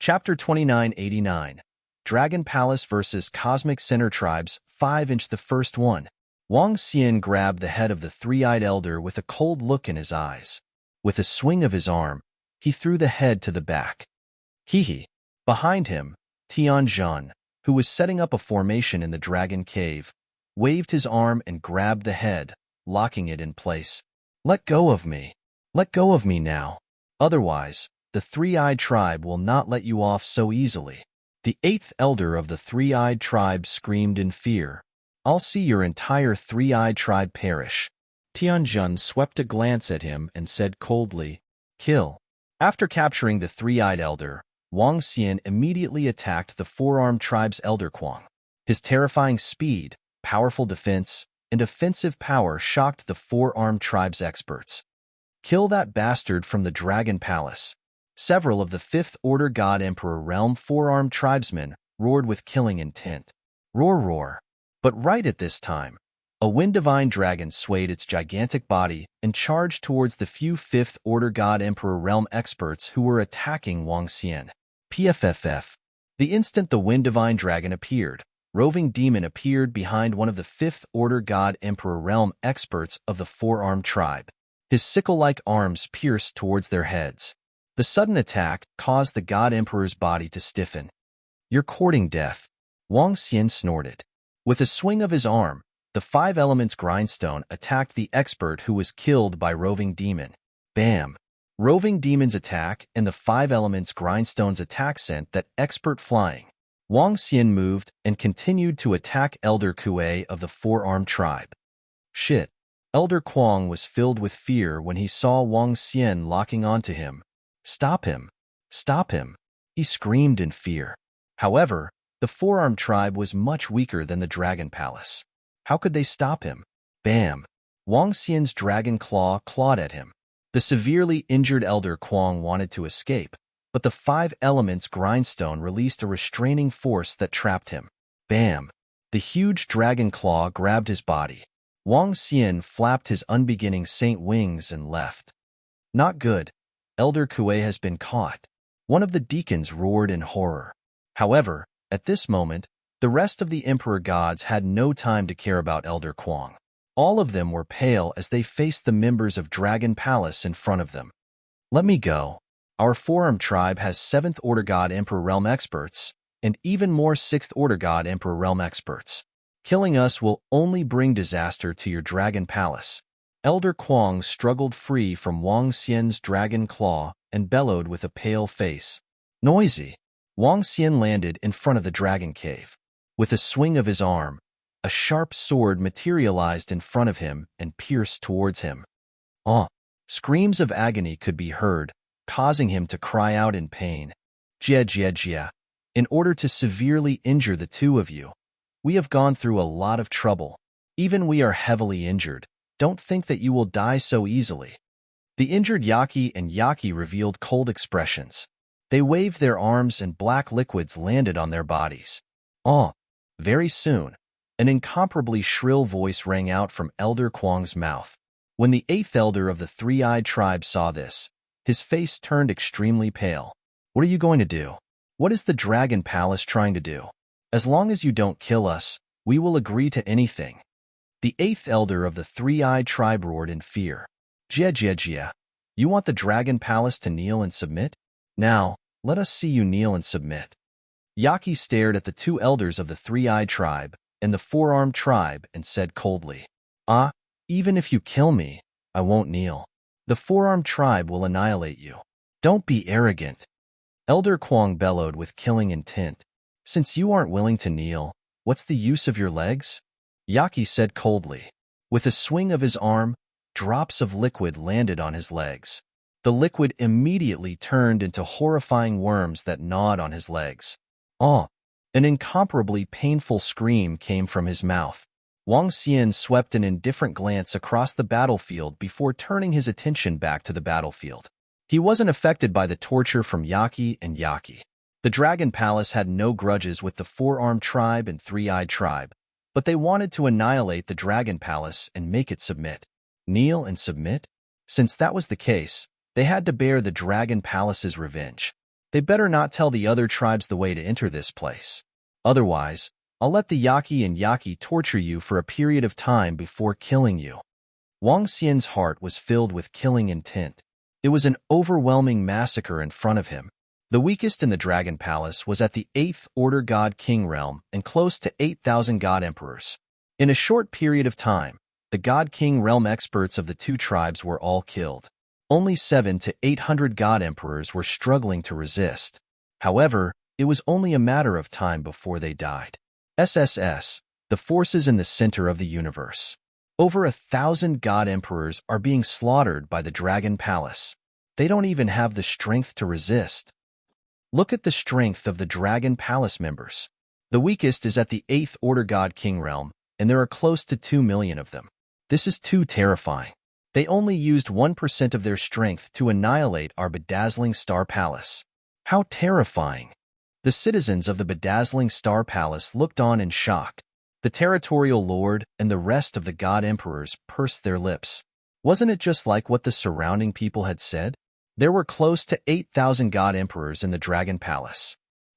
Chapter 2989 Dragon Palace vs. Cosmic Center Tribes 5-inch. The first one. Wang Xian grabbed the head of the three-eyed elder with a cold look in his eyes. With a swing of his arm, he threw the head to the back. Hee. Behind him, Tianjun, who was setting up a formation in the dragon cave, waved his arm and grabbed the head, locking it in place. Let go of me. Let go of me now. Otherwise, the three-eyed tribe will not let you off so easily. The eighth elder of the three-eyed tribe screamed in fear. I'll see your entire three-eyed tribe perish. Tianjun swept a glance at him and said coldly, Kill. After capturing the three-eyed elder, Wang Xian immediately attacked the four-armed tribe's elder Kuang. His terrifying speed, powerful defense, and offensive power shocked the four-armed tribe's experts. Kill that bastard from the Dragon Palace. Several of the Fifth Order God Emperor Realm four-armed tribesmen roared with killing intent. Roar, roar. But right at this time, a wind divine dragon swayed its gigantic body and charged towards the few Fifth Order God Emperor Realm experts who were attacking Wang Xian. PFFF. The instant the wind divine dragon appeared, roving demon appeared behind one of the Fifth Order God Emperor Realm experts of the four-armed tribe. His sickle-like arms pierced towards their heads. The sudden attack caused the God Emperor's body to stiffen. You're courting death. Wang Xian snorted. With a swing of his arm, the Five Elements Grindstone attacked the expert who was killed by Roving Demon. Bam! Roving Demon's attack and the Five Elements Grindstone's attack sent that expert flying. Wang Xian moved and continued to attack Elder Kuei of the four-armed tribe. Shit! Elder Kuang was filled with fear when he saw Wang Xian locking onto him. Stop him! Stop him! He screamed in fear. However, the four-armed tribe was much weaker than the Dragon Palace. How could they stop him? Bam! Wang Xian's dragon claw clawed at him. The severely injured Elder Kuang wanted to escape, but the Five Elements Grindstone released a restraining force that trapped him. Bam! The huge dragon claw grabbed his body. Wang Xian flapped his unbeginning saint wings and left. Not good. Elder Kuei has been caught. One of the deacons roared in horror. However, at this moment, the rest of the Emperor gods had no time to care about Elder Kuang. All of them were pale as they faced the members of Dragon Palace in front of them. Let me go. Our four-armed tribe has 7th Order God Emperor Realm experts, and even more 6th Order God Emperor Realm experts. Killing us will only bring disaster to your Dragon Palace. Elder Kuang struggled free from Wang Xian's dragon claw and bellowed with a pale face. Noisy. Wang Xian landed in front of the dragon cave. With a swing of his arm, a sharp sword materialized in front of him and pierced towards him. Screams of agony could be heard, causing him to cry out in pain. Jia. In order to severely injure the two of you, we have gone through a lot of trouble. Even we are heavily injured. Don't think that you will die so easily. The injured Yaki and Yaki revealed cold expressions. They waved their arms and black liquids landed on their bodies. Very soon, an incomparably shrill voice rang out from Elder Kuang's mouth. When the eighth elder of the three-eyed tribe saw this, his face turned extremely pale. What are you going to do? What is the Dragon Palace trying to do? As long as you don't kill us, we will agree to anything. The eighth elder of the three-eyed tribe roared in fear. Jia. You want the Dragon Palace to kneel and submit? Now, let us see you kneel and submit. Yaki stared at the two elders of the three-eyed tribe and the four-armed tribe and said coldly, even if you kill me, I won't kneel. The four-armed tribe will annihilate you. Don't be arrogant. Elder Kuang bellowed with killing intent. Since you aren't willing to kneel, what's the use of your legs? Yaki said coldly. With a swing of his arm, drops of liquid landed on his legs. The liquid immediately turned into horrifying worms that gnawed on his legs. An incomparably painful scream came from his mouth. Wang Xian swept an indifferent glance across the battlefield before turning his attention back to the battlefield. He wasn't affected by the torture from Yaki and Yaki. The Dragon Palace had no grudges with the four-armed tribe and three-eyed tribe, but they wanted to annihilate the Dragon Palace and make it submit. Kneel and submit? Since that was the case, they had to bear the Dragon Palace's revenge. They better not tell the other tribes the way to enter this place. Otherwise, I'll let the Yaqui and Yaqui torture you for a period of time before killing you. Wang Xian's heart was filled with killing intent. It was an overwhelming massacre in front of him. The weakest in the Dragon Palace was at the 8th Order God King realm and close to 8,000 God Emperors. In a short period of time, the God King realm experts of the two tribes were all killed. Only 700 to 800 God Emperors were struggling to resist. However, it was only a matter of time before they died. SSS, the forces in the center of the universe. Over 1,000 God Emperors are being slaughtered by the Dragon Palace. They don't even have the strength to resist. Look at the strength of the Dragon Palace members. The weakest is at the 8th Order God King realm, and there are close to 2 million of them. This is too terrifying. They only used 1% of their strength to annihilate our bedazzling Star Palace. How terrifying! The citizens of the bedazzling Star Palace looked on in shock. The territorial lord and the rest of the God Emperors pursed their lips. Wasn't it just like what the surrounding people had said? There were close to 8,000 God Emperors in the Dragon Palace.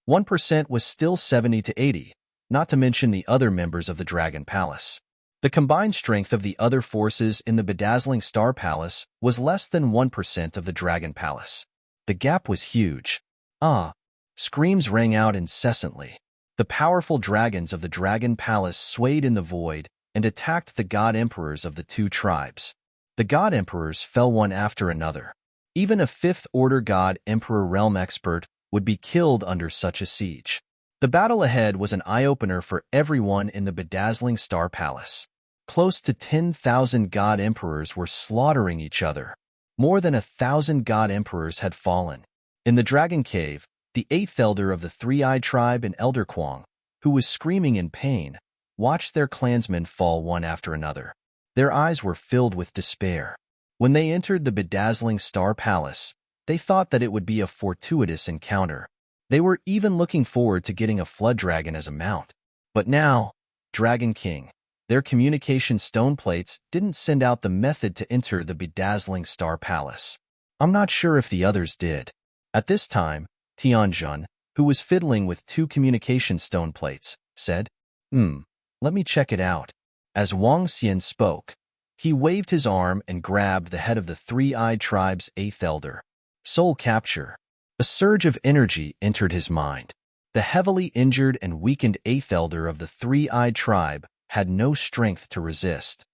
1% was still 70 to 80, not to mention the other members of the Dragon Palace. The combined strength of the other forces in the bedazzling Star Palace was less than 1% of the Dragon Palace. The gap was huge. Ah! Screams rang out incessantly. The powerful dragons of the Dragon Palace swayed in the void and attacked the God Emperors of the two tribes. The God Emperors fell one after another. Even a 5th Order God Emperor realm expert would be killed under such a siege. The battle ahead was an eye-opener for everyone in the bedazzling Star Palace. Close to 10,000 God Emperors were slaughtering each other. More than 1,000 God Emperors had fallen. In the Dragon Cave, the 8th Elder of the Three-Eyed Tribe and Elder Kwang, who was screaming in pain, watched their clansmen fall one after another. Their eyes were filled with despair. When they entered the bedazzling Star Palace, they thought that it would be a fortuitous encounter. They were even looking forward to getting a flood dragon as a mount. But now, Dragon King, their communication stone plates didn't send out the method to enter the bedazzling Star Palace. I'm not sure if the others did. At this time, Tianjun, who was fiddling with 2 communication stone plates, said, let me check it out. As Wang Xian spoke, he waved his arm and grabbed the head of the Three-Eyed Tribe's 8th Elder. Soul capture. A surge of energy entered his mind. The heavily injured and weakened 8th Elder of the Three-Eyed Tribe had no strength to resist.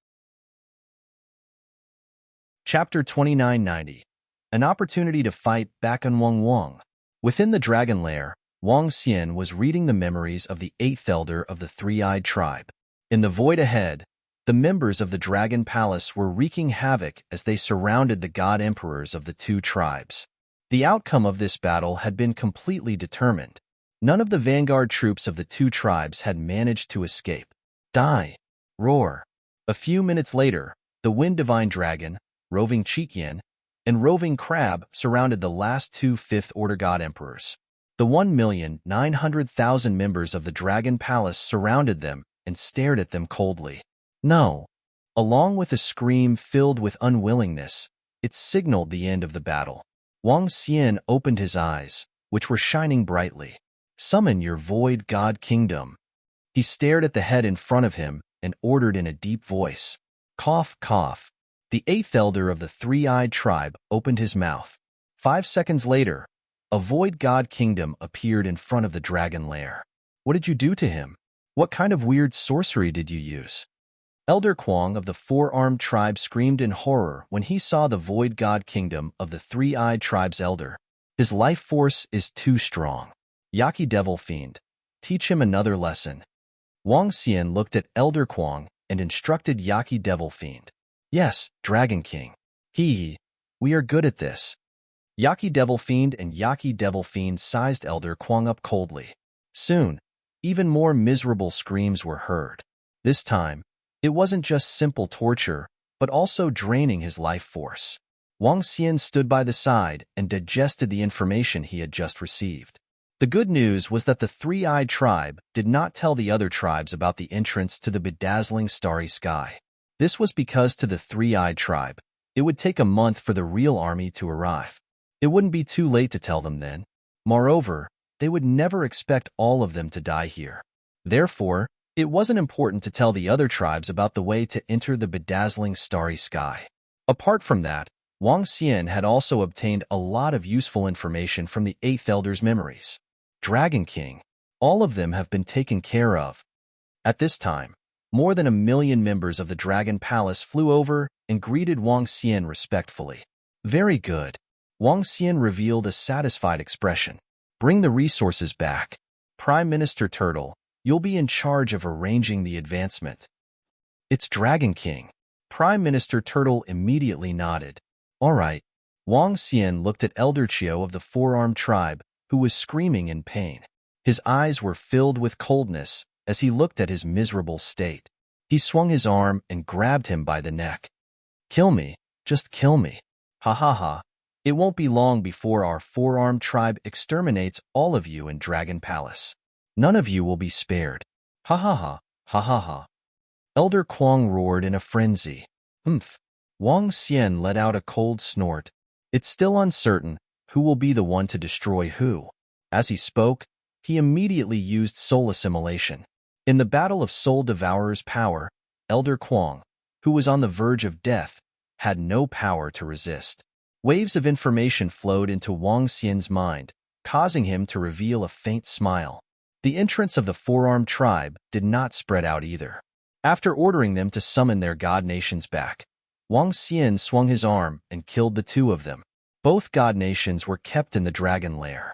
Chapter 2990. An opportunity to fight back on Wang. Within the Dragon Lair, Wang Xian was reading the memories of the 8th Elder of the Three-Eyed Tribe. In the void ahead, the members of the Dragon Palace were wreaking havoc as they surrounded the God Emperors of the two tribes. The outcome of this battle had been completely determined. None of the vanguard troops of the two tribes had managed to escape. Die! Roar! A few minutes later, the Wind Divine Dragon, Roving Cheekian, and Roving Crab surrounded the last 2 5th Order God Emperors. The 1,900,000 members of the Dragon Palace surrounded them and stared at them coldly. No. Along with a scream filled with unwillingness, it signaled the end of the battle. Wang Xian opened his eyes, which were shining brightly. Summon your void god kingdom. He stared at the head in front of him and ordered in a deep voice. Cough, cough. The 8th Elder of the Three-Eyed Tribe opened his mouth. 5 seconds later, a void god kingdom appeared in front of the dragon lair. What did you do to him? What kind of weird sorcery did you use? Elder Kwang of the Four-Armed Tribe screamed in horror when he saw the void god kingdom of the Three-Eyed Tribe's elder. His life force is too strong. Yaqui Devil Fiend, teach him another lesson. Wang Xian looked at Elder Kwang and instructed Yaqui Devil Fiend. Yes, Dragon King. We are good at this. Yaqui Devil Fiend and Yaqui Devil Fiend sized Elder Kwang up coldly. Soon, even more miserable screams were heard. This time, it wasn't just simple torture, but also draining his life force. Wang Xian stood by the side and digested the information he had just received. The good news was that the Three-Eyed Tribe did not tell the other tribes about the entrance to the bedazzling starry sky. This was because to the Three-Eyed Tribe, it would take a month for the real army to arrive. It wouldn't be too late to tell them then. Moreover, they would never expect all of them to die here. Therefore, it wasn't important to tell the other tribes about the way to enter the bedazzling starry sky. Apart from that, Wang Xian had also obtained a lot of useful information from the Eighth Elder's memories. Dragon King. All of them have been taken care of. At this time, more than 1,000,000 members of the Dragon Palace flew over and greeted Wang Xian respectfully. Very good. Wang Xian revealed a satisfied expression. Bring the resources back. Prime Minister Turtle, you'll be in charge of arranging the advancement. It's Dragon King. Prime Minister Turtle immediately nodded. All right. Wang Xian looked at Elder Qiu of the Four-Armed Tribe, who was screaming in pain. His eyes were filled with coldness as he looked at his miserable state. He swung his arm and grabbed him by the neck. Kill me. Just kill me. Ha ha ha. It won't be long before our Four-Armed Tribe exterminates all of you in Dragon Palace. None of you will be spared. Ha ha ha. Ha ha ha. Elder Kuang roared in a frenzy. Humph. Wang Xian let out a cold snort. It's still uncertain who will be the one to destroy who. As he spoke, he immediately used soul assimilation. In the battle of Soul Devourer's power, Elder Kuang, who was on the verge of death, had no power to resist. Waves of information flowed into Wang Xian's mind, causing him to reveal a faint smile. The entrance of the Four-Armed Tribe did not spread out either. After ordering them to summon their god nations back, Wang Xian swung his arm and killed the two of them. Both god nations were kept in the dragon lair.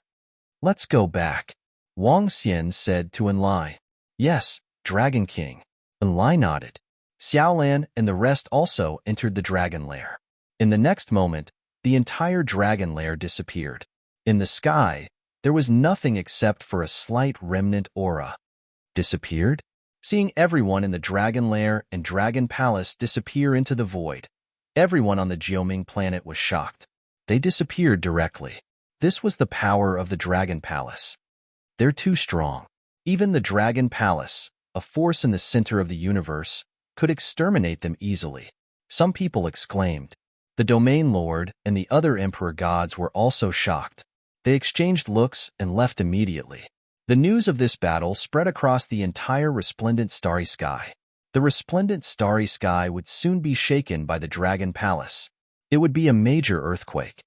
Let's go back, Wang Xian said to Enlai. Yes, Dragon King. Enlai nodded. Xiaolan and the rest also entered the dragon lair. In the next moment, the entire dragon lair disappeared. In the sky, there was nothing except for a slight remnant aura. Disappeared? Seeing everyone in the dragon lair and dragon palace disappear into the void, everyone on the Jioming planet was shocked. They disappeared directly. This was the power of the dragon palace. They're too strong. Even the dragon palace, a force in the center of the universe, could exterminate them easily. Some people exclaimed. The domain lord and the other emperor gods were also shocked. They exchanged looks and left immediately. The news of this battle spread across the entire resplendent starry sky. The resplendent starry sky would soon be shaken by the Dragon Palace. It would be a major earthquake.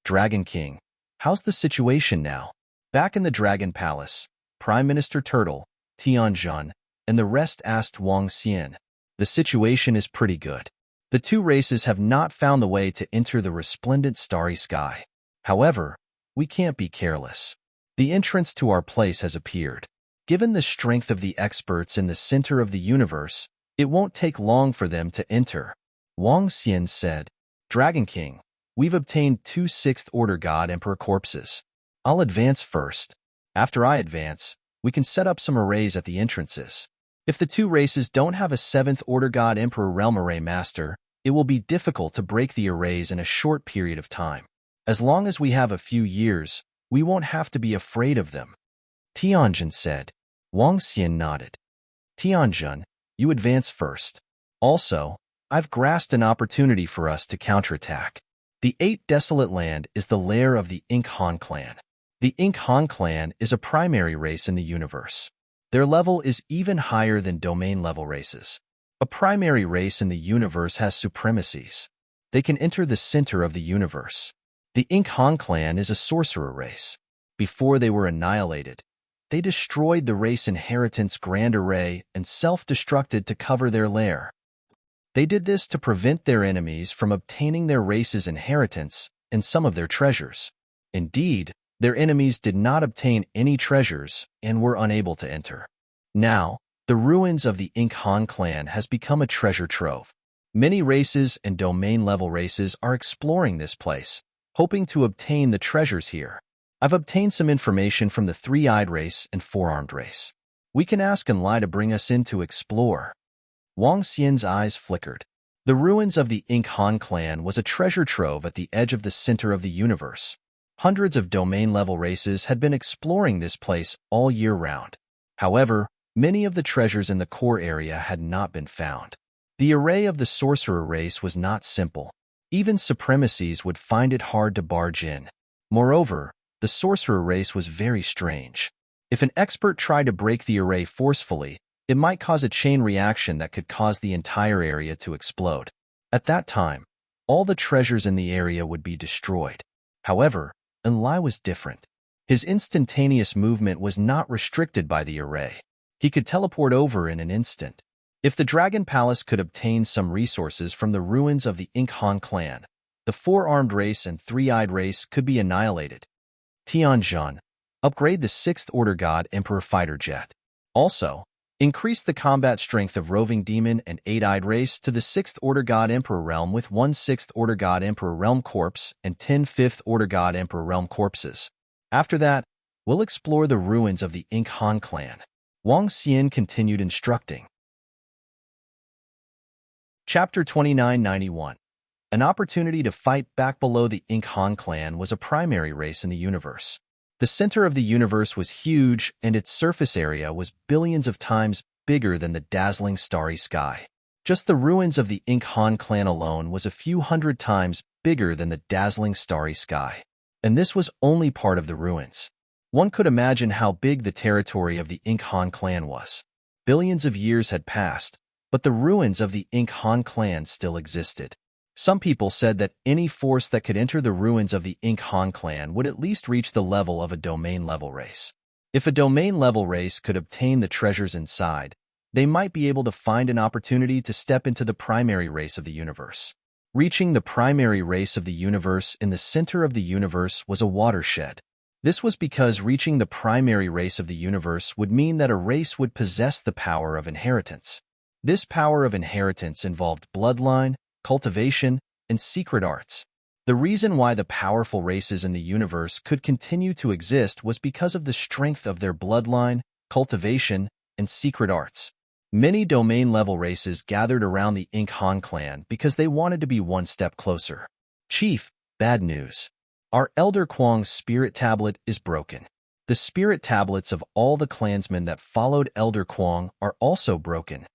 Dragon King, how's the situation now? Back in the Dragon Palace, Prime Minister Turtle, Tianjun, and the rest asked Wang Xian. The situation is pretty good. The two races have not found the way to enter the resplendent starry sky. However, we can't be careless. The entrance to our place has appeared. Given the strength of the experts in the center of the universe, it won't take long for them to enter. Wang Xian said, Dragon King, we've obtained 2 sixth-order God Emperor corpses. I'll advance first. After I advance, we can set up some arrays at the entrances. If the two races don't have a 7th-order God Emperor Realm Array Master, it will be difficult to break the arrays in a short period of time. As long as we have a few years, we won't have to be afraid of them. Tianjun said. Wang Xian nodded. Tianjun, you advance first. Also, I've grasped an opportunity for us to counterattack. The 8 Desolate Land is the lair of the Ink Han clan. The Ink Han clan is a primary race in the universe. Their level is even higher than domain-level races. A primary race in the universe has supremacies. They can enter the center of the universe. The Ink Han clan is a sorcerer race. Before they were annihilated, they destroyed the race inheritance grand array and self-destructed to cover their lair. They did this to prevent their enemies from obtaining their race's inheritance and some of their treasures. Indeed, their enemies did not obtain any treasures and were unable to enter. Now, the ruins of the Ink Han clan has become a treasure trove. Many races and domain-level races are exploring this place, hoping to obtain the treasures here. I've obtained some information from the Three-Eyed race and Four-Armed race. We can ask Enlai to bring us in to explore. Wang Xian's eyes flickered. The ruins of the Ink Han clan was a treasure trove at the edge of the center of the universe. Hundreds of domain-level races had been exploring this place all year round. However, many of the treasures in the core area had not been found. The array of the sorcerer race was not simple. Even supremacies would find it hard to barge in. Moreover, the sorcerer race was very strange. If an expert tried to break the array forcefully, it might cause a chain reaction that could cause the entire area to explode. At that time, all the treasures in the area would be destroyed. However, Enlai was different. His instantaneous movement was not restricted by the array. He could teleport over in an instant. If the Dragon Palace could obtain some resources from the ruins of the Inkhan clan, the four-armed race and three-eyed race could be annihilated. Tianzhan, upgrade the 6th Order God Emperor fighter jet. Also, increase the combat strength of roving demon and 8-eyed race to the 6th Order God Emperor realm with 1 6th Order God Emperor realm corpse and 10 5th Order God Emperor realm corpses. After that, we'll explore the ruins of the Inkhan clan. Wang Xian continued instructing. Chapter 2991. An opportunity to fight back below the Inkhan clan was a primary race in the universe. The center of the universe was huge, and its surface area was billions of times bigger than the dazzling starry sky. Just the ruins of the Inkhan clan alone was a few hundred times bigger than the dazzling starry sky. And this was only part of the ruins. One could imagine how big the territory of the Inkhan clan was. Billions of years had passed, but the ruins of the Inkhan clan still existed. Some people said that any force that could enter the ruins of the Inkhan clan would at least reach the level of a domain-level race. If a domain-level race could obtain the treasures inside, they might be able to find an opportunity to step into the primary race of the universe. Reaching the primary race of the universe in the center of the universe was a watershed. This was because reaching the primary race of the universe would mean that a race would possess the power of inheritance. This power of inheritance involved bloodline, cultivation, and secret arts. The reason why the powerful races in the universe could continue to exist was because of the strength of their bloodline, cultivation, and secret arts. Many domain-level races gathered around the Inkhan clan because they wanted to be one step closer. Chief, bad news. Our Elder Kwang's spirit tablet is broken. The spirit tablets of all the clansmen that followed Elder Kwang are also broken.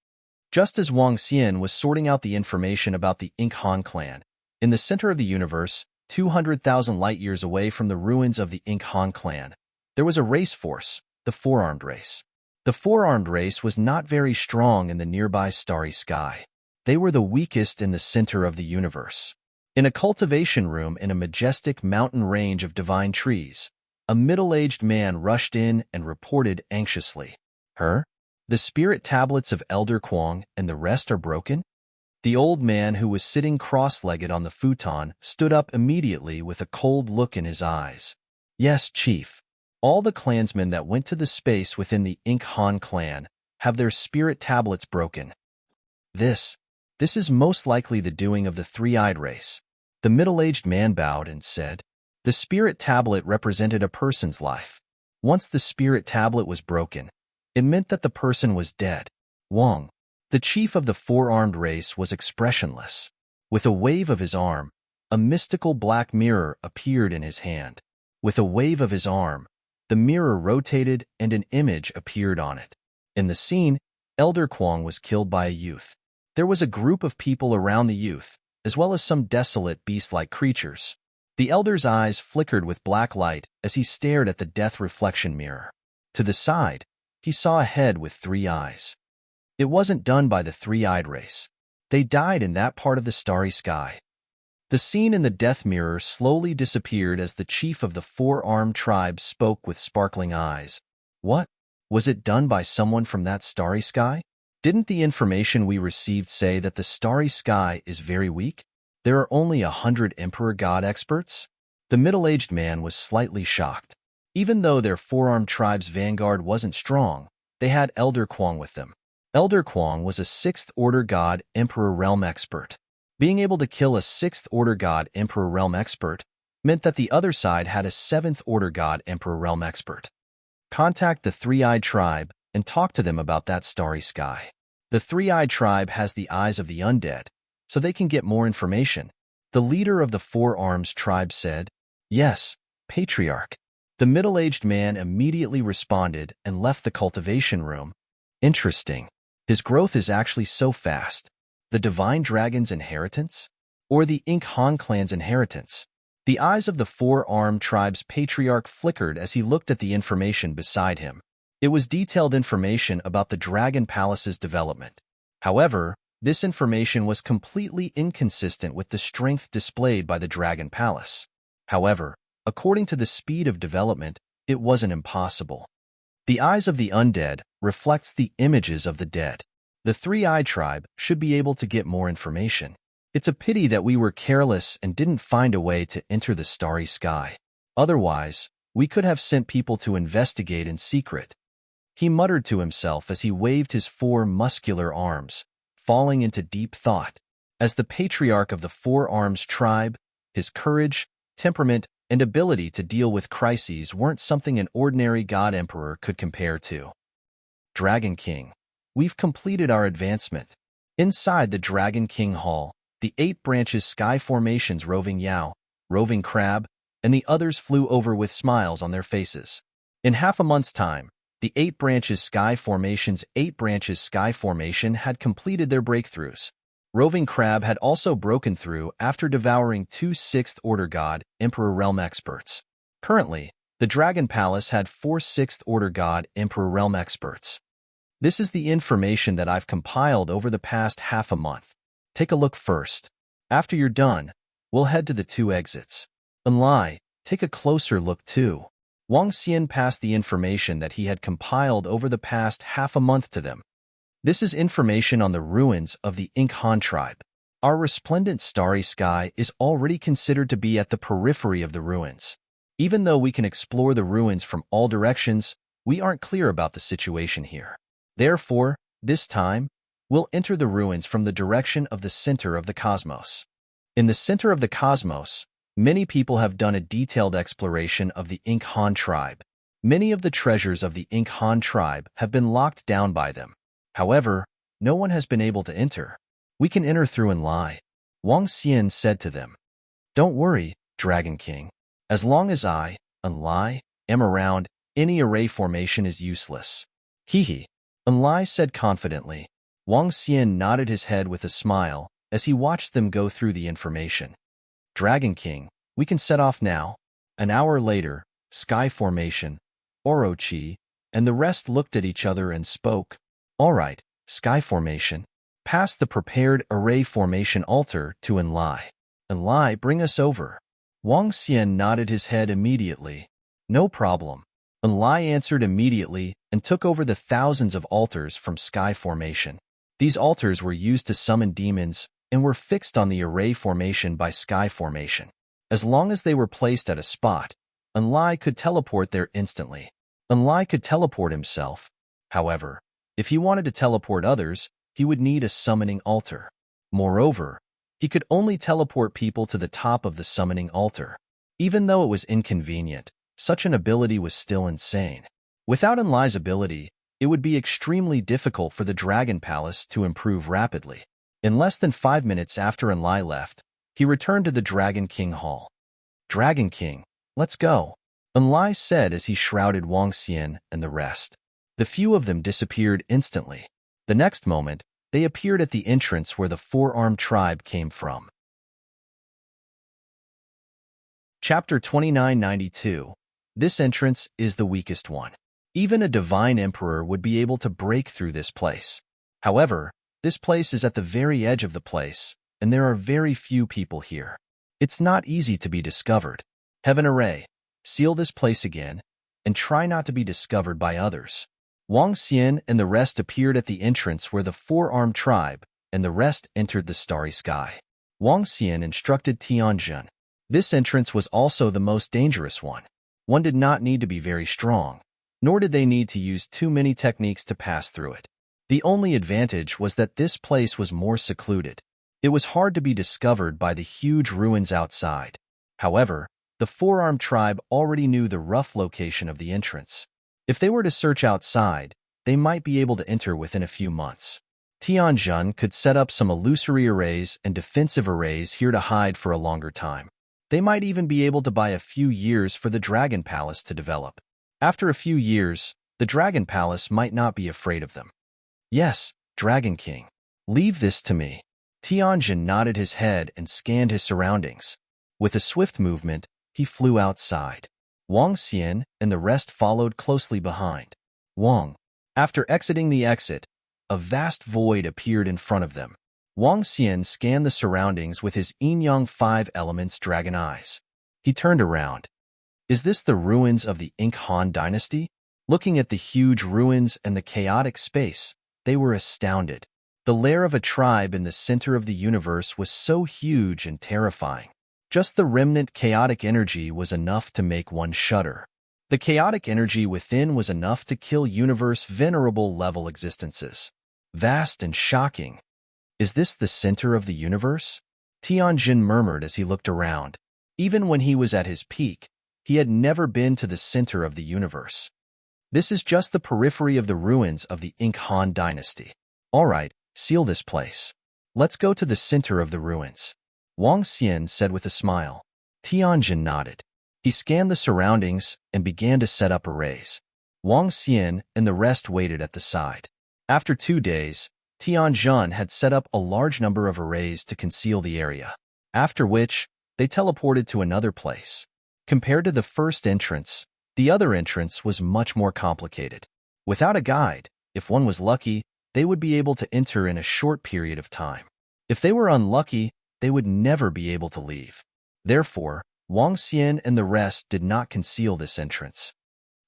Just as Wang Xian was sorting out the information about the Inkhan clan, in the center of the universe, 200,000 light-years away from the ruins of the Inkhan clan, there was a race force, the four-armed race. The four-armed race was not very strong in the nearby starry sky. They were the weakest in the center of the universe. In a cultivation room in a majestic mountain range of divine trees, a middle-aged man rushed in and reported anxiously, "Her? The spirit tablets of Elder Kwang and the rest are broken?" The old man, who was sitting cross-legged on the futon, stood up immediately with a cold look in his eyes. "Yes, Chief. All the clansmen that went to the space within the Inkhan clan have their spirit tablets broken. This is most likely the doing of the three-eyed race." The middle-aged man bowed and said, "The spirit tablet represented a person's life. Once the spirit tablet was broken, it meant that the person was dead." Wang, the chief of the four-armed race, was expressionless. With a wave of his arm, a mystical black mirror appeared in his hand. With a wave of his arm, the mirror rotated and an image appeared on it. In the scene, Elder Kwang was killed by a youth. There was a group of people around the youth, as well as some desolate beast-like creatures. The elder's eyes flickered with black light as he stared at the death reflection mirror. To the side, he saw a head with 3 eyes. It wasn't done by the three-eyed race. They died in that part of the starry sky. The scene in the death mirror slowly disappeared as the chief of the four-armed tribe spoke with sparkling eyes. "What? Was it done by someone from that starry sky? Didn't the information we received say that the starry sky is very weak? There are only 100 Emperor God experts?" The middle-aged man was slightly shocked. Even though their four-armed tribe's vanguard wasn't strong, they had Elder Kwang with them. Elder Kwang was a 6th Order God Emperor Realm expert. Being able to kill a 6th Order God Emperor Realm expert meant that the other side had a 7th Order God Emperor Realm expert. Contact the Three-Eyed Tribe and talk to them about that starry sky. The Three-Eyed Tribe has the eyes of the undead, so they can get more information. The leader of the Four Arms tribe said, "Yes, Patriarch." The middle-aged man immediately responded and left the cultivation room. "Interesting. His growth is actually so fast. The Divine Dragon's inheritance? Or the Inkhan clan's inheritance?" The eyes of the four-armed tribe's patriarch flickered as he looked at the information beside him. It was detailed information about the Dragon Palace's development. However, this information was completely inconsistent with the strength displayed by the Dragon Palace. However, according to the speed of development, it wasn't impossible. The eyes of the undead reflects the images of the dead. The three-eyed tribe should be able to get more information. It's a pity that we were careless and didn't find a way to enter the starry sky. Otherwise, we could have sent people to investigate in secret. He muttered to himself as he waved his four muscular arms, falling into deep thought. As the patriarch of the four-arms tribe, his courage, temperament, and ability to deal with crises weren't something an ordinary god emperor could compare to. Dragon King. We've completed our advancement. Inside the Dragon King Hall, the 8 branches sky formations roving Yao, roving crab, and the others flew over with smiles on their faces. In half a month's time, the 8 branches sky formation's 8 branches sky formation had completed their breakthroughs. Roving crab had also broken through after devouring 2 6th-order god Emperor Realm experts. Currently, the Dragon Palace had 4 6th-order god Emperor Realm experts. This is the information that I've compiled over the past half a month. Take a look first. After you're done, we'll head to the 2 exits. Enlai, take a closer look too. Wang Xian passed the information that he had compiled over the past half a month to them. This is information on the ruins of the Ink Han tribe. Our resplendent starry sky is already considered to be at the periphery of the ruins. Even though we can explore the ruins from all directions, we aren't clear about the situation here. Therefore, this time, we'll enter the ruins from the direction of the center of the cosmos. In the center of the cosmos, many people have done a detailed exploration of the Ink Han tribe. Many of the treasures of the Ink Han tribe have been locked down by them. However, no one has been able to enter. We can enter through Enlai. Wang Xian said to them. Don't worry, Dragon King. As long as I, Enlai, am around, any array formation is useless. Hee. Enlai said confidently. Wang Xian nodded his head with a smile as he watched them go through the information. Dragon King, we can set off now. An hour later, Sky Formation, Orochi, and the rest looked at each other and spoke. All right, Sky Formation. Pass the prepared array formation altar to Enlai. Enlai, bring us over. Wang Xian nodded his head immediately. No problem. Enlai answered immediately and took over the thousands of altars from Sky Formation. These altars were used to summon demons and were fixed on the array formation by Sky Formation. As long as they were placed at a spot, Enlai could teleport there instantly. Enlai could teleport himself. However, if he wanted to teleport others, he would need a summoning altar. Moreover, he could only teleport people to the top of the summoning altar. Even though it was inconvenient, such an ability was still insane. Without Enlai's ability, it would be extremely difficult for the Dragon Palace to improve rapidly. In less than 5 minutes after Enlai left, he returned to the Dragon King Hall. Dragon King, let's go, Enlai said as he shrouded Wang Xian and the rest. The few of them disappeared instantly. The next moment, they appeared at the entrance where the four-armed tribe came from. Chapter 2992. This entrance is the weakest one. Even a divine emperor would be able to break through this place. However, this place is at the very edge of the place, and there are very few people here. It's not easy to be discovered. Heaven Array, seal this place again, and try not to be discovered by others. Wang Xian and the rest appeared at the entrance where the four-armed tribe and the rest entered the starry sky. Wang Xian instructed Tianjun. This entrance was also the most dangerous one. One did not need to be very strong, nor did they need to use too many techniques to pass through it. The only advantage was that this place was more secluded. It was hard to be discovered by the huge ruins outside. However, the four-armed tribe already knew the rough location of the entrance. If they were to search outside, they might be able to enter within a few months. Tianjun could set up some illusory arrays and defensive arrays here to hide for a longer time. They might even be able to buy a few years for the Dragon Palace to develop. After a few years, the Dragon Palace might not be afraid of them. Yes, Dragon King. Leave this to me. Tianjun nodded his head and scanned his surroundings. With a swift movement, he flew outside. Wang Xian and the rest followed closely behind. Wang. After exiting the exit, a vast void appeared in front of them. Wang Xian scanned the surroundings with his yin-yang five elements dragon eyes. He turned around. Is this the ruins of the Han dynasty? Looking at the huge ruins and the chaotic space, they were astounded. The lair of a tribe in the center of the universe was so huge and terrifying. Just the remnant chaotic energy was enough to make one shudder. The chaotic energy within was enough to kill universe venerable level existences. Vast and shocking. Is this the center of the universe? Tianjin murmured as he looked around. Even when he was at his peak, he had never been to the center of the universe. This is just the periphery of the ruins of the Han dynasty. All right, seal this place. Let's go to the center of the ruins. Wang Xian said with a smile. Tianjin nodded. He scanned the surroundings and began to set up arrays. Wang Xian and the rest waited at the side. After 2 days, Tianjin had set up a large number of arrays to conceal the area, after which they teleported to another place. Compared to the first entrance, the other entrance was much more complicated. Without a guide, if one was lucky, they would be able to enter in a short period of time. If they were unlucky, they would never be able to leave. Therefore, Wang Xian and the rest did not conceal this entrance.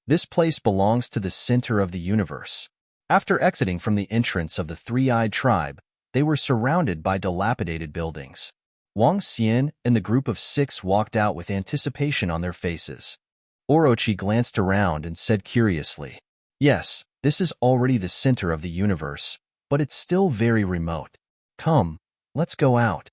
This place belongs to the center of the universe. After exiting from the entrance of the three-eyed tribe, they were surrounded by dilapidated buildings. Wang Xian and the group of 6 walked out with anticipation on their faces. Orochi glanced around and said curiously, "Yes, this is already the center of the universe, but it's still very remote. Come, let's go out."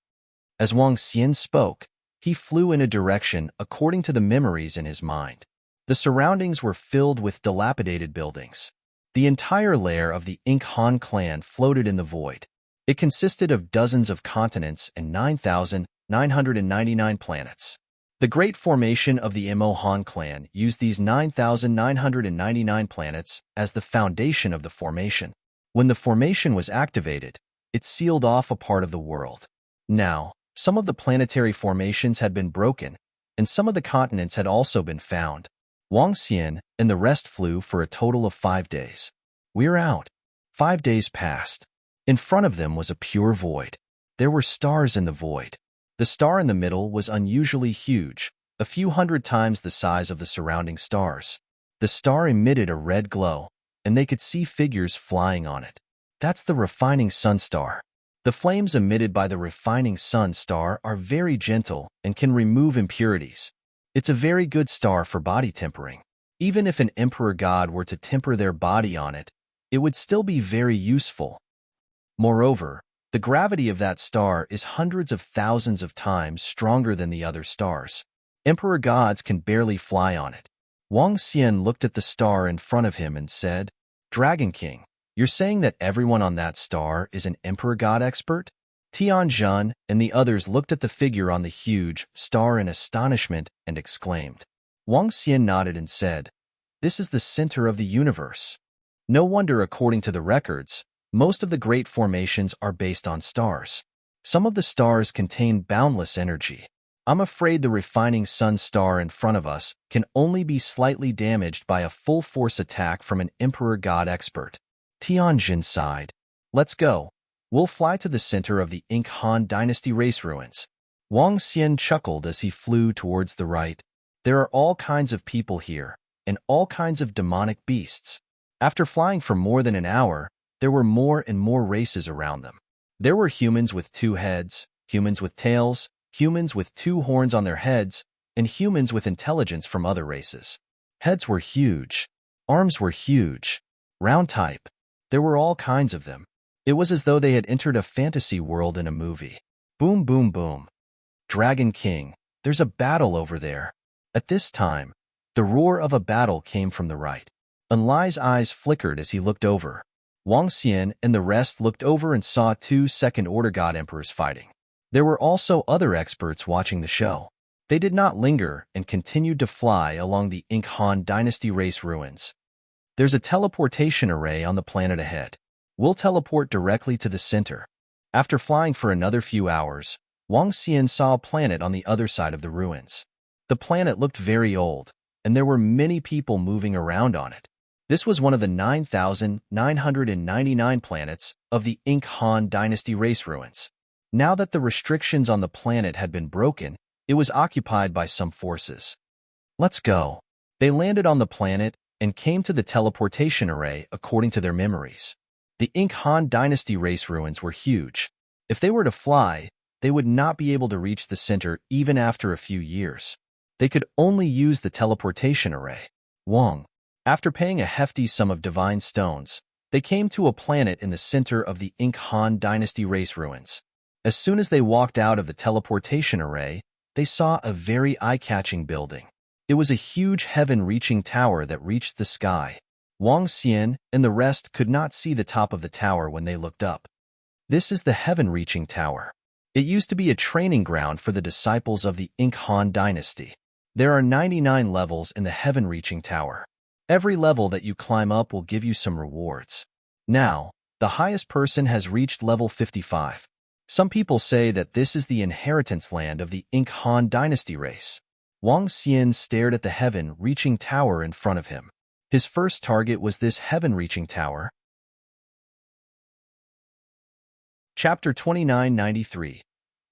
As Wang Xian spoke, he flew in a direction according to the memories in his mind. The surroundings were filled with dilapidated buildings. The entire lair of the Han clan floated in the void. It consisted of dozens of continents and 9,999 planets. The Great Formation of the Han clan used these 9,999 planets as the foundation of the formation. When the formation was activated, it sealed off a part of the world. Now, some of the planetary formations had been broken, and some of the continents had also been found. Wang Xian and the rest flew for a total of 5 days. We're out. 5 days passed. In front of them was a pure void. There were stars in the void. The star in the middle was unusually huge, a few hundred times the size of the surrounding stars. The star emitted a red glow, and they could see figures flying on it. That's the refining sun star. The flames emitted by the refining sun star are very gentle and can remove impurities. It's a very good star for body tempering. Even if an emperor god were to temper their body on it, it would still be very useful. Moreover, the gravity of that star is hundreds of thousands of times stronger than the other stars. Emperor gods can barely fly on it. Wang Xian looked at the star in front of him and said, "Dragon King, you're saying that everyone on that star is an emperor god expert?" Tianjin and the others looked at the figure on the huge star in astonishment and exclaimed. Wang Xian nodded and said, "This is the center of the universe. No wonder, according to the records, most of the great formations are based on stars. Some of the stars contain boundless energy. I'm afraid the refining sun star in front of us can only be slightly damaged by a full-force attack from an emperor god expert." Tianjin sighed. "Let's go. We'll fly to the center of the Han dynasty race ruins." Wang Xian chuckled as he flew towards the right. There are all kinds of people here, and all kinds of demonic beasts. After flying for more than an hour, there were more and more races around them. There were humans with 2 heads, humans with tails, humans with 2 horns on their heads, and humans with intelligence from other races. Heads were huge. Arms were huge. Round type. There were all kinds of them. It was as though they had entered a fantasy world in a movie. Boom, boom, boom. "Dragon King, there's a battle over there." At this time, the roar of a battle came from the right. Enlai's eyes flickered as he looked over. Wang Xian and the rest looked over and saw 2 second-order god emperors fighting. There were also other experts watching the show. They did not linger and continued to fly along the Han dynasty race ruins. "There's a teleportation array on the planet ahead. We'll teleport directly to the center." After flying for another few hours, Wang Xian saw a planet on the other side of the ruins. The planet looked very old, and there were many people moving around on it. This was one of the 9,999 planets of the Inc Han Dynasty race ruins. Now that the restrictions on the planet had been broken, it was occupied by some forces. Let's go. They landed on the planet and came to the teleportation array according to their memories. The Inc Han Dynasty race ruins were huge. If they were to fly, they would not be able to reach the center even after a few years. They could only use the teleportation array. Wang. After paying a hefty sum of divine stones, they came to a planet in the center of the Inc Han Dynasty race ruins. As soon as they walked out of the teleportation array, they saw a very eye-catching building. It was a huge heaven-reaching tower that reached the sky. Wang Xian and the rest could not see the top of the tower when they looked up. This is the heaven-reaching tower. It used to be a training ground for the disciples of the Inc Han Dynasty. There are 99 levels in the heaven-reaching tower. Every level that you climb up will give you some rewards. Now, the highest person has reached level 55. Some people say that this is the inheritance land of the Inc Han Dynasty race. Wang Xian stared at the heaven-reaching tower in front of him. His first target was this heaven-reaching tower. Chapter 2993.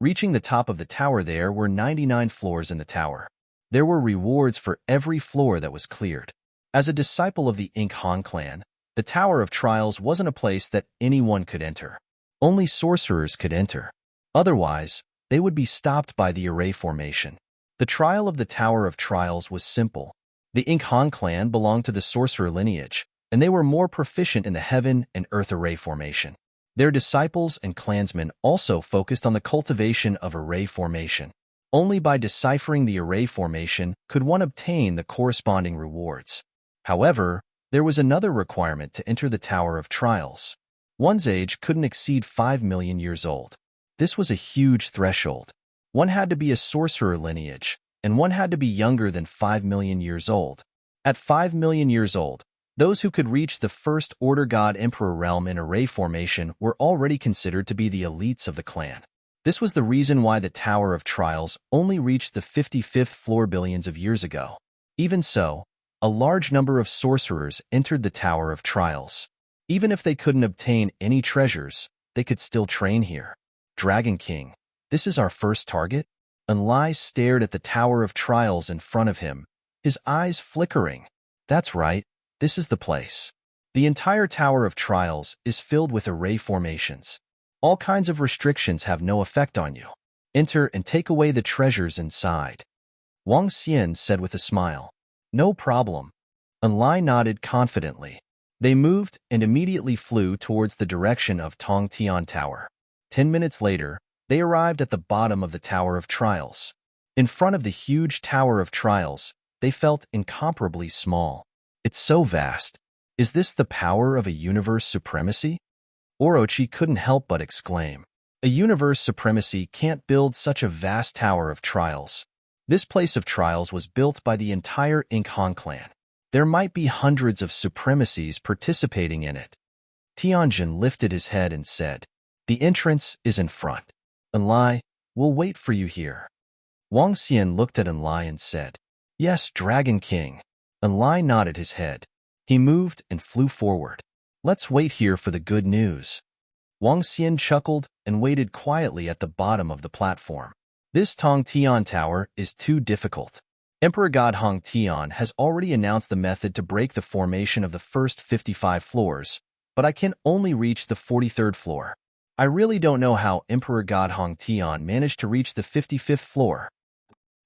Reaching the top of the tower, there were 99 floors in the tower. There were rewards for every floor that was cleared. As a disciple of the Inc Han clan, the Tower of Trials wasn't a place that anyone could enter. Only sorcerers could enter. Otherwise, they would be stopped by the array formation. The trial of the Tower of Trials was simple. The Inc Han clan belonged to the sorcerer lineage, and they were more proficient in the heaven and earth array formation. Their disciples and clansmen also focused on the cultivation of array formation. Only by deciphering the array formation could one obtain the corresponding rewards. However, there was another requirement to enter the Tower of Trials. One's age couldn't exceed 5 million years old. This was a huge threshold. One had to be a sorcerer lineage, and one had to be younger than 5 million years old. At 5 million years old, those who could reach the First Order God Emperor realm in array formation were already considered to be the elites of the clan. This was the reason why the Tower of Trials only reached the 55th floor billions of years ago. Even so, a large number of sorcerers entered the Tower of Trials. Even if they couldn't obtain any treasures, they could still train here. Dragon King, this is our first target? Enlai stared at the Tower of Trials in front of him, his eyes flickering. That's right, this is the place. The entire Tower of Trials is filled with array formations. All kinds of restrictions have no effect on you. Enter and take away the treasures inside. Wang Xian said with a smile. No problem. Enlai nodded confidently. They moved and immediately flew towards the direction of Tongtian Tower. 10 minutes later, they arrived at the bottom of the Tower of Trials. In front of the huge Tower of Trials, they felt incomparably small. It's so vast. Is this the power of a universe supremacy? Orochi couldn't help but exclaim. A universe supremacy can't build such a vast Tower of Trials. This place of trials was built by the entire Inc Han clan. There might be hundreds of supremacies participating in it. Tianjin lifted his head and said, the entrance is in front. Enlai, we'll wait for you here. Wang Xian looked at Enlai and said, yes, Dragon King. Enlai nodded his head. He moved and flew forward. Let's wait here for the good news. Wang Xian chuckled and waited quietly at the bottom of the platform. This Tongtian Tower is too difficult. Emperor God Hong Tian has already announced the method to break the formation of the first 55 floors, but I can only reach the 43rd floor. I really don't know how Emperor God Hong Tian managed to reach the 55th floor.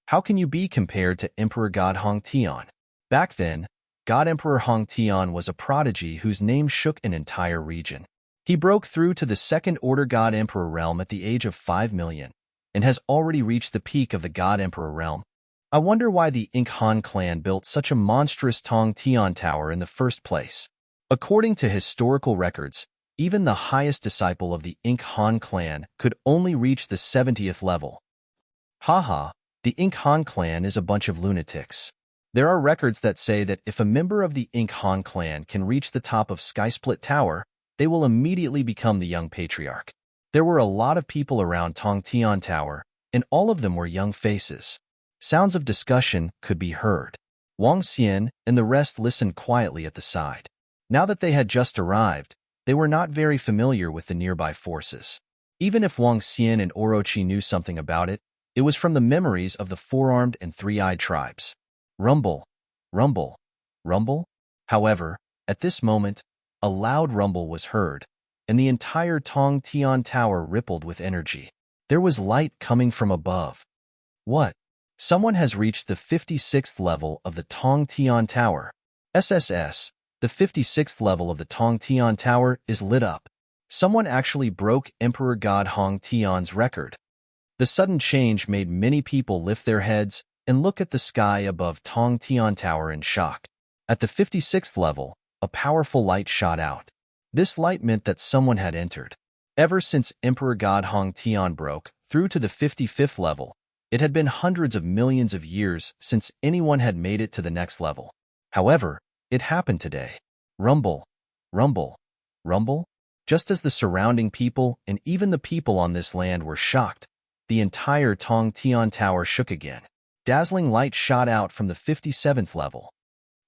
How can you be compared to Emperor God Hong Tian? Back then, God Emperor Hong Tian was a prodigy whose name shook an entire region. He broke through to the Second Order God Emperor realm at the age of 5 million, and has already reached the peak of the God Emperor realm. I wonder why the Inc Han clan built such a monstrous Tongtian Tower in the first place. According to historical records, even the highest disciple of the Inc Han clan could only reach the 70th level. Haha, the Inc Han clan is a bunch of lunatics. There are records that say that if a member of the Inc Han clan can reach the top of Skysplit Tower, they will immediately become the young patriarch. There were a lot of people around Tongtian Tower, and all of them were young faces. Sounds of discussion could be heard. Wang Xian and the rest listened quietly at the side. Now that they had just arrived, they were not very familiar with the nearby forces. Even if Wang Xian and Orochi knew something about it, it was from the memories of the four-armed and three-eyed tribes. Rumble, rumble, rumble. However, at this moment, a loud rumble was heard, and the entire Tongtian Tower rippled with energy. There was light coming from above. What? Someone has reached the 56th level of the Tongtian Tower. SSS, the 56th level of the Tongtian Tower is lit up. Someone actually broke Emperor God Hong Tian's record. The sudden change made many people lift their heads and look at the sky above Tongtian Tower in shock. At the 56th level, a powerful light shot out. This light meant that someone had entered. Ever since Emperor God Hong Tian broke through to the 55th level, it had been hundreds of millions of years since anyone had made it to the next level. However, it happened today. Rumble, rumble, rumble. Just as the surrounding people and even the people on this land were shocked, the entire Tongtian Tower shook again. Dazzling light shot out from the 57th level.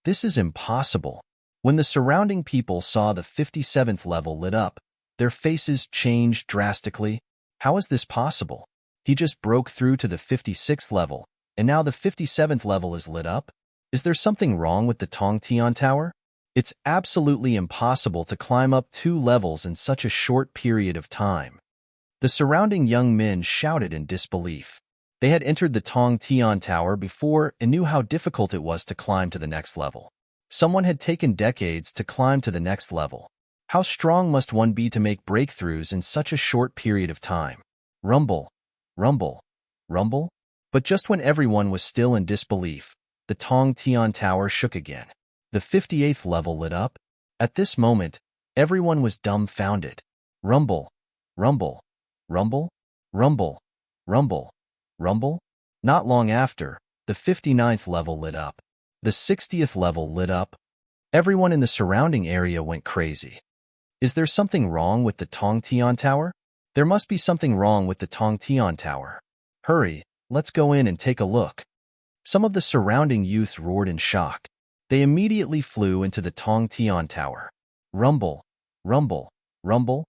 This is impossible. When the surrounding people saw the 57th level lit up, their faces changed drastically. How is this possible? He just broke through to the 56th level, and now the 57th level is lit up? Is there something wrong with the Tongtian Tower? It's absolutely impossible to climb up 2 levels in such a short period of time. The surrounding young men shouted in disbelief. They had entered the Tongtian Tower before and knew how difficult it was to climb to the next level. Someone had taken decades to climb to the next level. How strong must one be to make breakthroughs in such a short period of time? Rumble, rumble, rumble. But just when everyone was still in disbelief, the Tongtian Tower shook again. The 58th level lit up. At this moment, everyone was dumbfounded. Rumble, rumble, rumble, rumble, rumble, rumble. Not long after, the 59th level lit up. The 60th level lit up. Everyone in the surrounding area went crazy. Is there something wrong with the Tongtian Tower? There must be something wrong with the Tongtian Tower. Hurry, let's go in and take a look. Some of the surrounding youths roared in shock. They immediately flew into the Tongtian Tower. Rumble, rumble, rumble.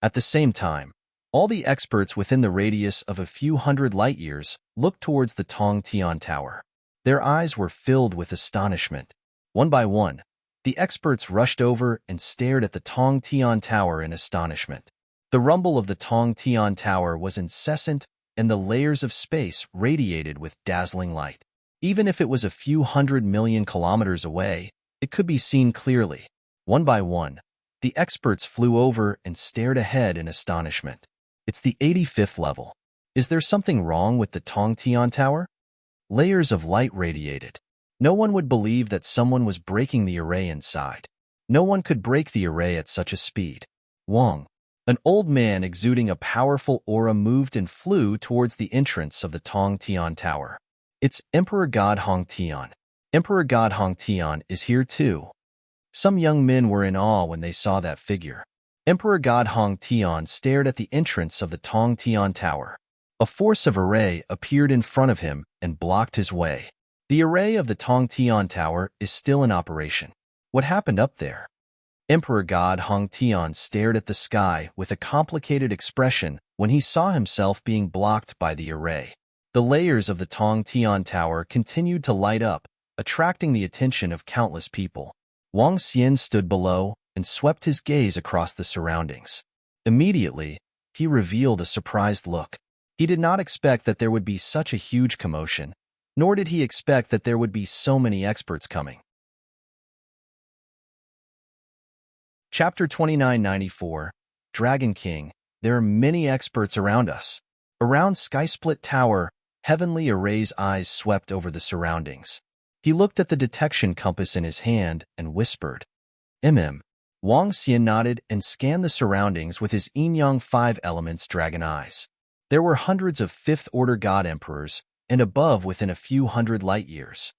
At the same time, all the experts within the radius of a few hundred light-years looked towards the Tongtian Tower. Their eyes were filled with astonishment. One by one, the experts rushed over and stared at the Tongtian Tower in astonishment. The rumble of the Tongtian Tower was incessant, and the layers of space radiated with dazzling light. Even if it was a few 100 million kilometers away, it could be seen clearly. One by one, the experts flew over and stared ahead in astonishment. It's the 85th level. Is there something wrong with the Tongtian Tower? Layers of light radiated. No one would believe that someone was breaking the array inside. No one could break the array at such a speed. Wang, an old man exuding a powerful aura, moved and flew towards the entrance of the Tongtian Tower. It's Emperor God Hong Tian. Emperor God Hong Tian is here too. Some young men were in awe when they saw that figure. Emperor God Hong Tian stared at the entrance of the Tongtian Tower. A force of array appeared in front of him and blocked his way. The array of the Tongtian Tower is still in operation. What happened up there? Emperor God Hong Tian stared at the sky with a complicated expression when he saw himself being blocked by the array. The layers of the Tongtian Tower continued to light up, attracting the attention of countless people. Wang Xian stood below and swept his gaze across the surroundings. Immediately, he revealed a surprised look. He did not expect that there would be such a huge commotion, nor did he expect that there would be so many experts coming. Chapter 2994, Dragon King. There are many experts around us. Around Skysplit Tower, Heavenly Array's eyes swept over the surroundings. He looked at the detection compass in his hand and whispered, Wang Xian nodded and scanned the surroundings with his yin-yang 5 elements dragon eyes. There were hundreds of 5th-order God Emperors, and above within a few hundred light-years.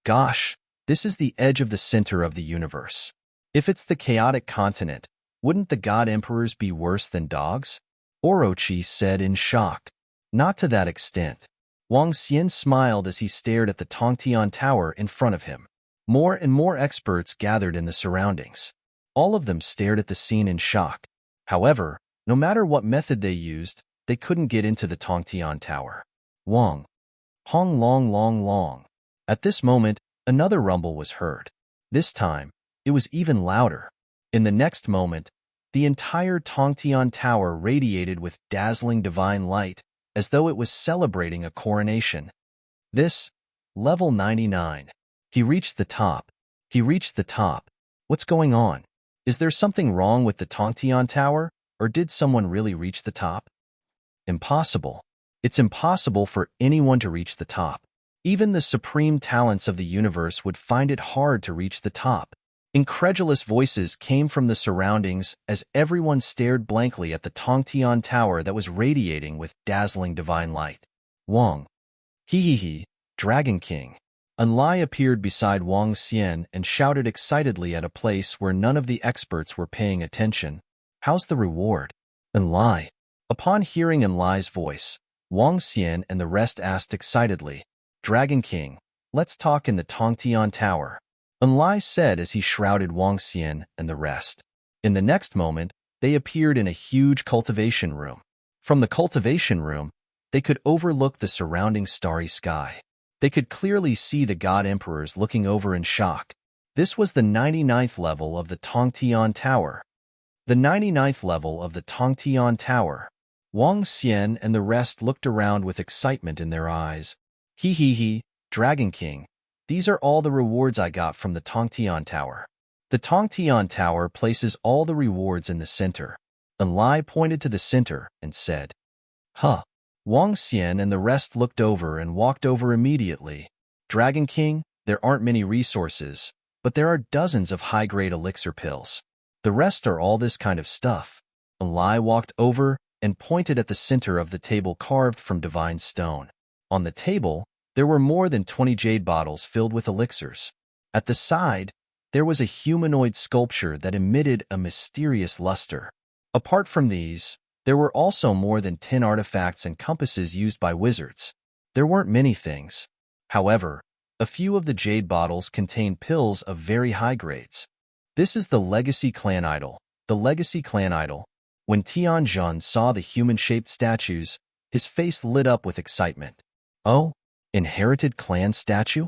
Gosh, this is the edge of the center of the universe. If it's the chaotic continent, wouldn't the God Emperors be worse than dogs? Orochi said in shock. Not to that extent. Wang Xian smiled as he stared at the Tongtian Tower in front of him. More and more experts gathered in the surroundings. All of them stared at the scene in shock. However, no matter what method they used, they couldn't get into the Tongtian Tower. Wang. Hong long long long. At this moment, another rumble was heard. This time, it was even louder. In the next moment, the entire Tongtian Tower radiated with dazzling divine light, as though it was celebrating a coronation. This, level 99. He reached the top. He reached the top. What's going on? Is there something wrong with the Tongtian Tower, or did someone really reach the top? Impossible. It's impossible for anyone to reach the top. Even the supreme talents of the universe would find it hard to reach the top. Incredulous voices came from the surroundings as everyone stared blankly at the Tongtian Tower that was radiating with dazzling divine light. Wang. He, Dragon King. Enlai appeared beside Wang Xian and shouted excitedly at a place where none of the experts were paying attention. How's the reward? Enlai. Upon hearing Enlai's voice, Wang Xian and the rest asked excitedly, Dragon King, let's talk in the Tongtian Tower. Enlai said as he shrouded Wang Xian and the rest. In the next moment, they appeared in a huge cultivation room. From the cultivation room, they could overlook the surrounding starry sky. They could clearly see the God Emperors looking over in shock. This was the 99th level of the Tongtian Tower. The 99th level of the Tongtian Tower. Wang Xian and the rest looked around with excitement in their eyes. He, Dragon King. These are all the rewards I got from the Tongtian Tower. The Tongtian Tower places all the rewards in the center. Enlai pointed to the center and said, Huh. Wang Xian and the rest looked over and walked over immediately. Dragon King, there aren't many resources, but there are dozens of high-grade elixir pills. The rest are all this kind of stuff. Enlai walked over and pointed at the center of the table carved from divine stone. On the table, there were more than 20 jade bottles filled with elixirs. At the side, there was a humanoid sculpture that emitted a mysterious luster. Apart from these, there were also more than 10 artifacts and compasses used by wizards. There weren't many things. However, a few of the jade bottles contained pills of very high grades. This is the Legacy Clan Idol. The Legacy Clan Idol. When Tianjun saw the human-shaped statues, his face lit up with excitement. Oh? Inherited clan statue?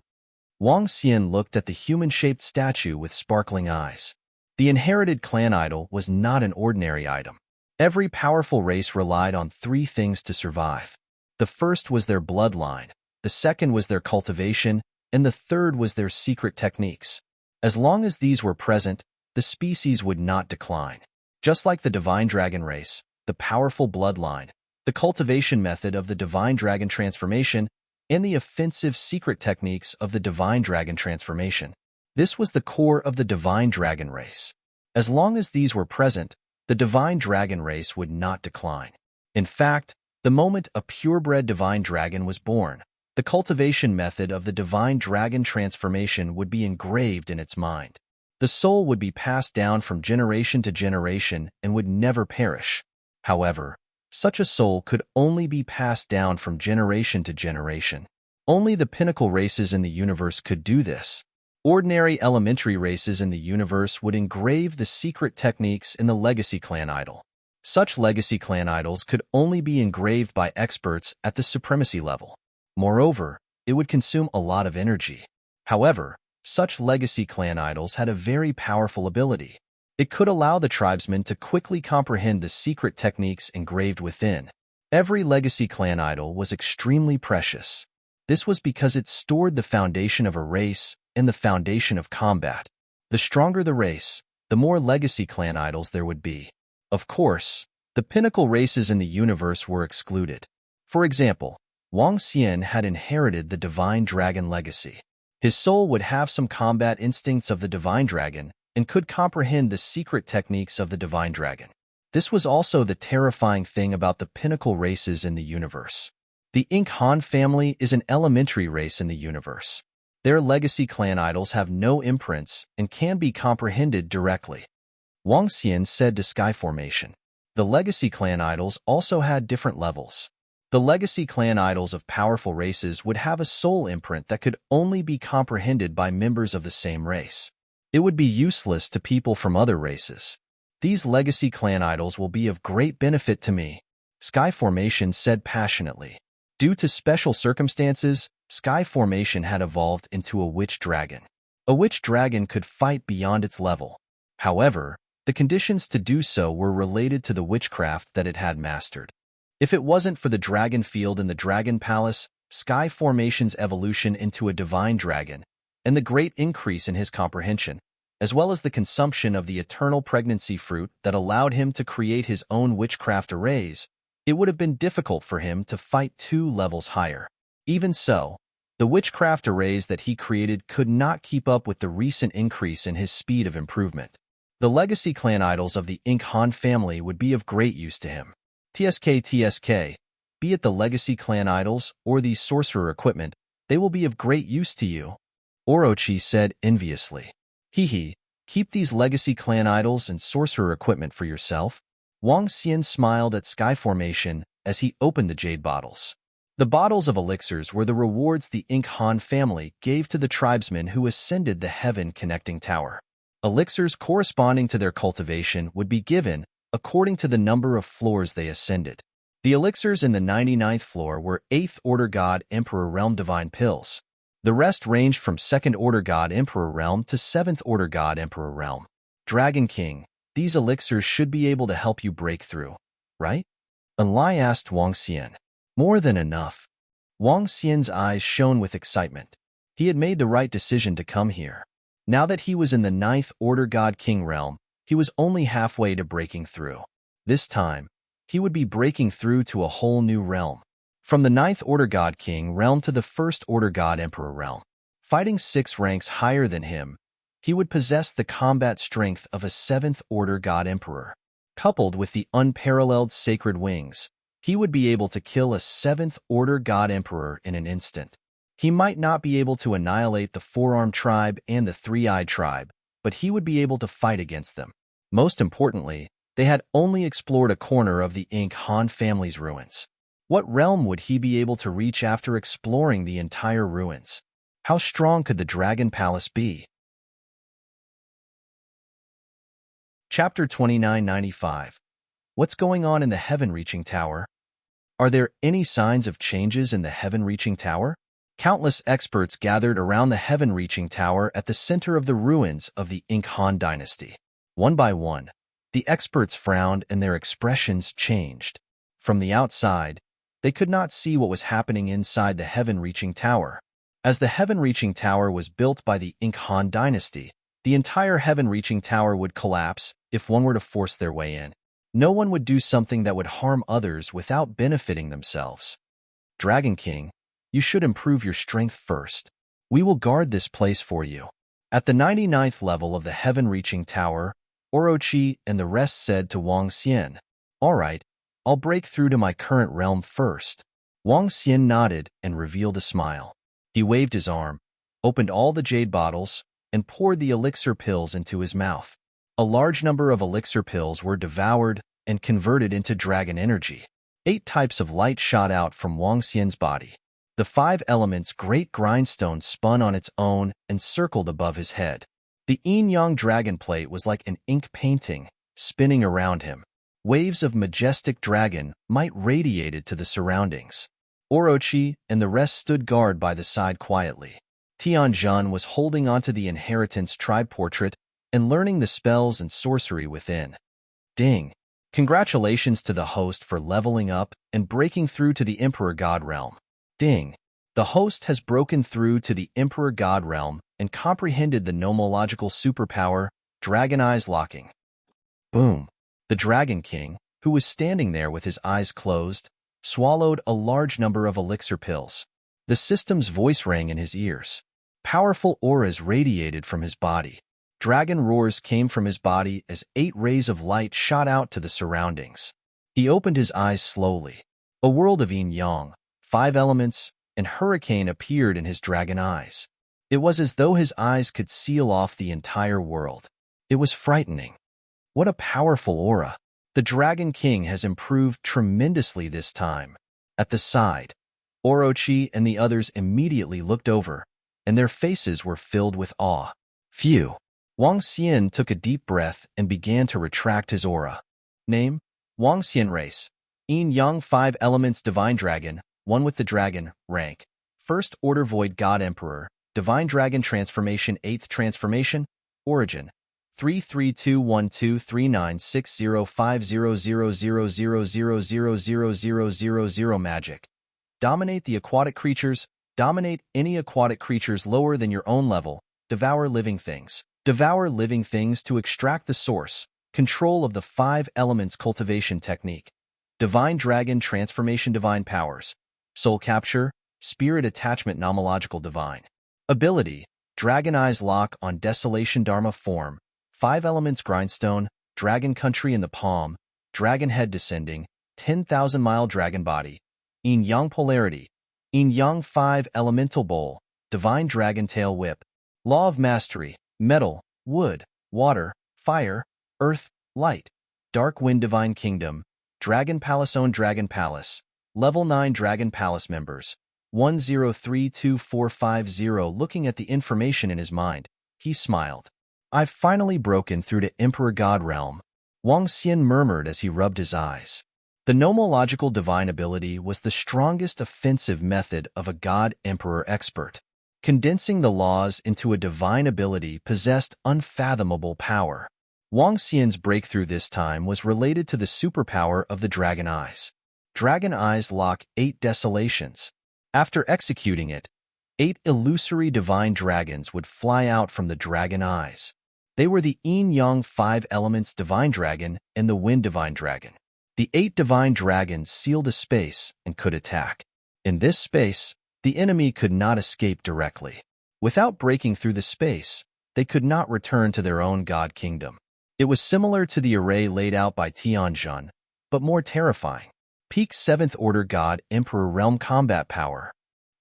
Wang Xian looked at the human-shaped statue with sparkling eyes. The inherited clan idol was not an ordinary item. Every powerful race relied on 3 things to survive. The first was their bloodline, the second was their cultivation, and the third was their secret techniques. As long as these were present, the species would not decline. Just like the divine dragon race, the powerful bloodline, the cultivation method of the divine dragon transformation, and the offensive secret techniques of the divine dragon transformation. This was the core of the divine dragon race. As long as these were present, the divine dragon race would not decline. In fact, the moment a purebred divine dragon was born, the cultivation method of the divine dragon transformation would be engraved in its mind. The soul would be passed down from generation to generation and would never perish. However, such a soul could only be passed down from generation to generation. Only the pinnacle races in the universe could do this. Ordinary elementary races in the universe would engrave the secret techniques in the Legacy Clan Idol. Such Legacy Clan Idols could only be engraved by experts at the supremacy level. Moreover, it would consume a lot of energy. However, such Legacy Clan Idols had a very powerful ability. It could allow the tribesmen to quickly comprehend the secret techniques engraved within. Every Legacy Clan Idol was extremely precious. This was because it stored the foundation of a race and the foundation of combat. The stronger the race, the more Legacy Clan Idols there would be. Of course, the pinnacle races in the universe were excluded. For example, Wang Xian had inherited the Divine Dragon legacy. His soul would have some combat instincts of the Divine Dragon and could comprehend the secret techniques of the Divine Dragon. This was also the terrifying thing about the pinnacle races in the universe. The Ink Han family is an elementary race in the universe. Their legacy clan idols have no imprints and can be comprehended directly. Wang Xian said to Sky Formation. The legacy clan idols also had different levels. The legacy clan idols of powerful races would have a soul imprint that could only be comprehended by members of the same race. It would be useless to people from other races. These legacy clan idols will be of great benefit to me, Sky Formation said passionately. Due to special circumstances, Sky Formation had evolved into a witch dragon. A witch dragon could fight beyond its level. However, the conditions to do so were related to the witchcraft that it had mastered. If it wasn't for the dragon field in the Dragon Palace, Sky Formation's evolution into a divine dragon, and the great increase in his comprehension, as well as the consumption of the eternal pregnancy fruit that allowed him to create his own witchcraft arrays, it would have been difficult for him to fight 2 levels higher. Even so, the witchcraft arrays that he created could not keep up with the recent increase in his speed of improvement. The legacy clan idols of the Ink Han family would be of great use to him. TSK, be it the legacy clan idols or the sorcerer equipment, they will be of great use to you, Orochi said enviously. Hehe, keep these legacy clan idols and sorcerer equipment for yourself. Wang Xian smiled at Sky Formation as he opened the jade bottles. The bottles of elixirs were the rewards the Ink Han family gave to the tribesmen who ascended the heaven connecting tower. Elixirs corresponding to their cultivation would be given according to the number of floors they ascended. The elixirs in the 99th floor were 8th Order God Emperor Realm Divine Pills. The rest ranged from 2nd Order God Emperor Realm to 7th Order God Emperor Realm. Dragon King, these elixirs should be able to help you break through, right? Enlai asked Wang Xian. More than enough. Wang Xian's eyes shone with excitement. He had made the right decision to come here. Now that he was in the 9th Order God King realm, he was only halfway to breaking through. This time, he would be breaking through to a whole new realm. From the 9th Order God King realm to the 1st Order God Emperor realm. Fighting 6 ranks higher than him, he would possess the combat strength of a 7th Order God Emperor. Coupled with the unparalleled sacred wings, he would be able to kill a 7th Order God Emperor in an instant. He might not be able to annihilate the 4-armed tribe and the 3-eyed tribe, but he would be able to fight against them. Most importantly, they had only explored a corner of the Ink Han family's ruins. What realm would he be able to reach after exploring the entire ruins? How strong could the Dragon Palace be? Chapter 2995. What's going on in the Heaven-Reaching Tower? Are there any signs of changes in the Heaven-Reaching Tower? Countless experts gathered around the Heaven-Reaching Tower at the center of the ruins of the Ink Han dynasty. One by one, the experts frowned and their expressions changed. From the outside, they could not see what was happening inside the Heaven-Reaching Tower. As the Heaven-Reaching Tower was built by the Ink Han dynasty, the entire Heaven-Reaching Tower would collapse if one were to force their way in. No one would do something that would harm others without benefiting themselves. Dragon King, you should improve your strength first. We will guard this place for you. At the 99th level of the Heaven-Reaching Tower, Orochi and the rest said to Wang Xian, "All right, I'll break through to my current realm first." Wang Xian nodded and revealed a smile. He waved his arm, opened all the jade bottles, and poured the elixir pills into his mouth. A large number of elixir pills were devoured and converted into dragon energy. 8 types of light shot out from Wang Xian's body. The 5 elements' great grindstone spun on its own and circled above his head. The yin-yang dragon plate was like an ink painting, spinning around him. Waves of majestic dragon might radiated to the surroundings. Orochi and the rest stood guard by the side quietly. Tianjun was holding onto the inheritance tribe portrait and learning the spells and sorcery within. Ding! Congratulations to the host for leveling up and breaking through to the Emperor God realm. Ding! The host has broken through to the Emperor God realm and comprehended the nomological superpower, Dragon Eyes Locking. Boom! The Dragon King, who was standing there with his eyes closed, swallowed a large number of elixir pills. The system's voice rang in his ears. Powerful auras radiated from his body. Dragon roars came from his body as 8 rays of light shot out to the surroundings. He opened his eyes slowly. A world of yin-yang, 5 elements, and hurricane appeared in his dragon eyes. It was as though his eyes could seal off the entire world. It was frightening. What a powerful aura! The Dragon King has improved tremendously this time. At the side, Orochi and the others immediately looked over, and their faces were filled with awe. Phew. Wang Xian took a deep breath and began to retract his aura. Name: Wang Xian. Race: Yin Yang 5 Elements Divine Dragon, one with the dragon. Rank: First Order Void God Emperor. Divine Dragon Transformation 8th Transformation. Origin: 332123960500000000000 Magic: Dominate the aquatic creatures. Dominate any aquatic creatures lower than your own level. Devour living things. Devour living things to extract the source. Control of the 5 elements cultivation technique. Divine Dragon Transformation Divine Powers. Soul Capture. Spirit Attachment Nomological Divine. Ability: Dragon Eyes Lock on Desolation Dharma Form. 5 Elements Grindstone. Dragon Country in the Palm. Dragon Head Descending. 10,000-mile Dragon Body. Yin Yang Polarity. Yin Yang 5 Elemental Bowl. Divine Dragon Tail Whip. Law of Mastery: Metal, Wood, Water, Fire, Earth, Light. Dark Wind Divine Kingdom. Dragon Palace. Own Dragon Palace. Level 9 Dragon Palace Members. 1032450. Looking at the information in his mind, he smiled. I've finally broken through to Emperor God Realm, Wang Xian murmured as he rubbed his eyes. The nomological divine ability was the strongest offensive method of a God Emperor expert. Condensing the laws into a divine ability possessed unfathomable power. Wang Xian's breakthrough this time was related to the superpower of the Dragon Eyes. Dragon Eyes lock 8 desolations. After executing it, 8 illusory divine dragons would fly out from the Dragon Eyes. They were the Yin Yang 5 Elements Divine Dragon and the Wind Divine Dragon. The 8 divine dragons sealed a space and could attack. In this space, the enemy could not escape directly. Without breaking through the space, they could not return to their own God Kingdom. It was similar to the array laid out by Tianjin, but more terrifying. Peak 7th Order God Emperor Realm Combat Power.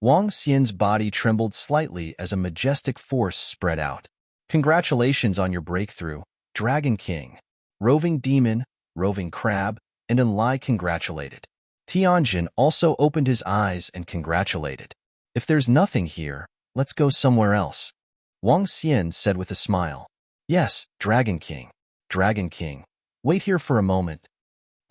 Wang Xian's body trembled slightly as a majestic force spread out. Congratulations on your breakthrough, Dragon King. Roving Demon, Roving Crab, and Enlai congratulated. Tianjin also opened his eyes and congratulated. If there's nothing here, let's go somewhere else, Wang Xian said with a smile. Yes, Dragon King. Dragon King. Wait here for a moment.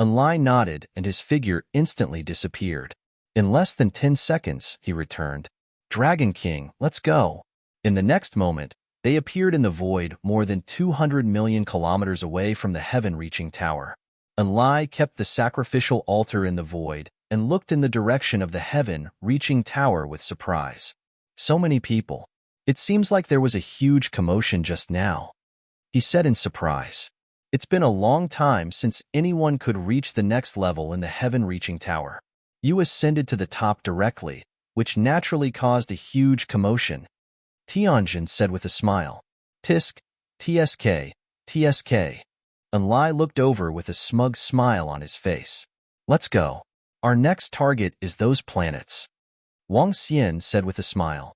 Enlai nodded and his figure instantly disappeared. In less than 10 seconds, he returned. Dragon King, let's go. In the next moment, they appeared in the void more than 200 million kilometers away from the heaven-reaching tower. Enlai kept the sacrificial altar in the void and looked in the direction of the heaven-reaching tower with surprise. So many people. It seems like there was a huge commotion just now, he said in surprise. It's been a long time since anyone could reach the next level in the heaven-reaching tower. You ascended to the top directly, which naturally caused a huge commotion, Tianjin said with a smile. Tisk, TSK, TSK. Enlai looked over with a smug smile on his face. Let's go. Our next target is those planets, Wang Xian said with a smile.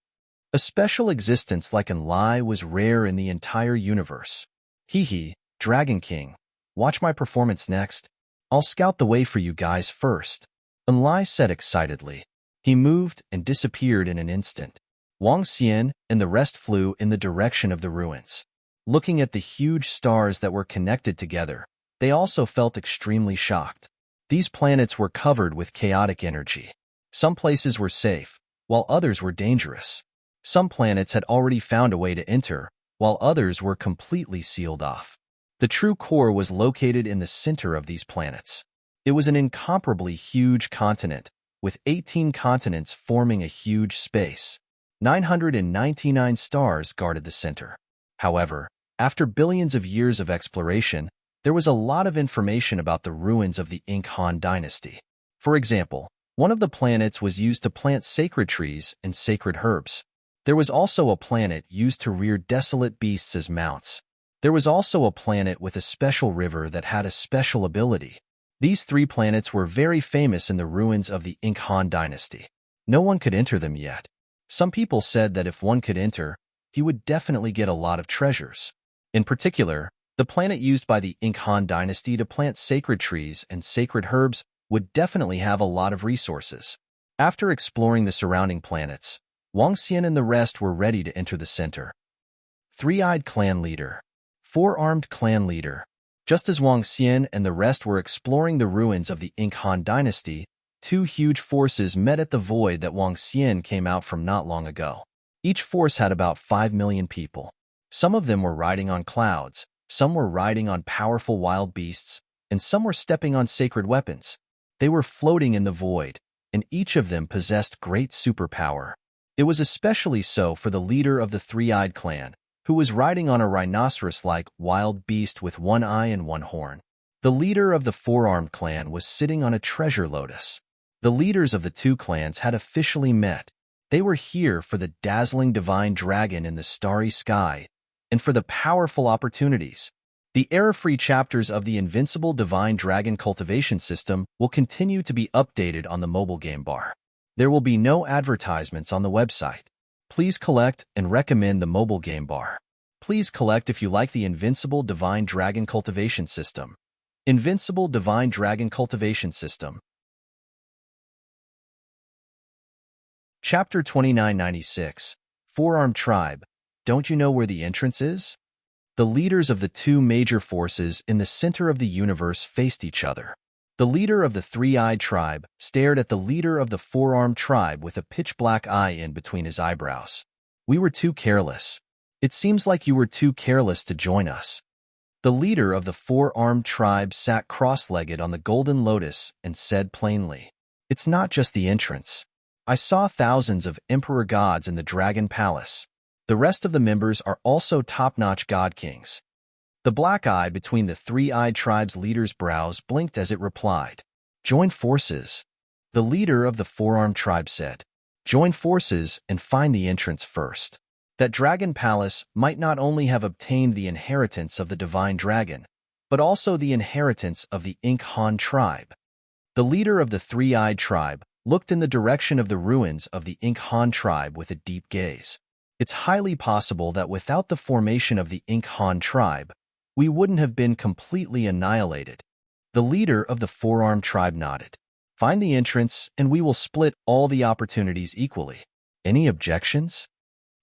A special existence like Enlai was rare in the entire universe. Hee, Dragon King. Watch my performance next. I'll scout the way for you guys first, Enlai said excitedly. He moved and disappeared in an instant. Wang Xian and the rest flew in the direction of the ruins. Looking at the huge stars that were connected together, they also felt extremely shocked. These planets were covered with chaotic energy. Some places were safe, while others were dangerous. Some planets had already found a way to enter, while others were completely sealed off. The true core was located in the center of these planets. It was an incomparably huge continent, with 18 continents forming a huge space. 999 stars guarded the center. However, after billions of years of exploration, there was a lot of information about the ruins of the Han dynasty. For example, one of the planets was used to plant sacred trees and sacred herbs. There was also a planet used to rear desolate beasts as mounts. There was also a planet with a special river that had a special ability. These 3 planets were very famous in the ruins of the Han dynasty. No one could enter them yet. Some people said that if one could enter, he would definitely get a lot of treasures. In particular, The planet used by the Han dynasty to plant sacred trees and sacred herbs would definitely have a lot of resources. After exploring the surrounding planets, Wang Xian and the rest were ready to enter the center. Three-eyed clan leader. Four-armed clan leader. Just as Wang Xian and the rest were exploring the ruins of the Han dynasty, two huge forces met at the void that Wang Xian came out from not long ago. Each force had about 5 million people. Some of them were riding on clouds, some were riding on powerful wild beasts, and some were stepping on sacred weapons. They were floating in the void, and each of them possessed great superpower. It was especially so for the leader of the Three-Eyed Clan, who was riding on a rhinoceros-like wild beast with one eye and one horn. The leader of the Four-Armed Clan was sitting on a treasure lotus. The leaders of the two clans had officially met. They were here for the dazzling divine dragon in the starry sky, and for the powerful opportunities. The error-free chapters of the Invincible Divine Dragon Cultivation System will continue to be updated on the mobile game bar. There will be no advertisements on the website. Please collect and recommend the mobile game bar. Please collect if you like the Invincible Divine Dragon Cultivation System. Invincible Divine Dragon Cultivation System. Chapter 2996. Four-Armed Tribe. Don't you know where the entrance is? The leaders of the two major forces in the center of the universe faced each other. The leader of the Three-Eyed Tribe stared at the leader of the Four-Armed Tribe with a pitch-black eye in between his eyebrows. We were too careless. It seems like you were too careless to join us. The leader of the Four-Armed Tribe sat cross-legged on the golden lotus and said plainly, "It's not just the entrance. I saw thousands of emperor gods in the Dragon Palace. The rest of the members are also top-notch god kings." The black eye between the Three-Eyed Tribe's leader's brows blinked as it replied, "Join forces." The leader of the Four-Armed Tribe said, "Join forces and find the entrance first." That Dragon Palace might not only have obtained the inheritance of the Divine Dragon, but also the inheritance of the Han tribe. The leader of the Three-Eyed Tribe looked in the direction of the ruins of the Han tribe with a deep gaze. It's highly possible that without the formation of the Han tribe, we wouldn't have been completely annihilated. The leader of the Four-Armed Tribe nodded. "Find the entrance, and we will split all the opportunities equally. Any objections?"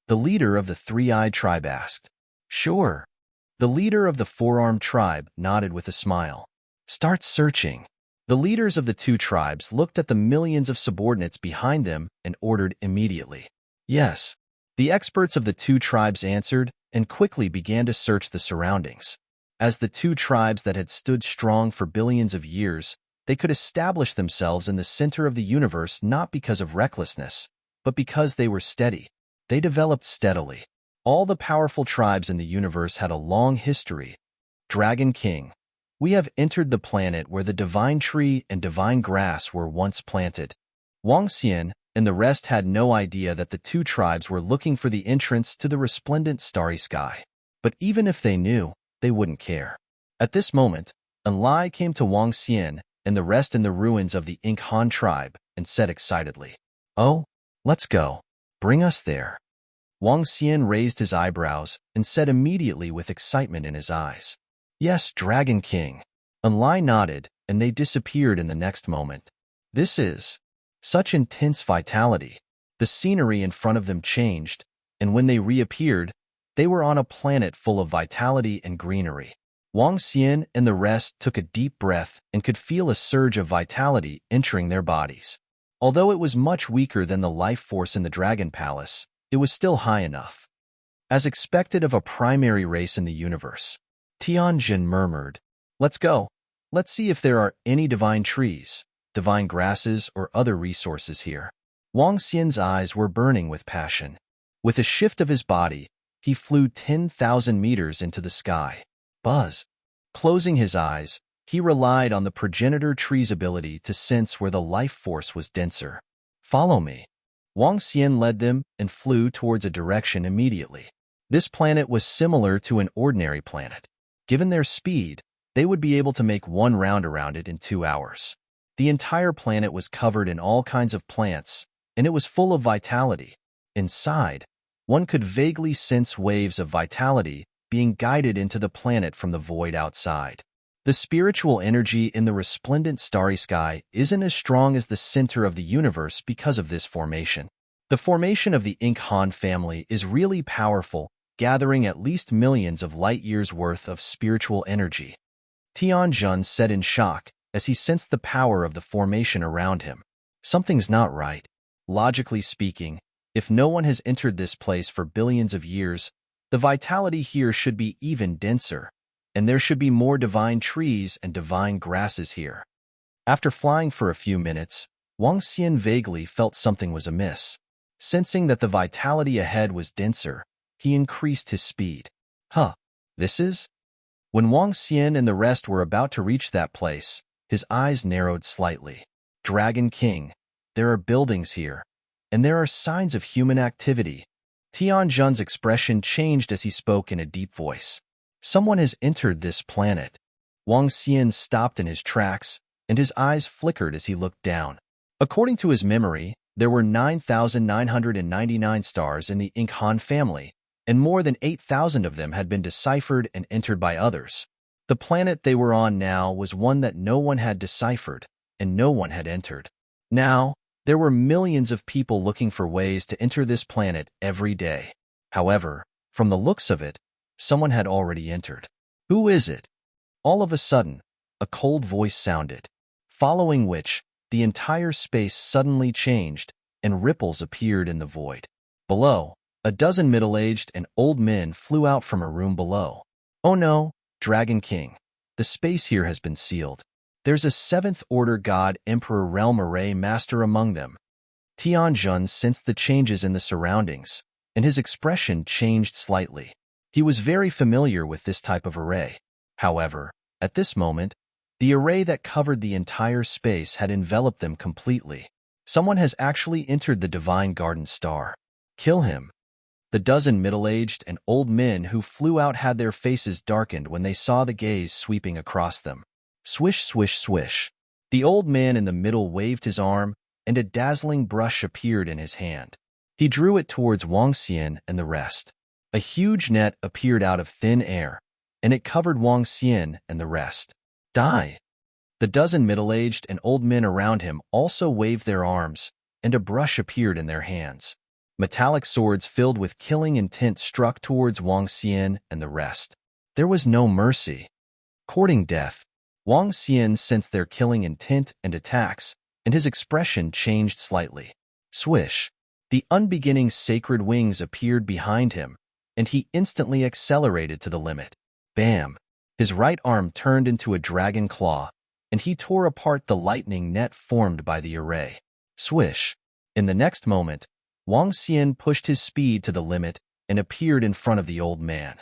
The leader of the Three-Eyed Tribe asked. "Sure." The leader of the Four-Armed Tribe nodded with a smile. "Start searching." The leaders of the two tribes looked at the millions of subordinates behind them and ordered immediately. "Yes." The experts of the two tribes answered and quickly began to search the surroundings. As the two tribes that had stood strong for billions of years, they could establish themselves in the center of the universe not because of recklessness, but because they were steady. They developed steadily. All the powerful tribes in the universe had a long history. Dragon King. We have entered the planet where the divine tree and divine grass were once planted. Wang Xian and the rest had no idea that the two tribes were looking for the entrance to the resplendent starry sky. But even if they knew, they wouldn't care. At this moment, Enlai came to Wang Xian and the rest in the ruins of the Han tribe and said excitedly, "Oh, let's go. Bring us there." Wang Xian raised his eyebrows and said immediately with excitement in his eyes, "Yes, Dragon King." Enlai nodded, and they disappeared in the next moment. This is such intense vitality. The scenery in front of them changed, and when they reappeared, they were on a planet full of vitality and greenery. Wang Xian and the rest took a deep breath and could feel a surge of vitality entering their bodies. Although it was much weaker than the life force in the Dragon Palace, it was still high enough. As expected of a primary race in the universe, Tianjin murmured, "Let's go. Let's see if there are any divine trees, divine grasses, or other resources here." Wang Xian's eyes were burning with passion. With a shift of his body, he flew 10,000 meters into the sky. Buzz. Closing his eyes, he relied on the progenitor tree's ability to sense where the life force was denser. "Follow me." Wang Xian led them and flew towards a direction immediately. This planet was similar to an ordinary planet. Given their speed, they would be able to make one round around it in 2 hours. The entire planet was covered in all kinds of plants, and it was full of vitality. Inside, one could vaguely sense waves of vitality being guided into the planet from the void outside. The spiritual energy in the resplendent starry sky isn't as strong as the center of the universe because of this formation. The formation of the Ink-Han family is really powerful, gathering at least millions of light-years worth of spiritual energy. Tianjun said in shock as he sensed the power of the formation around him. Something's not right. Logically speaking, if no one has entered this place for billions of years, the vitality here should be even denser, and there should be more divine trees and divine grasses here. After flying for a few minutes, Wang Xian vaguely felt something was amiss. Sensing that the vitality ahead was denser, he increased his speed. This is? When Wang Xian and the rest were about to reach that place, his eyes narrowed slightly. Dragon King, there are buildings here, and there are signs of human activity. Tianjun's expression changed as he spoke in a deep voice. Someone has entered this planet. Wang Xian stopped in his tracks, and his eyes flickered as he looked down. According to his memory, there were 9,999 stars in the Ink-Han family, and more than 8,000 of them had been deciphered and entered by others. The planet they were on now was one that no one had deciphered, and no one had entered. Now, there were millions of people looking for ways to enter this planet every day. However, from the looks of it, someone had already entered. Who is it? All of a sudden, a cold voice sounded, following which, the entire space suddenly changed, and ripples appeared in the void. Below, a dozen middle-aged and old men flew out from a room below. Oh no, Dragon King, the space here has been sealed. There's a 7th Order God Emperor Realm Array Master among them. Tianjun sensed the changes in the surroundings, and his expression changed slightly. He was very familiar with this type of array. However, at this moment, the array that covered the entire space had enveloped them completely. Someone has actually entered the Divine Garden Star. Kill him. The dozen middle-aged and old men who flew out had their faces darkened when they saw the gaze sweeping across them. Swish, swish, swish. The old man in the middle waved his arm, and a dazzling brush appeared in his hand. He drew it towards Wang Xian and the rest. A huge net appeared out of thin air, and it covered Wang Xian and the rest. Die! The dozen middle-aged and old men around him also waved their arms, and a brush appeared in their hands. Metallic swords filled with killing intent struck towards Wang Xian and the rest. There was no mercy. Courting death, Wang Xian sensed their killing intent and attacks, and his expression changed slightly. Swish! The unbeginning sacred wings appeared behind him, and he instantly accelerated to the limit. Bam! His right arm turned into a dragon claw, and he tore apart the lightning net formed by the array. Swish! In the next moment, Wang Xian pushed his speed to the limit and appeared in front of the old man.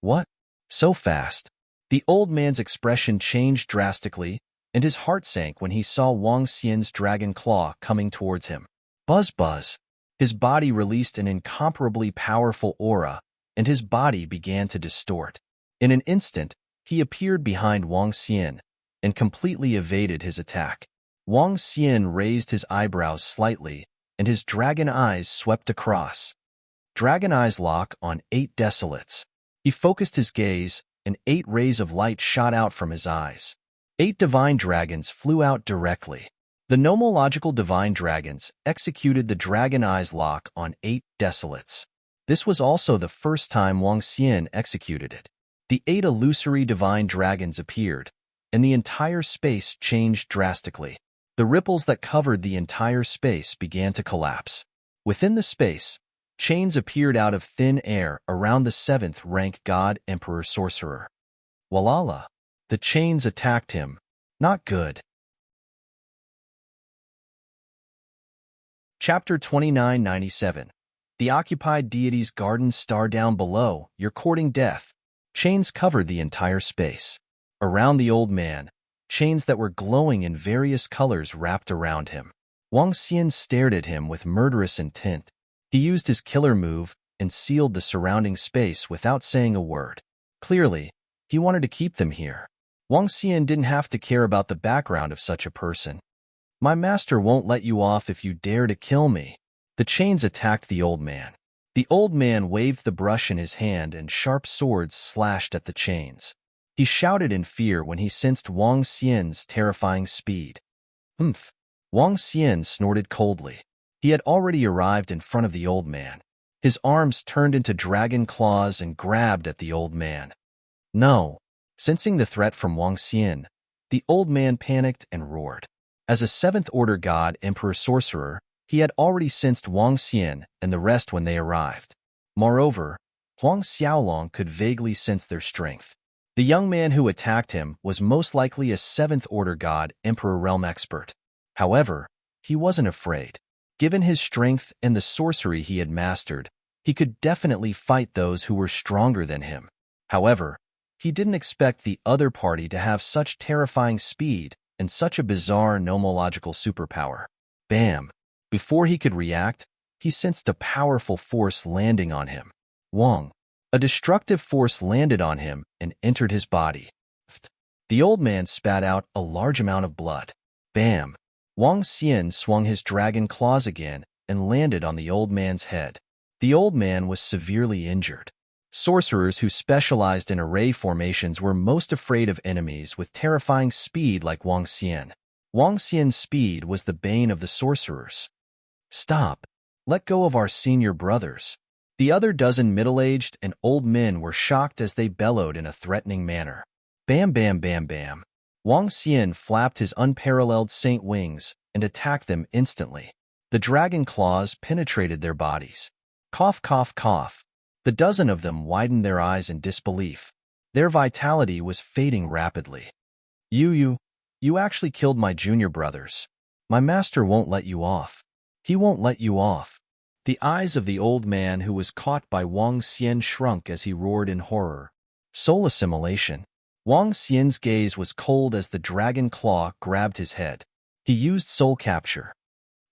What? So fast? The old man's expression changed drastically, and his heart sank when he saw Wang Xian's dragon claw coming towards him. Buzz buzz. His body released an incomparably powerful aura, and his body began to distort. In an instant, he appeared behind Wang Xian and completely evaded his attack. Wang Xian raised his eyebrows slightly, and his dragon eyes swept across. Dragon eyes lock on 8 desolates. He focused his gaze, and 8 rays of light shot out from his eyes. 8 divine dragons flew out directly. The nomological divine dragons executed the dragon eyes lock on 8 desolates. This was also the first time Wang Xian executed it. The 8 illusory divine dragons appeared, and the entire space changed drastically. The ripples that covered the entire space began to collapse. Within the space, chains appeared out of thin air around the 7th-rank God Emperor Sorcerer. Walala! The chains attacked him. Not good. Chapter 2997. The occupied deity's garden star down below, you're courting death. Chains covered the entire space. Around the old man, chains that were glowing in various colors wrapped around him. Wang Xian stared at him with murderous intent. He used his killer move and sealed the surrounding space without saying a word. Clearly, he wanted to keep them here. Wang Xian didn't have to care about the background of such a person. My master won't let you off if you dare to kill me. The chains attacked the old man. The old man waved the brush in his hand and sharp swords slashed at the chains. He shouted in fear when he sensed Wang Xian's terrifying speed. Humph! Wang Xian snorted coldly. He had already arrived in front of the old man. His arms turned into dragon claws and grabbed at the old man. No! Sensing the threat from Wang Xian, the old man panicked and roared. As a seventh-order god emperor sorcerer, he had already sensed Wang Xian and the rest when they arrived. Moreover, Huang Xiaolong could vaguely sense their strength. The young man who attacked him was most likely a seventh-order god emperor realm expert. However, he wasn't afraid. Given his strength and the sorcery he had mastered, he could definitely fight those who were stronger than him. However, he didn't expect the other party to have such terrifying speed and such a bizarre nomological superpower. Bam! Before he could react, he sensed a powerful force landing on him. Wang! A destructive force landed on him and entered his body. The old man spat out a large amount of blood. Bam! Wang Xian swung his dragon claws again and landed on the old man's head. The old man was severely injured. Sorcerers who specialized in array formations were most afraid of enemies with terrifying speed like Wang Xian. Wang Xian's speed was the bane of the sorcerers. Stop! Let go of our senior brothers. The other dozen middle-aged and old men were shocked as they bellowed in a threatening manner. Bam, bam, bam, bam. Wang Xian flapped his unparalleled saint wings and attacked them instantly. The dragon claws penetrated their bodies. Cough, cough, cough. The dozen of them widened their eyes in disbelief. Their vitality was fading rapidly. You actually killed my junior brothers. My master won't let you off. He won't let you off. The eyes of the old man who was caught by Wang Xian shrunk as he roared in horror. Soul assimilation. Wang Xian's gaze was cold as the dragon claw grabbed his head. He used soul capture.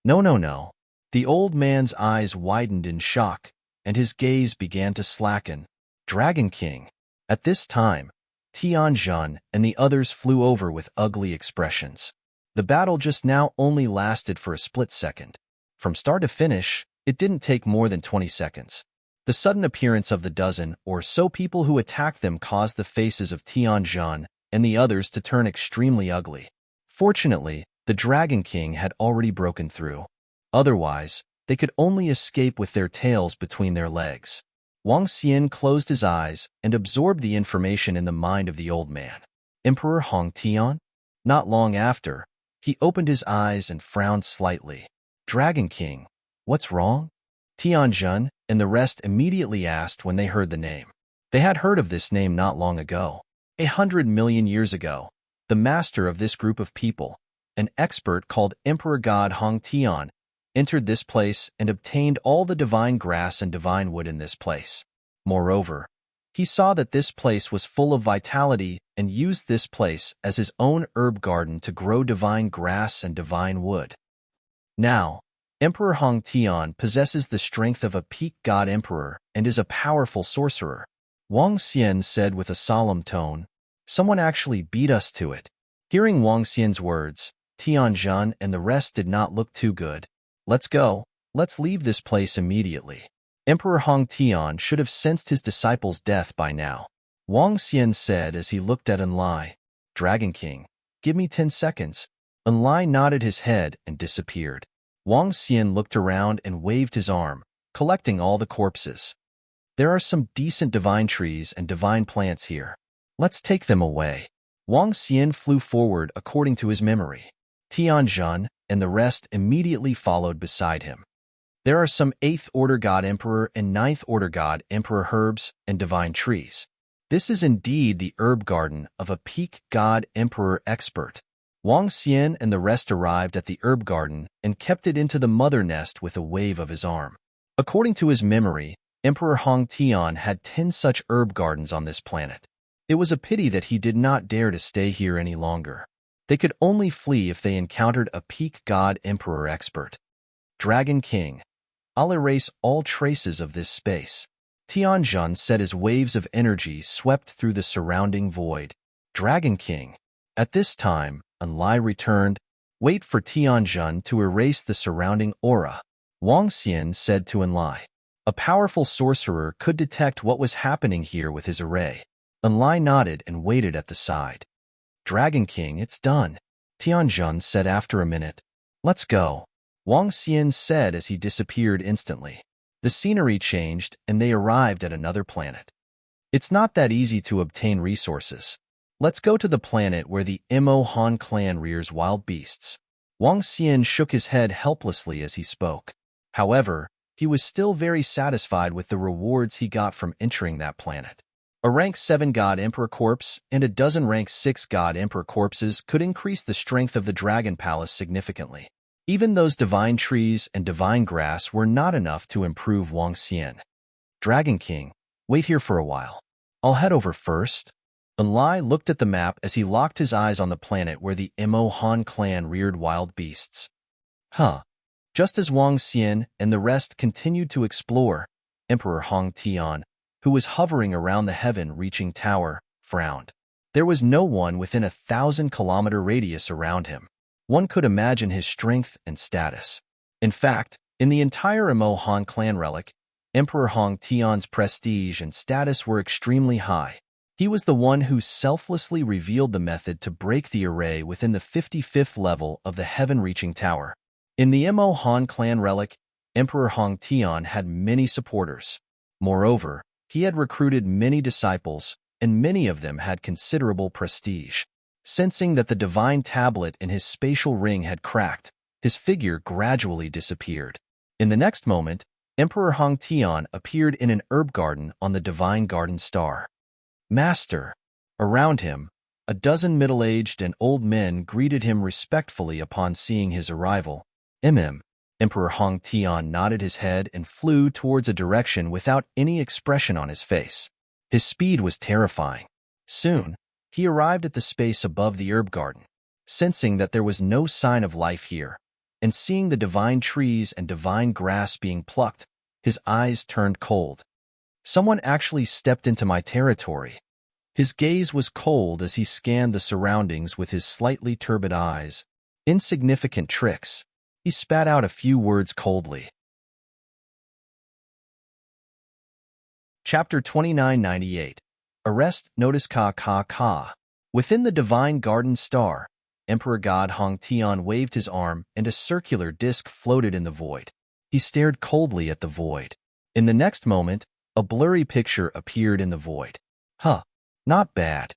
No. The old man's eyes widened in shock, and his gaze began to slacken. Dragon King. At this time, Tianjun and the others flew over with ugly expressions. The battle just now only lasted for a split second. From start to finish, it didn't take more than 20 seconds. The sudden appearance of the dozen or so people who attacked them caused the faces of Tianjun and the others to turn extremely ugly. Fortunately, the Dragon King had already broken through. Otherwise, they could only escape with their tails between their legs. Wang Xian closed his eyes and absorbed the information in the mind of the old man. Emperor Hong Tian? Not long after, he opened his eyes and frowned slightly. Dragon King, what's wrong? Tianjun and the rest immediately asked when they heard the name. They had heard of this name not long ago. 100 million years ago, the master of this group of people, an expert called Emperor God Hong Tian, entered this place and obtained all the divine grass and divine wood in this place. Moreover, he saw that this place was full of vitality and used this place as his own herb garden to grow divine grass and divine wood. Now, Emperor Hong Tian possesses the strength of a peak god emperor and is a powerful sorcerer. Wang Xian said with a solemn tone, "Someone actually beat us to it." Hearing Wang Xian's words, Tianjun and the rest did not look too good. Let's go. Let's leave this place immediately. Emperor Hong Tian should have sensed his disciple's death by now. Wang Xian said as he looked at Enlai. Dragon King, give me 10 seconds. Enlai nodded his head and disappeared. Wang Xian looked around and waved his arm, collecting all the corpses. There are some decent divine trees and divine plants here. Let's take them away. Wang Xian flew forward according to his memory. Tianjun and the rest immediately followed beside him. There are some 8th Order God Emperor and 9th Order God Emperor herbs and divine trees. This is indeed the herb garden of a peak God Emperor expert. Wang Xian and the rest arrived at the herb garden and kept it into the mother nest with a wave of his arm. According to his memory, Emperor Hong Tian had 10 such herb gardens on this planet. It was a pity that he did not dare to stay here any longer. They could only flee if they encountered a peak god emperor expert. Dragon King, I'll erase all traces of this space. Tianjun said as waves of energy swept through the surrounding void. Dragon King. At this time, Enlai returned. Wait for Tianjun to erase the surrounding aura. Wang Xian said to Enlai. A powerful sorcerer could detect what was happening here with his array. Enlai nodded and waited at the side. Dragon King, it's done, Tianjun said after a minute. Let's go, Wang Xian said as he disappeared instantly. The scenery changed and they arrived at another planet. It's not that easy to obtain resources. Let's go to the planet where the Mo Han clan rears wild beasts. Wang Xian shook his head helplessly as he spoke. However, he was still very satisfied with the rewards he got from entering that planet. A rank 7 God Emperor corpse and a dozen rank 6 God Emperor corpses could increase the strength of the Dragon Palace significantly. Even those divine trees and divine grass were not enough to improve Wang Xian. Dragon King, wait here for a while. I'll head over first. Enlai looked at the map as he locked his eyes on the planet where the Mo Han clan reared wild beasts. Just as Wang Xian and the rest continued to explore, Emperor Hong Tian, who was hovering around the heaven-reaching tower, frowned. There was no one within a 1,000-kilometer radius around him. One could imagine his strength and status. In fact, in the entire Mo Han clan relic, Emperor Hong Tian's prestige and status were extremely high. He was the one who selflessly revealed the method to break the array within the 55th level of the heaven-reaching tower. In the Mo Han clan relic, Emperor Hong Tian had many supporters. Moreover, he had recruited many disciples, and many of them had considerable prestige. Sensing that the divine tablet in his spatial ring had cracked, his figure gradually disappeared. In the next moment, Emperor Hong Tian appeared in an herb garden on the divine garden star. Master! Around him, a dozen middle-aged and old men greeted him respectfully upon seeing his arrival. Emperor Hong Tian nodded his head and flew towards a direction without any expression on his face. His speed was terrifying. Soon, he arrived at the space above the herb garden. Sensing that there was no sign of life here, and seeing the divine trees and divine grass being plucked, his eyes turned cold. Someone actually stepped into my territory. His gaze was cold as he scanned the surroundings with his slightly turbid eyes. Insignificant tricks. He spat out a few words coldly. Chapter 2998. Arrest Notice Ka. Within the divine garden star, Emperor God Hong Tian waved his arm and a circular disc floated in the void. He stared coldly at the void. In the next moment, a blurry picture appeared in the void. Not bad.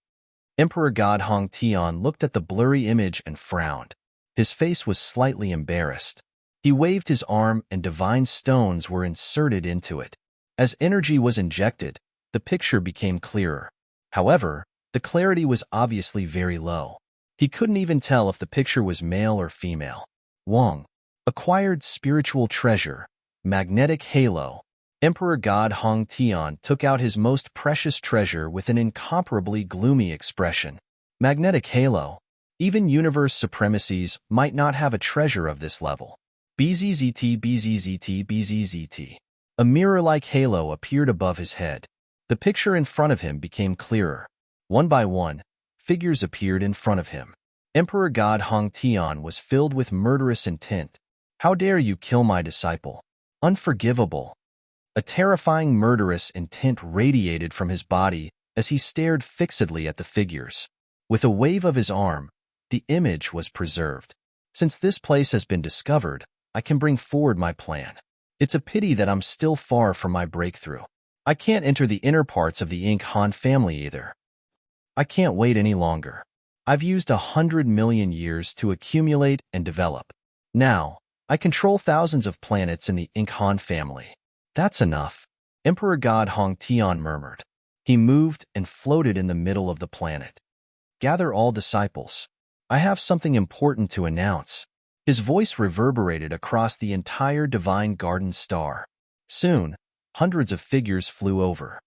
Emperor God Hong Tian looked at the blurry image and frowned. His face was slightly embarrassed. He waved his arm and divine stones were inserted into it. As energy was injected, the picture became clearer. However, the clarity was obviously very low. He couldn't even tell if the picture was male or female. Wang. Acquired spiritual treasure. Magnetic halo. Emperor God Hong Tian took out his most precious treasure with an incomparably gloomy expression. Magnetic halo. Even universe supremacies might not have a treasure of this level. BZZT. A mirror-like halo appeared above his head. The picture in front of him became clearer. One by one, figures appeared in front of him. Emperor God Hong Tian was filled with murderous intent. How dare you kill my disciple? Unforgivable. A terrifying murderous intent radiated from his body as he stared fixedly at the figures. With a wave of his arm, the image was preserved. Since this place has been discovered, I can bring forward my plan. It's a pity that I'm still far from my breakthrough. I can't enter the inner parts of the Ink Han family either. I can't wait any longer. I've used 100 million years to accumulate and develop. Now, I control thousands of planets in the Ink Han family. That's enough, Emperor God Hong Tian murmured. He moved and floated in the middle of the planet. Gather all disciples. I have something important to announce. His voice reverberated across the entire divine garden star. Soon, hundreds of figures flew over.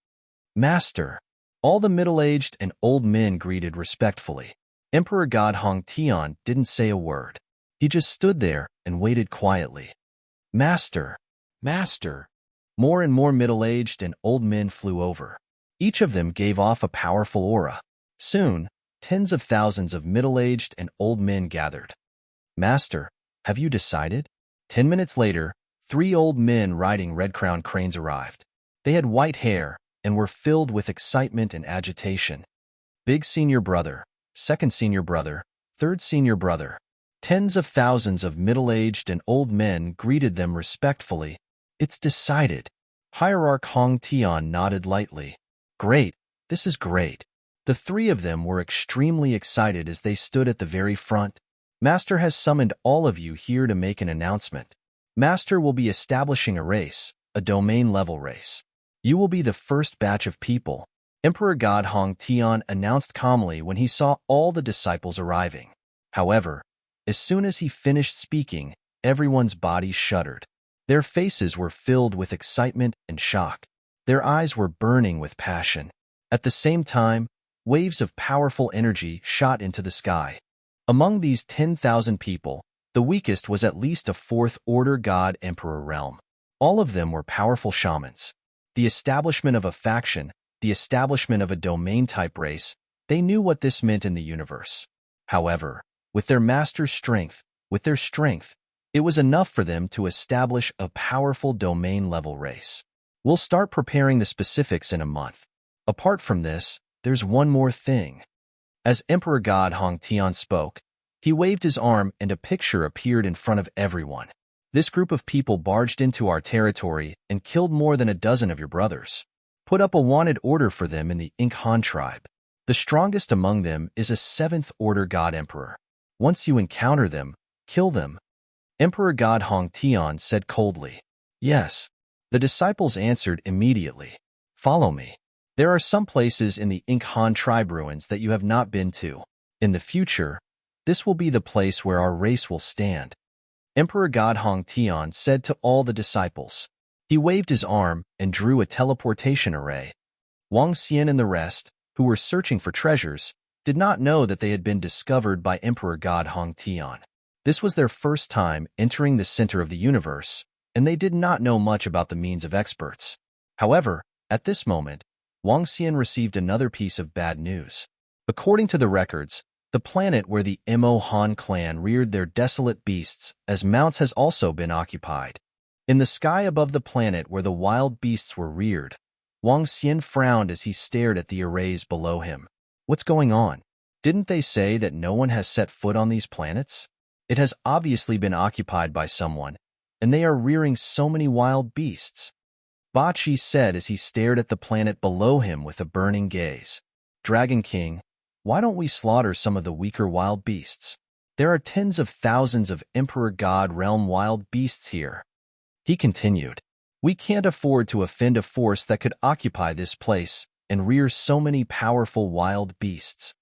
Master. All the middle-aged and old men greeted respectfully. Emperor God Hong Tian didn't say a word. He just stood there and waited quietly. Master. More and more middle-aged and old men flew over. Each of them gave off a powerful aura. Soon, tens of thousands of middle-aged and old men gathered. Master, have you decided? 10 minutes later, 3 old men riding red-crowned cranes arrived. They had white hair and were filled with excitement and agitation. Big senior brother, second senior brother, third senior brother. Tens of thousands of middle-aged and old men greeted them respectfully. It's decided. Hierarch Hong Tian nodded lightly. Great, this is great. The 3 of them were extremely excited as they stood at the very front. Master has summoned all of you here to make an announcement. Master will be establishing a race, a domain-level race. You will be the first batch of people. Emperor God Hong Tian announced calmly when he saw all the disciples arriving. However, as soon as he finished speaking, everyone's bodies shuddered. Their faces were filled with excitement and shock. Their eyes were burning with passion. At the same time, waves of powerful energy shot into the sky. Among these 10,000 people, the weakest was at least a fourth-order god-emperor realm. All of them were powerful shamans. The establishment of a faction, the establishment of a domain-type race, they knew what this meant in the universe. However, with their master's strength, it was enough for them to establish a powerful domain-level race. We'll start preparing the specifics in a month. Apart from this, there's one more thing. As Emperor God Hong Tian spoke, he waved his arm and a picture appeared in front of everyone. This group of people barged into our territory and killed more than a dozen of your brothers. Put up a wanted order for them in the Ink Han tribe. The strongest among them is a 7th-order God Emperor. Once you encounter them, kill them. Emperor God Hong Tian said coldly. Yes. The disciples answered immediately. Follow me. There are some places in the Ink Han tribe ruins that you have not been to. In the future, this will be the place where our race will stand. Emperor God Hong Tian said to all the disciples. He waved his arm and drew a teleportation array. Wang Xian and the rest, who were searching for treasures, did not know that they had been discovered by Emperor God Hong Tian. This was their first time entering the center of the universe, and they did not know much about the means of experts. However, at this moment, Wang Xian received another piece of bad news. According to the records, the planet where the Mo Han clan reared their desolate beasts as mounts has also been occupied. In the sky above the planet where the wild beasts were reared, Wang Xian frowned as he stared at the arrays below him. What's going on? Didn't they say that no one has set foot on these planets? It has obviously been occupied by someone, and they are rearing so many wild beasts. Ba Chi said as he stared at the planet below him with a burning gaze. Dragon King, why don't we slaughter some of the weaker wild beasts? There are tens of thousands of Emperor God Realm wild beasts here. He continued. We can't afford to offend a force that could occupy this place and rear so many powerful wild beasts.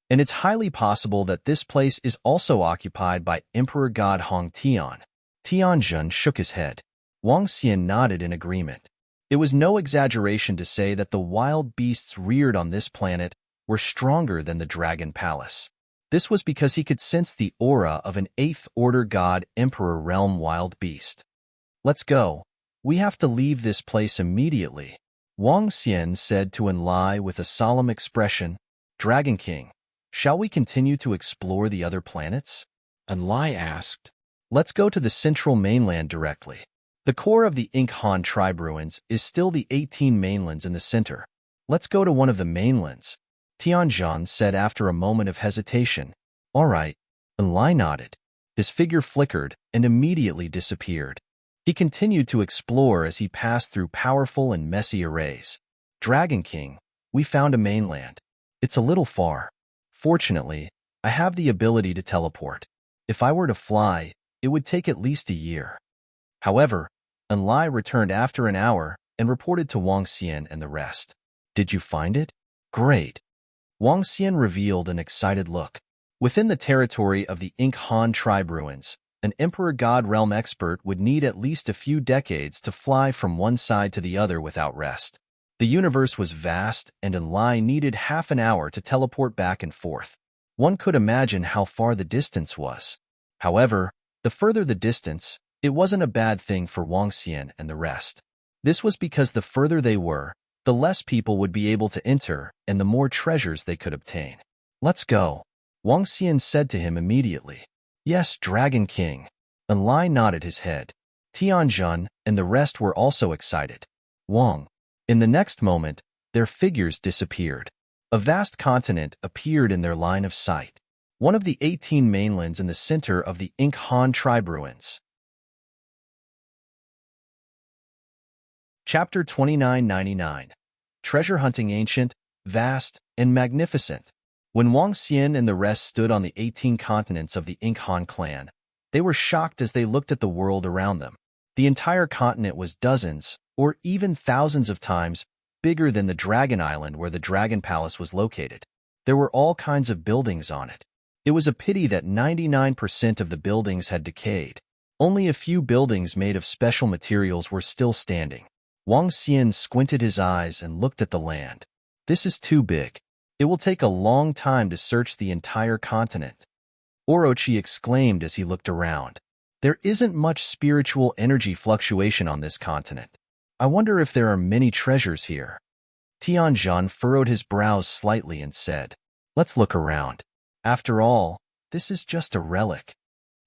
And it's highly possible that this place is also occupied by Emperor God Hong Tian. Tianjun shook his head. Wang Xian nodded in agreement. It was no exaggeration to say that the wild beasts reared on this planet were stronger than the Dragon Palace. This was because he could sense the aura of an 8th-order God Emperor Realm wild beast. Let's go. We have to leave this place immediately, Wang Xian said to Enlai with a solemn expression. Dragon King, shall we continue to explore the other planets? Enlai asked. Let's go to the central mainland directly. The core of the Ink Han tribe ruins is still the 18 mainlands in the center. Let's go to one of the mainlands, Tianjun said after a moment of hesitation. All right. Enlai nodded. His figure flickered and immediately disappeared. He continued to explore as he passed through powerful and messy arrays. Dragon King, we found a mainland. It's a little far. Fortunately, I have the ability to teleport. If I were to fly, it would take at least a year. However, Enlai returned after an hour and reported to Wang Xian and the rest. Did you find it? Great. Wang Xian revealed an excited look. Within the territory of the Ink Han tribe ruins, an Emperor God Realm expert would need at least a few decades to fly from one side to the other without rest. The universe was vast, and Enlai needed half an hour to teleport back and forth. One could imagine how far the distance was. However, the further the distance, it wasn't a bad thing for Wang Xian and the rest. This was because the further they were, the less people would be able to enter and the more treasures they could obtain. Let's go, Wang Xian said to him immediately. Yes, Dragon King. Enlai nodded his head. Tianjun and the rest were also excited. Wang. In the next moment, their figures disappeared. A vast continent appeared in their line of sight, one of the 18 mainlands in the center of the Ink Han tribe ruins. Chapter 2999. Treasure Hunting Ancient, Vast, and Magnificent. When Wang Xian and the rest stood on the 18 continents of the Ink Han clan, they were shocked as they looked at the world around them. The entire continent was dozens, or even thousands of times, bigger than the Dragon Island where the Dragon Palace was located. There were all kinds of buildings on it. It was a pity that 99% of the buildings had decayed. Only a few buildings made of special materials were still standing. Wang Xian squinted his eyes and looked at the land. This is too big. It will take a long time to search the entire continent. Orochi exclaimed as he looked around. There isn't much spiritual energy fluctuation on this continent. I wonder if there are many treasures here. Tianjun furrowed his brows slightly and said, "Let's look around. After all, this is just a relic."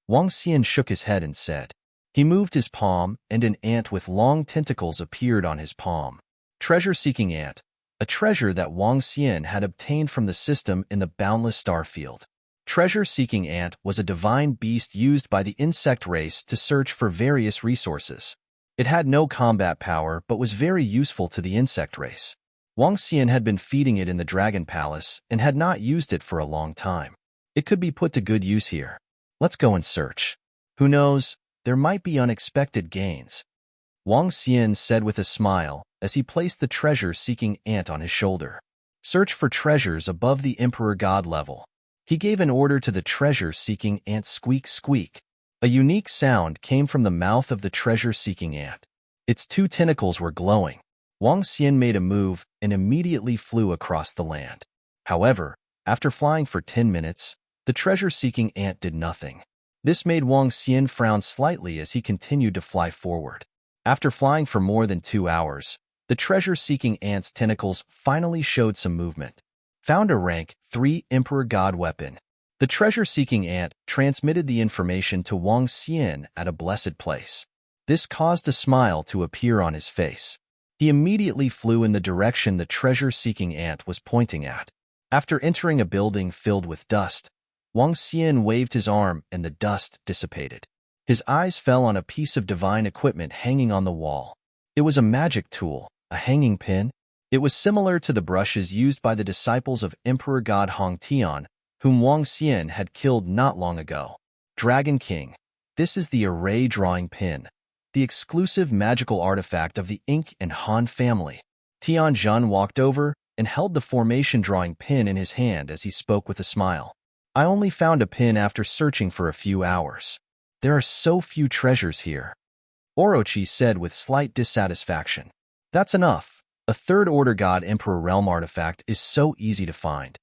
Wang Xian shook his head and said. He moved his palm, and an ant with long tentacles appeared on his palm. Treasure-seeking ant, a treasure that Wang Xian had obtained from the system in the boundless star field. Treasure-seeking ant was a divine beast used by the insect race to search for various resources. It had no combat power but was very useful to the insect race. Wang Xian had been feeding it in the Dragon Palace and had not used it for a long time. It could be put to good use here. Let's go and search. Who knows, there might be unexpected gains. Wang Xian said with a smile as he placed the treasure-seeking ant on his shoulder. Search for treasures above the Emperor God level. He gave an order to the treasure-seeking ant. Squeak, squeak. A unique sound came from the mouth of the treasure-seeking ant. Its two tentacles were glowing. Wang Xian made a move and immediately flew across the land. However, after flying for 10 minutes, the treasure-seeking ant did nothing. This made Wang Xian frown slightly as he continued to fly forward. After flying for more than 2 hours, the treasure-seeking ant's tentacles finally showed some movement. Found a rank 3 Emperor God weapon. The treasure-seeking ant transmitted the information to Wang Xian at a blessed place. This caused a smile to appear on his face. He immediately flew in the direction the treasure-seeking ant was pointing at. After entering a building filled with dust, Wang Xian waved his arm and the dust dissipated. His eyes fell on a piece of divine equipment hanging on the wall. It was a magic tool, a hanging pin. It was similar to the brushes used by the disciples of Emperor God Hongtian, whom Wang Xian had killed not long ago. Dragon King. This is the array drawing pin, the exclusive magical artifact of the Ink and Han family. Tianjun walked over and held the formation drawing pin in his hand as he spoke with a smile. I only found a pin after searching for a few hours. There are so few treasures here. Orochi said with slight dissatisfaction. That's enough. A third-order God Emperor Realm artifact is so easy to find.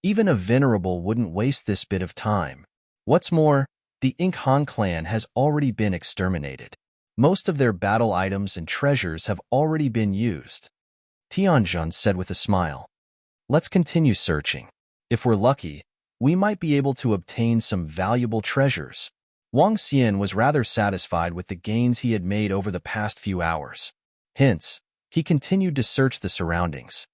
Even a venerable wouldn't waste this bit of time. What's more, the Ink Han clan has already been exterminated. Most of their battle items and treasures have already been used. Tianjun said with a smile. Let's continue searching. If we're lucky, we might be able to obtain some valuable treasures. Wang Xian was rather satisfied with the gains he had made over the past few hours. Hence, he continued to search the surroundings.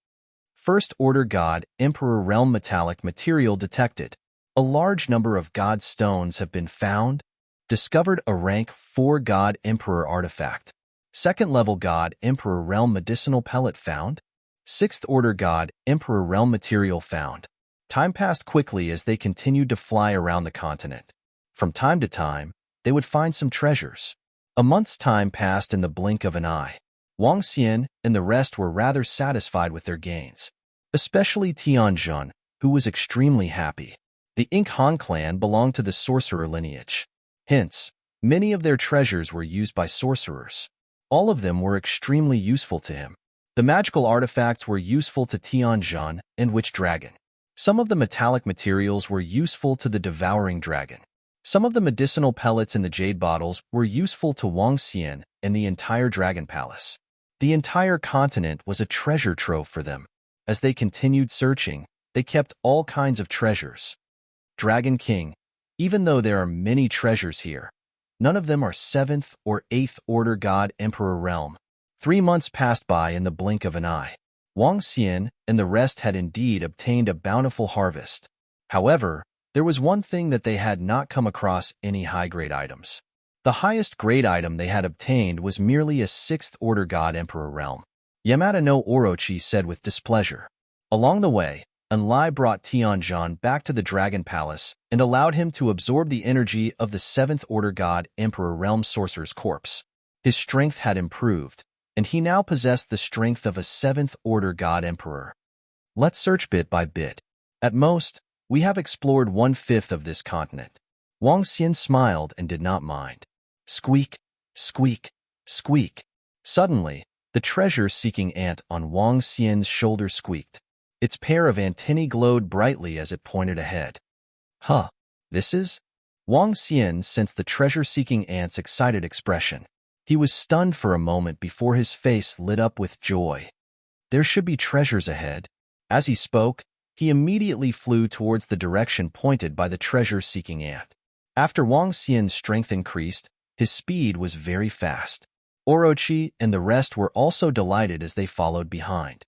First Order God Emperor Realm metallic material detected. A large number of God stones have been found. Discovered a rank 4 God Emperor artifact. Second level God Emperor Realm medicinal pellet found. Sixth Order God Emperor Realm material found. Time passed quickly as they continued to fly around the continent. From time to time, they would find some treasures. A month's time passed in the blink of an eye. Wang Xian and the rest were rather satisfied with their gains, especially Tianjun, who was extremely happy. The Ink Han clan belonged to the sorcerer lineage. Hence, many of their treasures were used by sorcerers. All of them were extremely useful to him. The magical artifacts were useful to Tianjun and Witch Dragon. Some of the metallic materials were useful to the Devouring Dragon. Some of the medicinal pellets in the jade bottles were useful to Wang Xian and the entire Dragon Palace. The entire continent was a treasure trove for them. As they continued searching, they kept all kinds of treasures. Dragon King, even though there are many treasures here, None of them are 7th or 8th order God Emperor realm. 3 months passed by in the blink of an eye. Wang Xian and the rest had indeed obtained a bountiful harvest. However, there was one thing that they had not come across: any high-grade items. The highest grade item they had obtained was merely a 6th order God Emperor realm. Yamada no Orochi said with displeasure. Along the way, Enlai brought Tianjin back to the Dragon Palace and allowed him to absorb the energy of the 7th order God Emperor realm sorcerer's corpse. His strength had improved, and he now possessed the strength of a 7th order God Emperor. Let's search bit by bit. At most, we have explored 1/5 of this continent. Wang Xian smiled and did not mind. Squeak, squeak, squeak. Suddenly, the treasure-seeking ant on Wang Xian's shoulder squeaked. Its pair of antennae glowed brightly as it pointed ahead. Huh, this is? Wang Xian sensed the treasure-seeking ant's excited expression. He was stunned for a moment before his face lit up with joy. There should be treasures ahead. As he spoke, he immediately flew towards the direction pointed by the treasure-seeking ant. After Wang Xian's strength increased, his speed was very fast. Orochi and the rest were also delighted as they followed behind.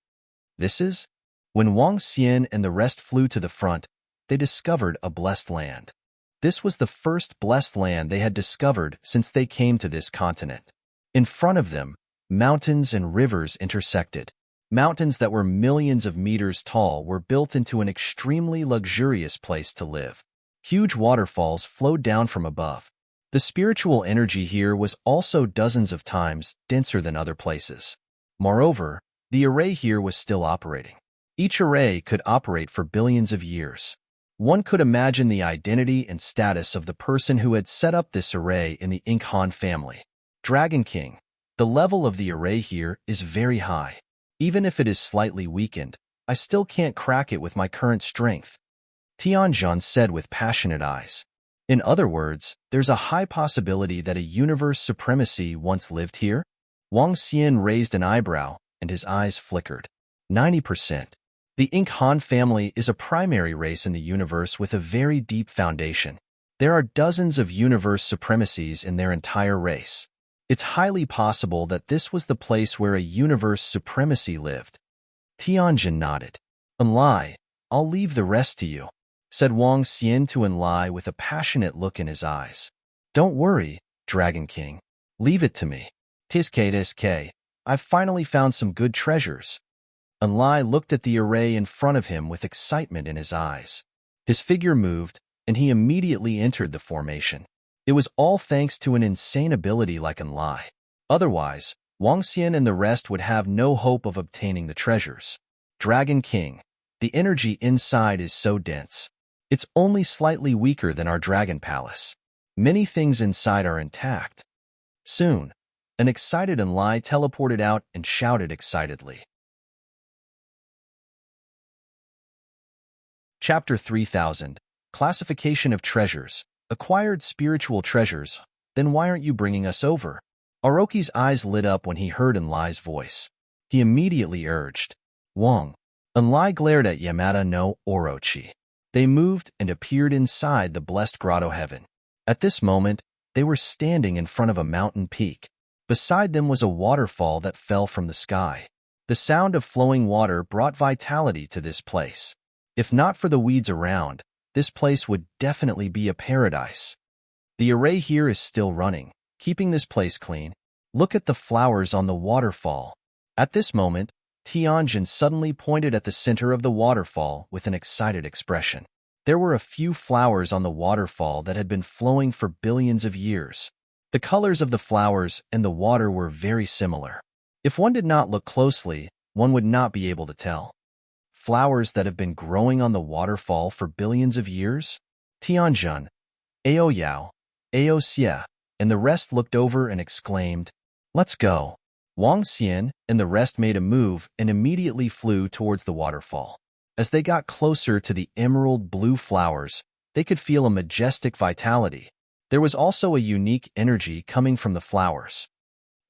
This is? When Wang Xian and the rest flew to the front, they discovered a blessed land. This was the first blessed land they had discovered since they came to this continent. In front of them, mountains and rivers intersected. Mountains that were millions of meters tall were built into an extremely luxurious place to live. Huge waterfalls flowed down from above. The spiritual energy here was also dozens of times denser than other places. Moreover, the array here was still operating. Each array could operate for billions of years. One could imagine the identity and status of the person who had set up this array in the Ink Han family. Dragon King, the level of the array here is very high. Even if it is slightly weakened, I still can't crack it with my current strength, Tianjin said with passionate eyes. In other words, there's a high possibility that a universe supremacy once lived here? Wang Xian raised an eyebrow, and his eyes flickered. 90%. The Ink Han family is a primary race in the universe with a very deep foundation. There are dozens of universe supremacies in their entire race. It's highly possible that this was the place where a universe supremacy lived. Tianjin nodded. Enlai, I'll leave the rest to you, said Wang Xian to Enlai with a passionate look in his eyes. Don't worry, Dragon King. Leave it to me. Tiske, I've finally found some good treasures. Enlai looked at the array in front of him with excitement in his eyes. His figure moved, and he immediately entered the formation. It was all thanks to an insane ability like Enlai. Otherwise, Wang Xian and the rest would have no hope of obtaining the treasures. Dragon King, the energy inside is so dense. It's only slightly weaker than our Dragon Palace. Many things inside are intact. Soon, an excited Enlai teleported out and shouted excitedly. Chapter 3000. Classification of Treasures. Acquired spiritual treasures. Then why aren't you bringing us over? Orochi's eyes lit up when he heard Enlai's voice. He immediately urged. Wang. Enlai glared at Yamada no Orochi. They moved and appeared inside the blessed grotto heaven. At this moment, they were standing in front of a mountain peak. Beside them was a waterfall that fell from the sky. The sound of flowing water brought vitality to this place. If not for the weeds around, this place would definitely be a paradise. The array here is still running, keeping this place clean. Look at the flowers on the waterfall. At this moment, Tianjin suddenly pointed at the center of the waterfall with an excited expression. There were a few flowers on the waterfall that had been flowing for billions of years. The colors of the flowers and the water were very similar. If one did not look closely, one would not be able to tell. Flowers that have been growing on the waterfall for billions of years? Tianjin, Ao Yao, Ao Xie, and the rest looked over and exclaimed, Let's go. Wang Xian and the rest made a move and immediately flew towards the waterfall. As they got closer to the emerald blue flowers, they could feel a majestic vitality. There was also a unique energy coming from the flowers.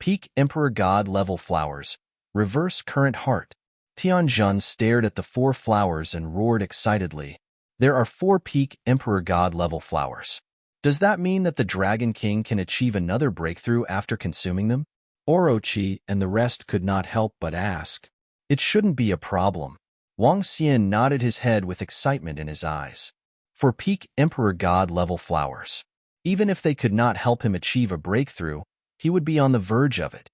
Peak Emperor God level flowers, reverse current heart. Tianjin stared at the 4 flowers and roared excitedly. There are 4 peak Emperor God level flowers. Does that mean that the Dragon King can achieve another breakthrough after consuming them? Orochi and the rest could not help but ask. It shouldn't be a problem. Wang Xian nodded his head with excitement in his eyes. For peak Emperor God level flowers, even if they could not help him achieve a breakthrough, he would be on the verge of it.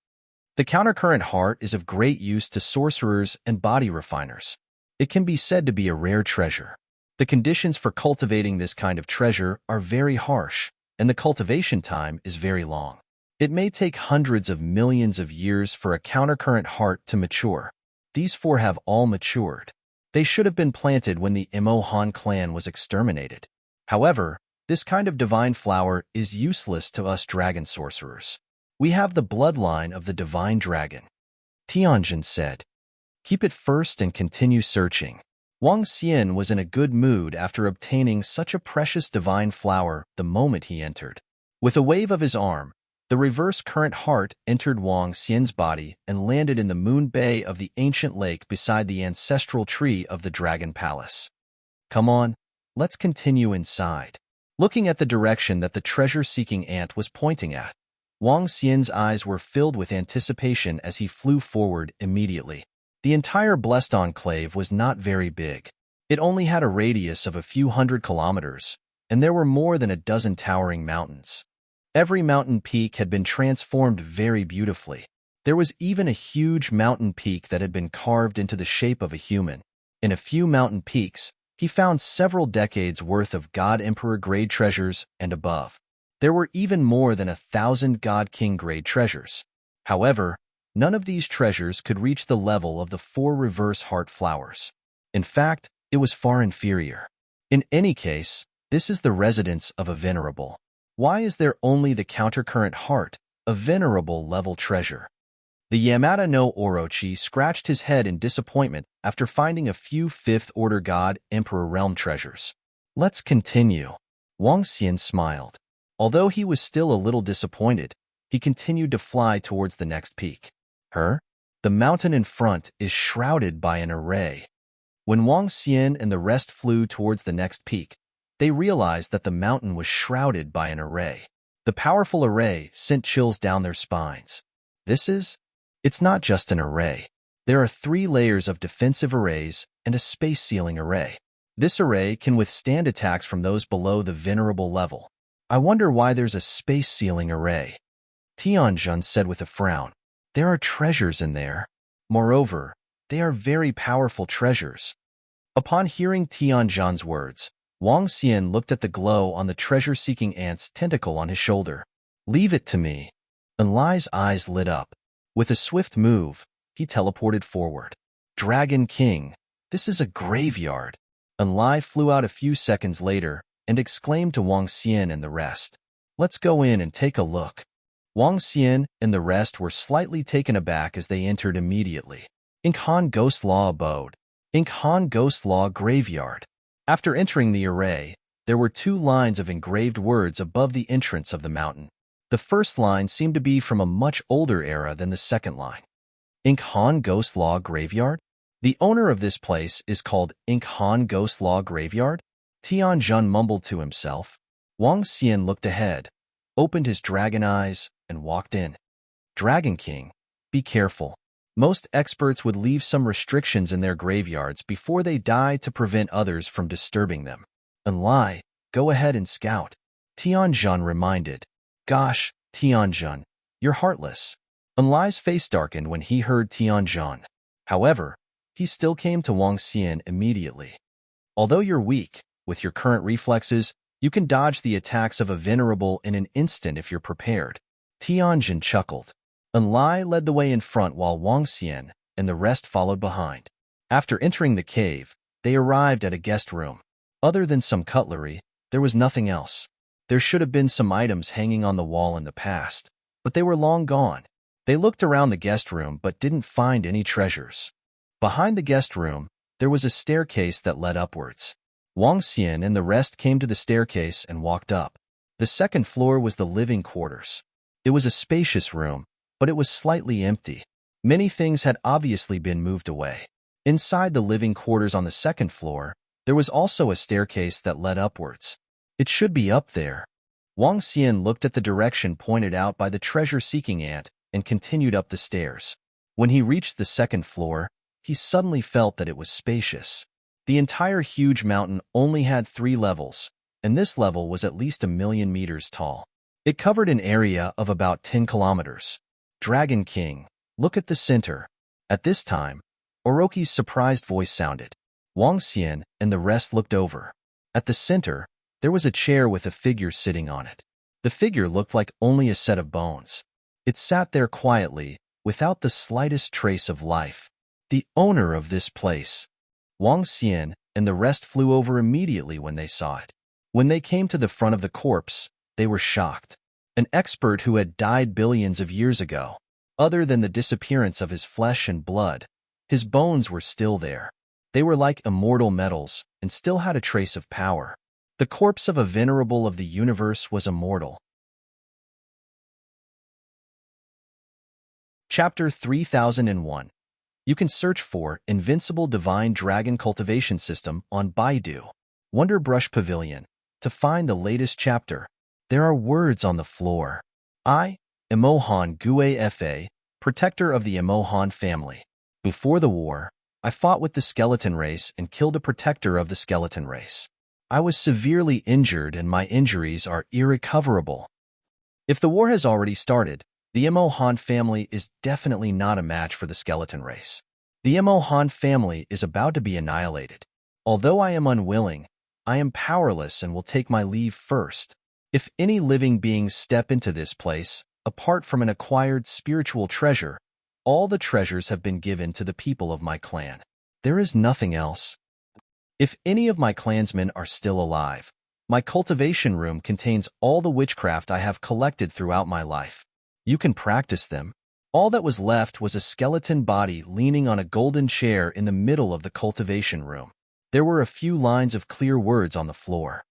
The countercurrent heart is of great use to sorcerers and body refiners. It can be said to be a rare treasure. The conditions for cultivating this kind of treasure are very harsh, and the cultivation time is very long. It may take hundreds of millions of years for a countercurrent heart to mature. These four have all matured. They should have been planted when the Imo Han clan was exterminated. However, this kind of divine flower is useless to us dragon sorcerers. We have the bloodline of the divine dragon. Tianjin said. Keep it first and continue searching. Wang Xian was in a good mood after obtaining such a precious divine flower the moment he entered. With a wave of his arm, the reverse current heart entered Wang Xian's body and landed in the moon bay of the ancient lake beside the ancestral tree of the Dragon Palace. Come on, let's continue inside. Looking at the direction that the treasure-seeking ant was pointing at, Wang Xian's eyes were filled with anticipation as he flew forward immediately. The entire blessed enclave was not very big. It only had a radius of a few hundred kilometers, and there were more than a dozen towering mountains. Every mountain peak had been transformed very beautifully. There was even a huge mountain peak that had been carved into the shape of a human. In a few mountain peaks, he found several decades worth of God Emperor grade treasures and above. There were even more than 1,000 God King grade treasures. However, none of these treasures could reach the level of the 4 reverse heart flowers. In fact, it was far inferior. In any case, this is the residence of a venerable. Why is there only the countercurrent heart, a venerable level treasure? The Yamada no Orochi scratched his head in disappointment after finding a few 5th-order God Emperor realm treasures. Let's continue. Wang Xian smiled. Although he was still a little disappointed, he continued to fly towards the next peak. The mountain in front is shrouded by an array. When Wang Xian and the rest flew towards the next peak, they realized that the mountain was shrouded by an array. The powerful array sent chills down their spines. It's not just an array. There are 3 layers of defensive arrays and a space sealing array. This array can withstand attacks from those below the venerable level. I wonder why there's a space sealing array. Tianjin said with a frown. There are treasures in there. Moreover, they are very powerful treasures. Upon hearing Tianjin's words, Wang Xian looked at the glow on the treasure-seeking ant's tentacle on his shoulder. Leave it to me. Enlai's eyes lit up. With a swift move, he teleported forward. Dragon King, this is a graveyard. Enlai flew out a few seconds later and exclaimed to Wang Xian and the rest. Let's go in and take a look. Wang Xian and the rest were slightly taken aback as they entered immediately. Inkhan Ghost Law Abode. Inkhan Ghost Law Graveyard. After entering the array, there were 2 lines of engraved words above the entrance of the mountain. The first line seemed to be from a much older era than the second line. Inkhan Ghost Law Graveyard? The owner of this place is called Inkhan Ghost Law Graveyard? Tianjin mumbled to himself. Wang Xian looked ahead, opened his dragon eyes, and walked in. Dragon King, be careful. Most experts would leave some restrictions in their graveyards before they die to prevent others from disturbing them. Enlai, go ahead and scout. Tianjin reminded. Gosh, Tianjin, you're heartless. Enlai's face darkened when he heard Tianjin. However, he still came to Wang Xian immediately. Although you're weak, with your current reflexes, you can dodge the attacks of a venerable in an instant if you're prepared. Tianjin chuckled. Enlai led the way in front while Wang Xian and the rest followed behind. After entering the cave, they arrived at a guest room. Other than some cutlery, there was nothing else. There should have been some items hanging on the wall in the past, but they were long gone. They looked around the guest room but didn't find any treasures. Behind the guest room, there was a staircase that led upwards. Wang Xian and the rest came to the staircase and walked up. The second floor was the living quarters. It was a spacious room, but it was slightly empty. Many things had obviously been moved away. Inside the living quarters on the second floor, there was also a staircase that led upwards. It should be up there. Wang Xian looked at the direction pointed out by the treasure-seeking ant and continued up the stairs. When he reached the second floor, he suddenly felt that it was spacious. The entire huge mountain only had 3 levels, and this level was at least 1,000,000 meters tall. It covered an area of about 10 kilometers. Dragon King, look at the center. At this time, Orochi's surprised voice sounded. Wang Xian and the rest looked over. At the center, there was a chair with a figure sitting on it. The figure looked like only a set of bones. It sat there quietly, without the slightest trace of life. The owner of this place. Wang Xian and the rest flew over immediately when they saw it. When they came to the front of the corpse, they were shocked. An expert who had died billions of years ago. Other than the disappearance of his flesh and blood, his bones were still there. They were like immortal metals and still had a trace of power. The corpse of a venerable of the universe was immortal. Chapter 3001. You can search for Invincible Divine Dragon Cultivation System on Baidu, Wonderbrush Pavilion, to find the latest chapter. There are words on the floor. I, Emohan Gue Fa, protector of the Emohan family. Before the war, I fought with the skeleton race and killed a protector of the skeleton race. I was severely injured and my injuries are irrecoverable. If the war has already started, the Emohan family is definitely not a match for the skeleton race. The Emohan family is about to be annihilated. Although I am unwilling, I am powerless and will take my leave first. If any living beings step into this place, apart from an acquired spiritual treasure, all the treasures have been given to the people of my clan. There is nothing else. If any of my clansmen are still alive, my cultivation room contains all the witchcraft I have collected throughout my life. You can practice them. All that was left was a skeleton body leaning on a golden chair in the middle of the cultivation room. There were a few lines of clear words on the floor.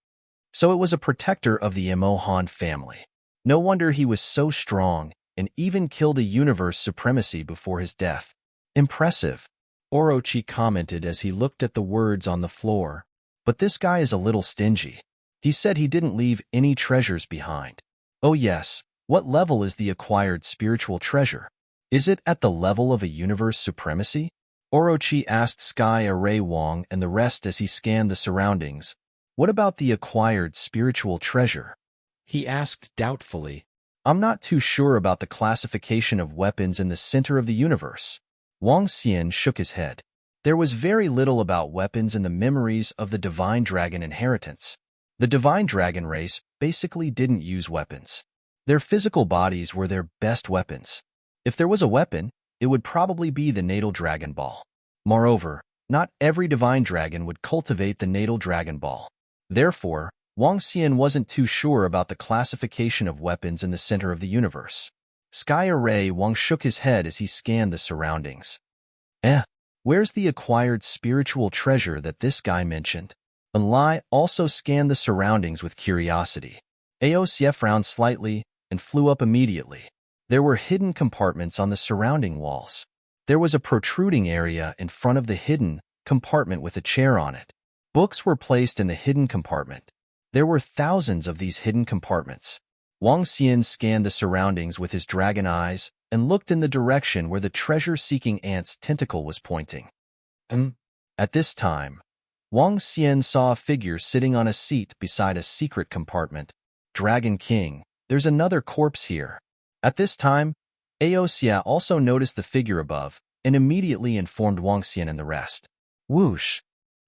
So it was a protector of the Emohan family. No wonder he was so strong and even killed a universe supremacy before his death. Impressive, Orochi commented as he looked at the words on the floor. But this guy is a little stingy. He said he didn't leave any treasures behind. Oh yes, what level is the acquired spiritual treasure? Is it at the level of a universe supremacy? Orochi asked Sky Array Wong and the rest as he scanned the surroundings. What about the acquired spiritual treasure? He asked doubtfully. I'm not too sure about the classification of weapons in the center of the universe. Wang Xian shook his head. There was very little about weapons in the memories of the Divine Dragon inheritance. The Divine Dragon race basically didn't use weapons. Their physical bodies were their best weapons. If there was a weapon, it would probably be the natal Dragon Ball. Moreover, not every Divine Dragon would cultivate the natal Dragon Ball. Therefore, Wang Xian wasn't too sure about the classification of weapons in the center of the universe. Sky Array Wang shook his head as he scanned the surroundings. Where's the acquired spiritual treasure that this guy mentioned? Enlai also scanned the surroundings with curiosity. Aosia frowned slightly and flew up immediately. There were hidden compartments on the surrounding walls. There was a protruding area in front of the hidden compartment with a chair on it. Books were placed in the hidden compartment. There were thousands of these hidden compartments. Wang Xian scanned the surroundings with his dragon eyes and looked in the direction where the treasure-seeking ant's tentacle was pointing. At this time, Wang Xian saw a figure sitting on a seat beside a secret compartment. Dragon King, there's another corpse here. At this time, Aosia also noticed the figure above and immediately informed Wang Xian and the rest. Whoosh!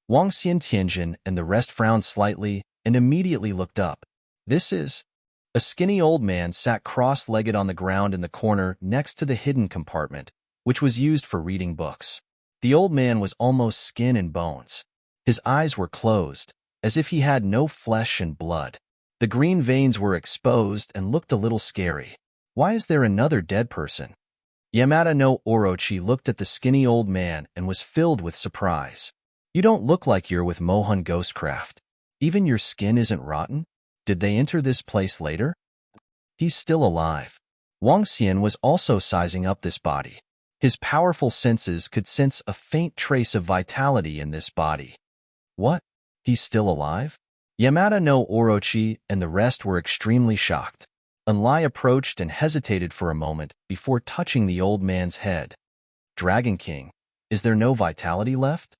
Wang Xian Tianjin and the rest frowned slightly and immediately looked up. This is... A skinny old man sat cross-legged on the ground in the corner next to the hidden compartment, which was used for reading books. The old man was almost skin and bones. His eyes were closed, as if he had no flesh and blood. The green veins were exposed and looked a little scary. Why is there another dead person? Yamada no Orochi looked at the skinny old man and was filled with surprise. You don't look like you're with Mohan Ghostcraft. Even your skin isn't rotten? Did they enter this place later? He's still alive. Wang Xian was also sizing up this body. His powerful senses could sense a faint trace of vitality in this body. What? He's still alive? Yamada no Orochi and the rest were extremely shocked. Unlai approached and hesitated for a moment before touching the old man's head. Dragon King, is there no vitality left?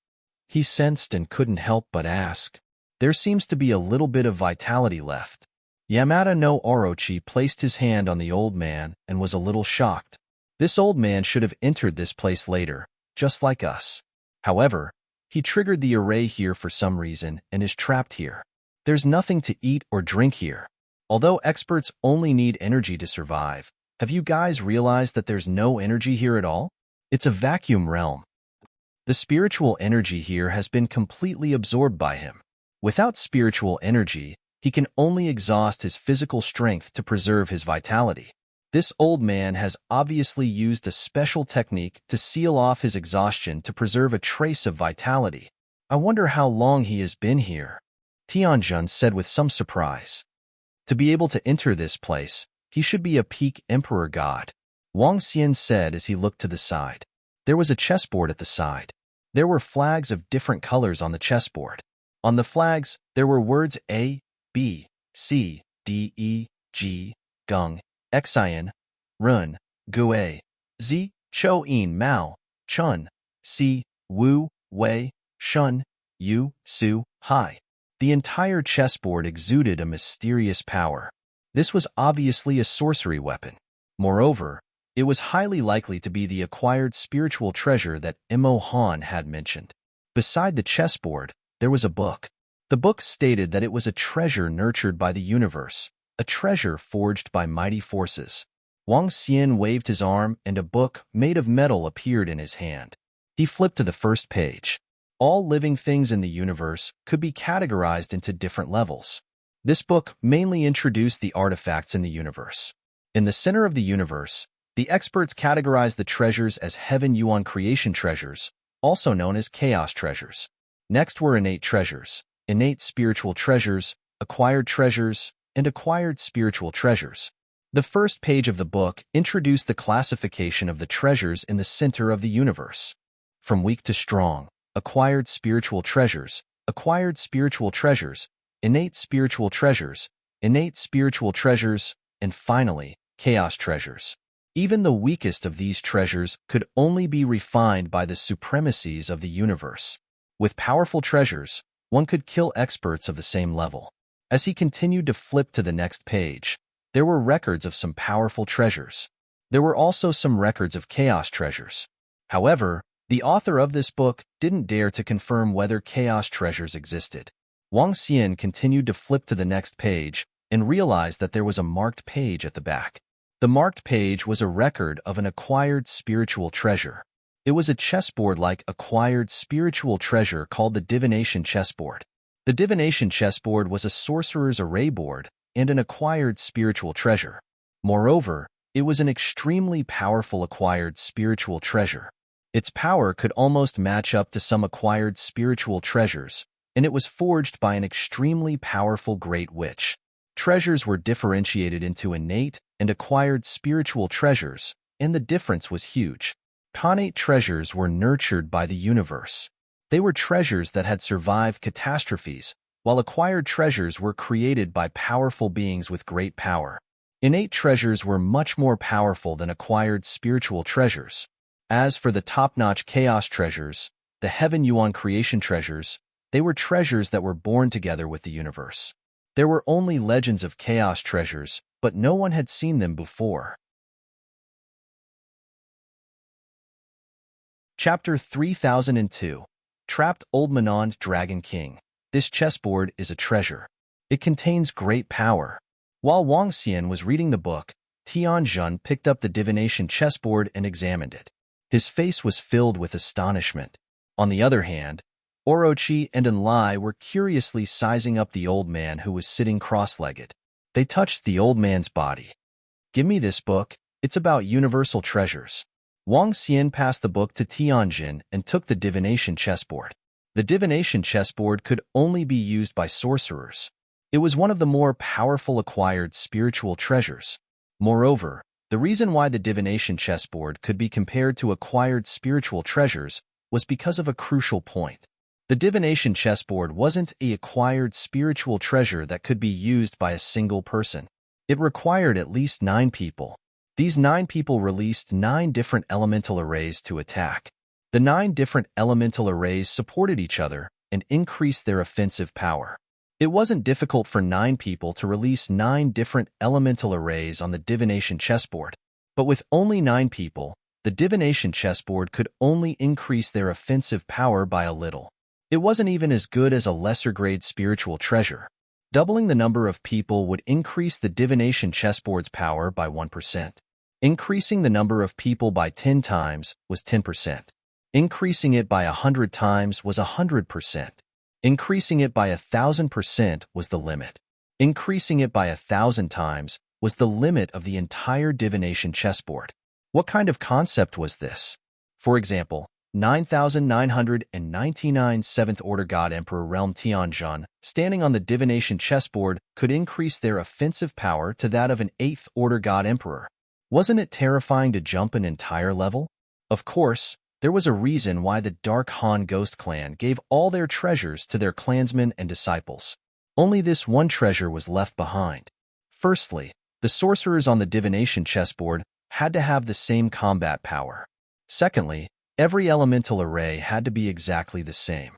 He sensed and couldn't help but ask. There seems to be a little bit of vitality left. Yamada no Orochi placed his hand on the old man and was a little shocked. This old man should have entered this place later, just like us. However, he triggered the array here for some reason and is trapped here. There's nothing to eat or drink here. Although experts only need energy to survive, have you guys realized that there's no energy here at all? It's a vacuum realm. The spiritual energy here has been completely absorbed by him. Without spiritual energy, he can only exhaust his physical strength to preserve his vitality. This old man has obviously used a special technique to seal off his exhaustion to preserve a trace of vitality. I wonder how long he has been here, Tianjun said with some surprise. To be able to enter this place, he should be a peak emperor god, Wang Xian said as he looked to the side. There was a chessboard at the side. There were flags of different colors on the chessboard. On the flags, there were words A, B, C, D, E, G, Gung, Xian, Run, Gue, Z, Chou In Mao, Chun, Si, Wu, Wei, Shun, Yu, Su, Hai. The entire chessboard exuded a mysterious power. This was obviously a sorcery weapon. Moreover, it was highly likely to be the acquired spiritual treasure that Imo Han had mentioned. Beside the chessboard, there was a book. The book stated that it was a treasure nurtured by the universe, a treasure forged by mighty forces. Wang Xian waved his arm and a book made of metal appeared in his hand. He flipped to the first page. All living things in the universe could be categorized into different levels. This book mainly introduced the artifacts in the universe. In the center of the universe, the experts categorized the treasures as Heaven Yuan creation treasures, also known as chaos treasures. Next were innate treasures, innate spiritual treasures, acquired treasures, and acquired spiritual treasures. The first page of the book introduced the classification of the treasures in the center of the universe. From weak to strong, acquired spiritual treasures, innate spiritual treasures, innate spiritual treasures, and finally, chaos treasures. Even the weakest of these treasures could only be refined by the supremacies of the universe. With powerful treasures, one could kill experts of the same level. As he continued to flip to the next page, there were records of some powerful treasures. There were also some records of chaos treasures. However, the author of this book didn't dare to confirm whether chaos treasures existed. Wang Xian continued to flip to the next page and realized that there was a marked page at the back. The marked page was a record of an acquired spiritual treasure. It was a chessboard-like acquired spiritual treasure called the divination chessboard. The divination chessboard was a sorcerer's array board and an acquired spiritual treasure. Moreover, it was an extremely powerful acquired spiritual treasure. Its power could almost match up to some acquired spiritual treasures, and it was forged by an extremely powerful great witch. Treasures were differentiated into innate and acquired spiritual treasures, and the difference was huge. Connate treasures were nurtured by the universe. They were treasures that had survived catastrophes, while acquired treasures were created by powerful beings with great power. Innate treasures were much more powerful than acquired spiritual treasures. As for the top-notch chaos treasures, the Heaven Yuan creation treasures, they were treasures that were born together with the universe. There were only legends of chaos treasures, but no one had seen them before. Chapter 3002. Trapped Old Manond Dragon King. This chessboard is a treasure. It contains great power. While Wang Xian was reading the book, Tianjun picked up the divination chessboard and examined it. His face was filled with astonishment. On the other hand, Orochi and Enlai were curiously sizing up the old man who was sitting cross-legged. They touched the old man's body. "Give me this book. It's about universal treasures." Wang Xian passed the book to Tianjin and took the divination chessboard. The divination chessboard could only be used by sorcerers. It was one of the more powerful acquired spiritual treasures. Moreover, the reason why the divination chessboard could be compared to acquired spiritual treasures was because of a crucial point. The divination chessboard wasn't an acquired spiritual treasure that could be used by a single person. It required at least 9 people. These 9 people released 9 different elemental arrays to attack. The 9 different elemental arrays supported each other and increased their offensive power. It wasn't difficult for 9 people to release 9 different elemental arrays on the divination chessboard. But with only 9 people, the divination chessboard could only increase their offensive power by a little. It wasn't even as good as a lesser-grade spiritual treasure. Doubling the number of people would increase the divination chessboard's power by 1%. Increasing the number of people by 10 times was 10%. Increasing it by 100 times was 100%. Increasing it by 1,000% was the limit. Increasing it by 1,000 times was the limit of the entire divination chessboard. What kind of concept was this? For example, 9,999 Seventh Order God Emperor Realm Tianzhan, standing on the divination chessboard, could increase their offensive power to that of an 8th Order God Emperor. Wasn't it terrifying to jump an entire level? Of course, there was a reason why the Dark Han Ghost Clan gave all their treasures to their clansmen and disciples. Only this one treasure was left behind. Firstly, the sorcerers on the divination chessboard had to have the same combat power. Secondly, every elemental array had to be exactly the same.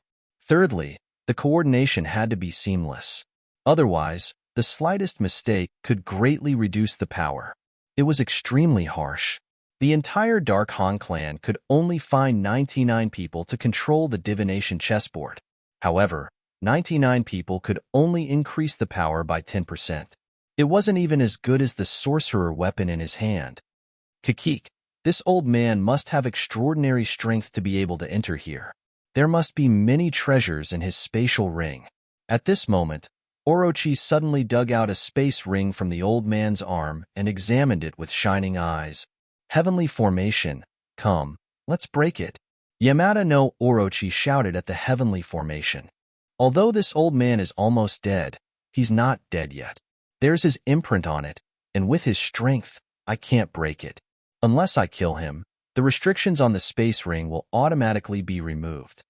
Thirdly, the coordination had to be seamless. Otherwise, the slightest mistake could greatly reduce the power. It was extremely harsh. The entire Dark Han clan could only find 99 people to control the divination chessboard. However, 99 people could only increase the power by 10%. It wasn't even as good as the sorcerer weapon in his hand. Kakik, this old man must have extraordinary strength to be able to enter here. There must be many treasures in his spatial ring. At this moment, Orochi suddenly dug out a space ring from the old man's arm and examined it with shining eyes. Heavenly formation, come, let's break it. Yamada no Orochi shouted at the heavenly formation. Although this old man is almost dead, he's not dead yet. There's his imprint on it, and with his strength, I can't break it. Unless I kill him, the restrictions on the space ring will automatically be removed.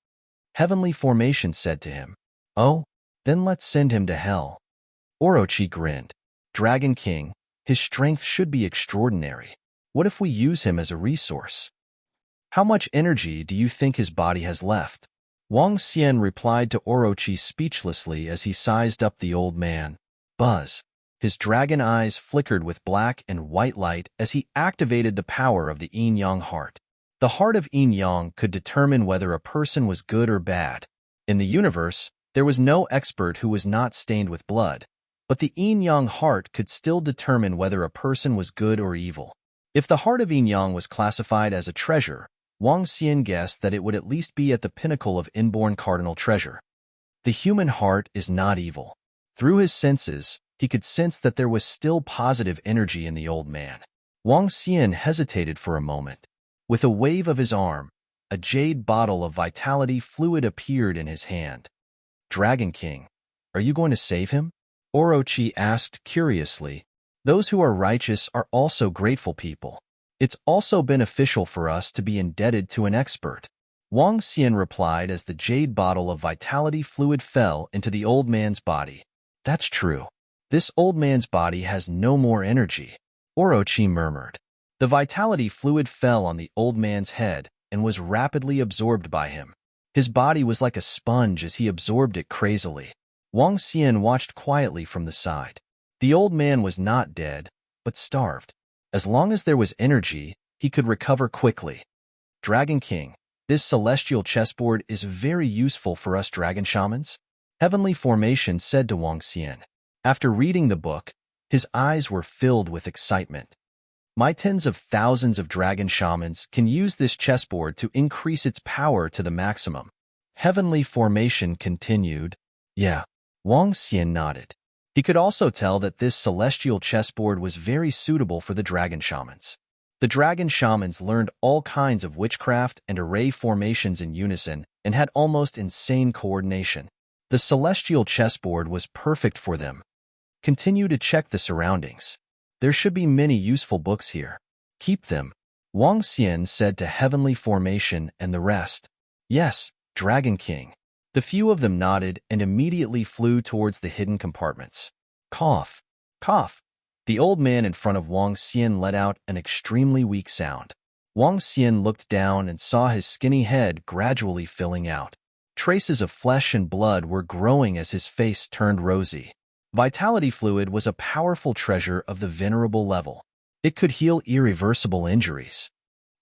Heavenly formation said to him, "Oh, then let's send him to hell." Orochi grinned. Dragon King, his strength should be extraordinary. What if we use him as a resource? How much energy do you think his body has left? Wang Xian replied to Orochi speechlessly as he sized up the old man. Buzz. His dragon eyes flickered with black and white light as he activated the power of the yin-yang heart. The heart of yin-yang could determine whether a person was good or bad. In the universe, there was no expert who was not stained with blood, but the yin-yang heart could still determine whether a person was good or evil. If the heart of yin-yang was classified as a treasure, Wang Xian guessed that it would at least be at the pinnacle of inborn cardinal treasure. The human heart is not evil. Through his senses, he could sense that there was still positive energy in the old man. Wang Xian hesitated for a moment. With a wave of his arm, a jade bottle of vitality fluid appeared in his hand. Dragon King, are you going to save him? Orochi asked curiously. Those who are righteous are also grateful people. It's also beneficial for us to be indebted to an expert. Wang Xian replied as the jade bottle of vitality fluid fell into the old man's body. That's true. This old man's body has no more energy, Orochi murmured. The vitality fluid fell on the old man's head and was rapidly absorbed by him. His body was like a sponge as he absorbed it crazily. Wang Xian watched quietly from the side. The old man was not dead, but starved. As long as there was energy, he could recover quickly. Dragon King, this celestial chessboard is very useful for us dragon shamans, Heavenly Formation said to Wang Xian. After reading the book, his eyes were filled with excitement. My tens of thousands of dragon shamans can use this chessboard to increase its power to the maximum. Heavenly Formation continued. Yeah, Wang Xian nodded. He could also tell that this celestial chessboard was very suitable for the dragon shamans. The dragon shamans learned all kinds of witchcraft and array formations in unison and had almost insane coordination. The celestial chessboard was perfect for them. Continue to check the surroundings. There should be many useful books here. Keep them, Wang Xian said to Heavenly Formation and the rest. Yes, Dragon King. The few of them nodded and immediately flew towards the hidden compartments. Cough, cough. The old man in front of Wang Xian let out an extremely weak sound. Wang Xian looked down and saw his skinny head gradually filling out. Traces of flesh and blood were growing as his face turned rosy. Vitality fluid was a powerful treasure of the venerable level. It could heal irreversible injuries.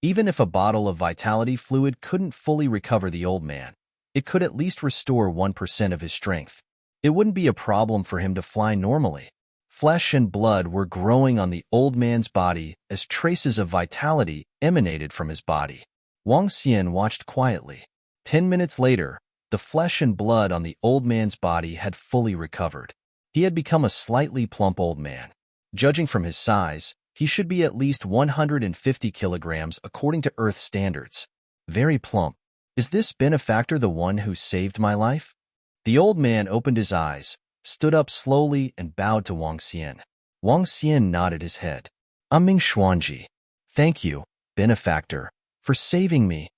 Even if a bottle of vitality fluid couldn't fully recover the old man, it could at least restore 1% of his strength. It wouldn't be a problem for him to fly normally. Flesh and blood were growing on the old man's body as traces of vitality emanated from his body. Wang Xian watched quietly. 10 minutes later, the flesh and blood on the old man's body had fully recovered. He had become a slightly plump old man. Judging from his size, he should be at least 150 kilograms according to Earth standards. Very plump. Is this benefactor the one who saved my life? The old man opened his eyes, stood up slowly, and bowed to Wang Xian. Wang Xian nodded his head. I'm Ming Xuanji. Thank you, benefactor, for saving me.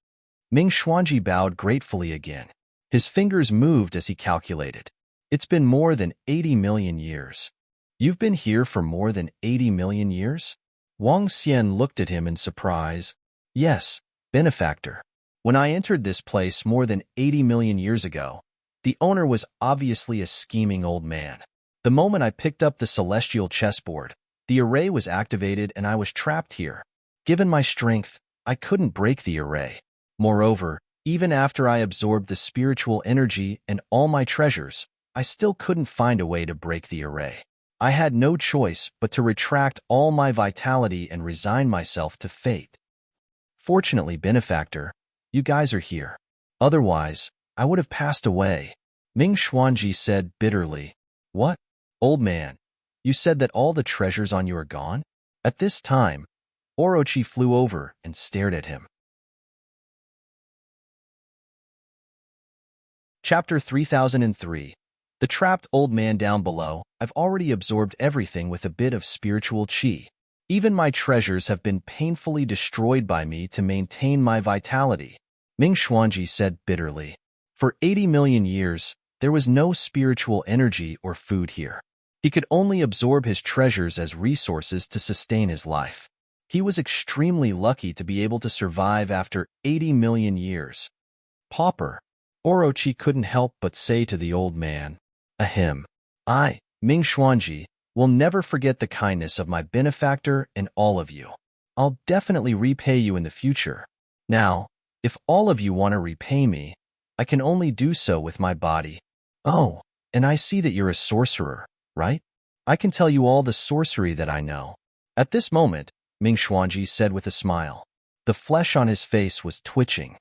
Ming Xuanji bowed gratefully again. His fingers moved as he calculated. It's been more than 80 million years. You've been here for more than 80 million years? Wang Xian looked at him in surprise. Yes, benefactor. When I entered this place more than 80 million years ago, the owner was obviously a scheming old man. The moment I picked up the celestial chessboard, the array was activated and I was trapped here. Given my strength, I couldn't break the array. Moreover, even after I absorbed the spiritual energy and all my treasures, I still couldn't find a way to break the array. I had no choice but to retract all my vitality and resign myself to fate. Fortunately, benefactor, you guys are here. Otherwise, I would have passed away. Ming Xuanji said bitterly. What? Old man, you said that all the treasures on you are gone? At this time, Orochi flew over and stared at him. Chapter 3003. The trapped old man down below. I've already absorbed everything with a bit of spiritual qi. Even my treasures have been painfully destroyed by me to maintain my vitality. Ming Xuanji said bitterly. For 80 million years, there was no spiritual energy or food here. He could only absorb his treasures as resources to sustain his life. He was extremely lucky to be able to survive after 80 million years. Pauper. Orochi couldn't help but say to the old man. Ahem. I, Ming Xuanji, will never forget the kindness of my benefactor and all of you. I'll definitely repay you in the future. Now, if all of you want to repay me, I can only do so with my body. Oh, and I see that you're a sorcerer, right? I can tell you all the sorcery that I know. At this moment, Ming Xuanji said with a smile. The flesh on his face was twitching.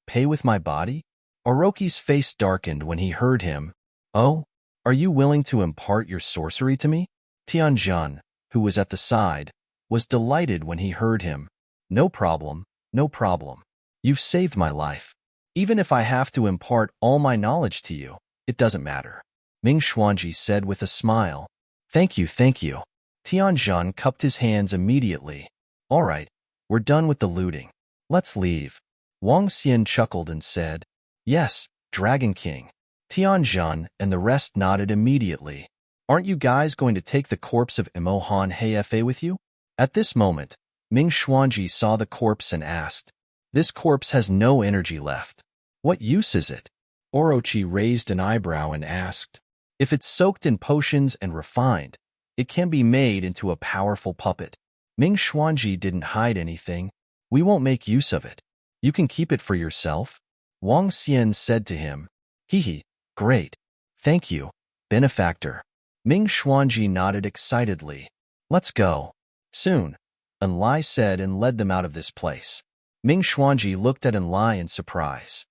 Pay with my body? Orochi's face darkened when he heard him. Oh, are you willing to impart your sorcery to me? Tianjun, who was at the side, was delighted when he heard him. No problem, no problem. You've saved my life. Even if I have to impart all my knowledge to you, it doesn't matter. Ming Xuanji said with a smile. Thank you, thank you. Tianjun cupped his hands immediately. All right, we're done with the looting. Let's leave. Wang Xian chuckled and said, Yes, Dragon King. Tianjun and the rest nodded immediately. Aren't you guys going to take the corpse of Imohan Heife with you? At this moment, Ming Xuanji saw the corpse and asked, This corpse has no energy left. What use is it? Orochi raised an eyebrow and asked, If it's soaked in potions and refined, it can be made into a powerful puppet. Ming Xuanji didn't hide anything. We won't make use of it. You can keep it for yourself. Wang Xian said to him. Hehe, great. Thank you, benefactor. Ming Xuanji nodded excitedly. Let's go. Soon, Enlai said and led them out of this place. Ming Xuanji looked at Enlai in surprise.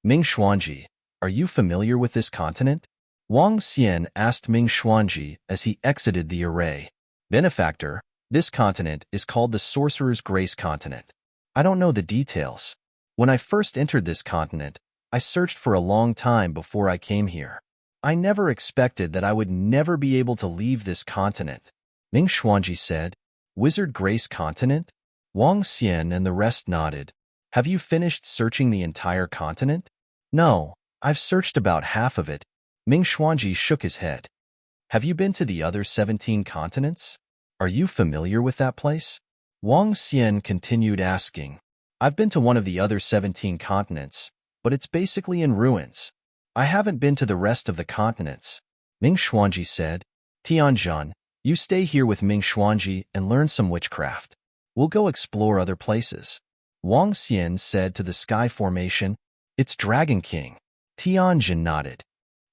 Ming Xuanji, are you familiar with this continent? Wang Xian asked Ming Xuanji as he exited the array. Benefactor, this continent is called the Sorcerer's Grace Continent. I don't know the details. When I first entered this continent, I searched for a long time before I came here. I never expected that I would never be able to leave this continent. Ming Xuanji said, Wizard Grace Continent? Wang Xian and the rest nodded. Have you finished searching the entire continent? No, I've searched about half of it. Ming Xuanji shook his head. Have you been to the other 17 continents? Are you familiar with that place? Wang Xian continued asking. I've been to one of the other 17 continents, but it's basically in ruins. I haven't been to the rest of the continents. Ming Xuanji said. Tianzhan, you stay here with Ming Xuanji and learn some witchcraft. We'll go explore other places. Wang Xian said to the sky formation. It's Dragon King. Tianzhan nodded.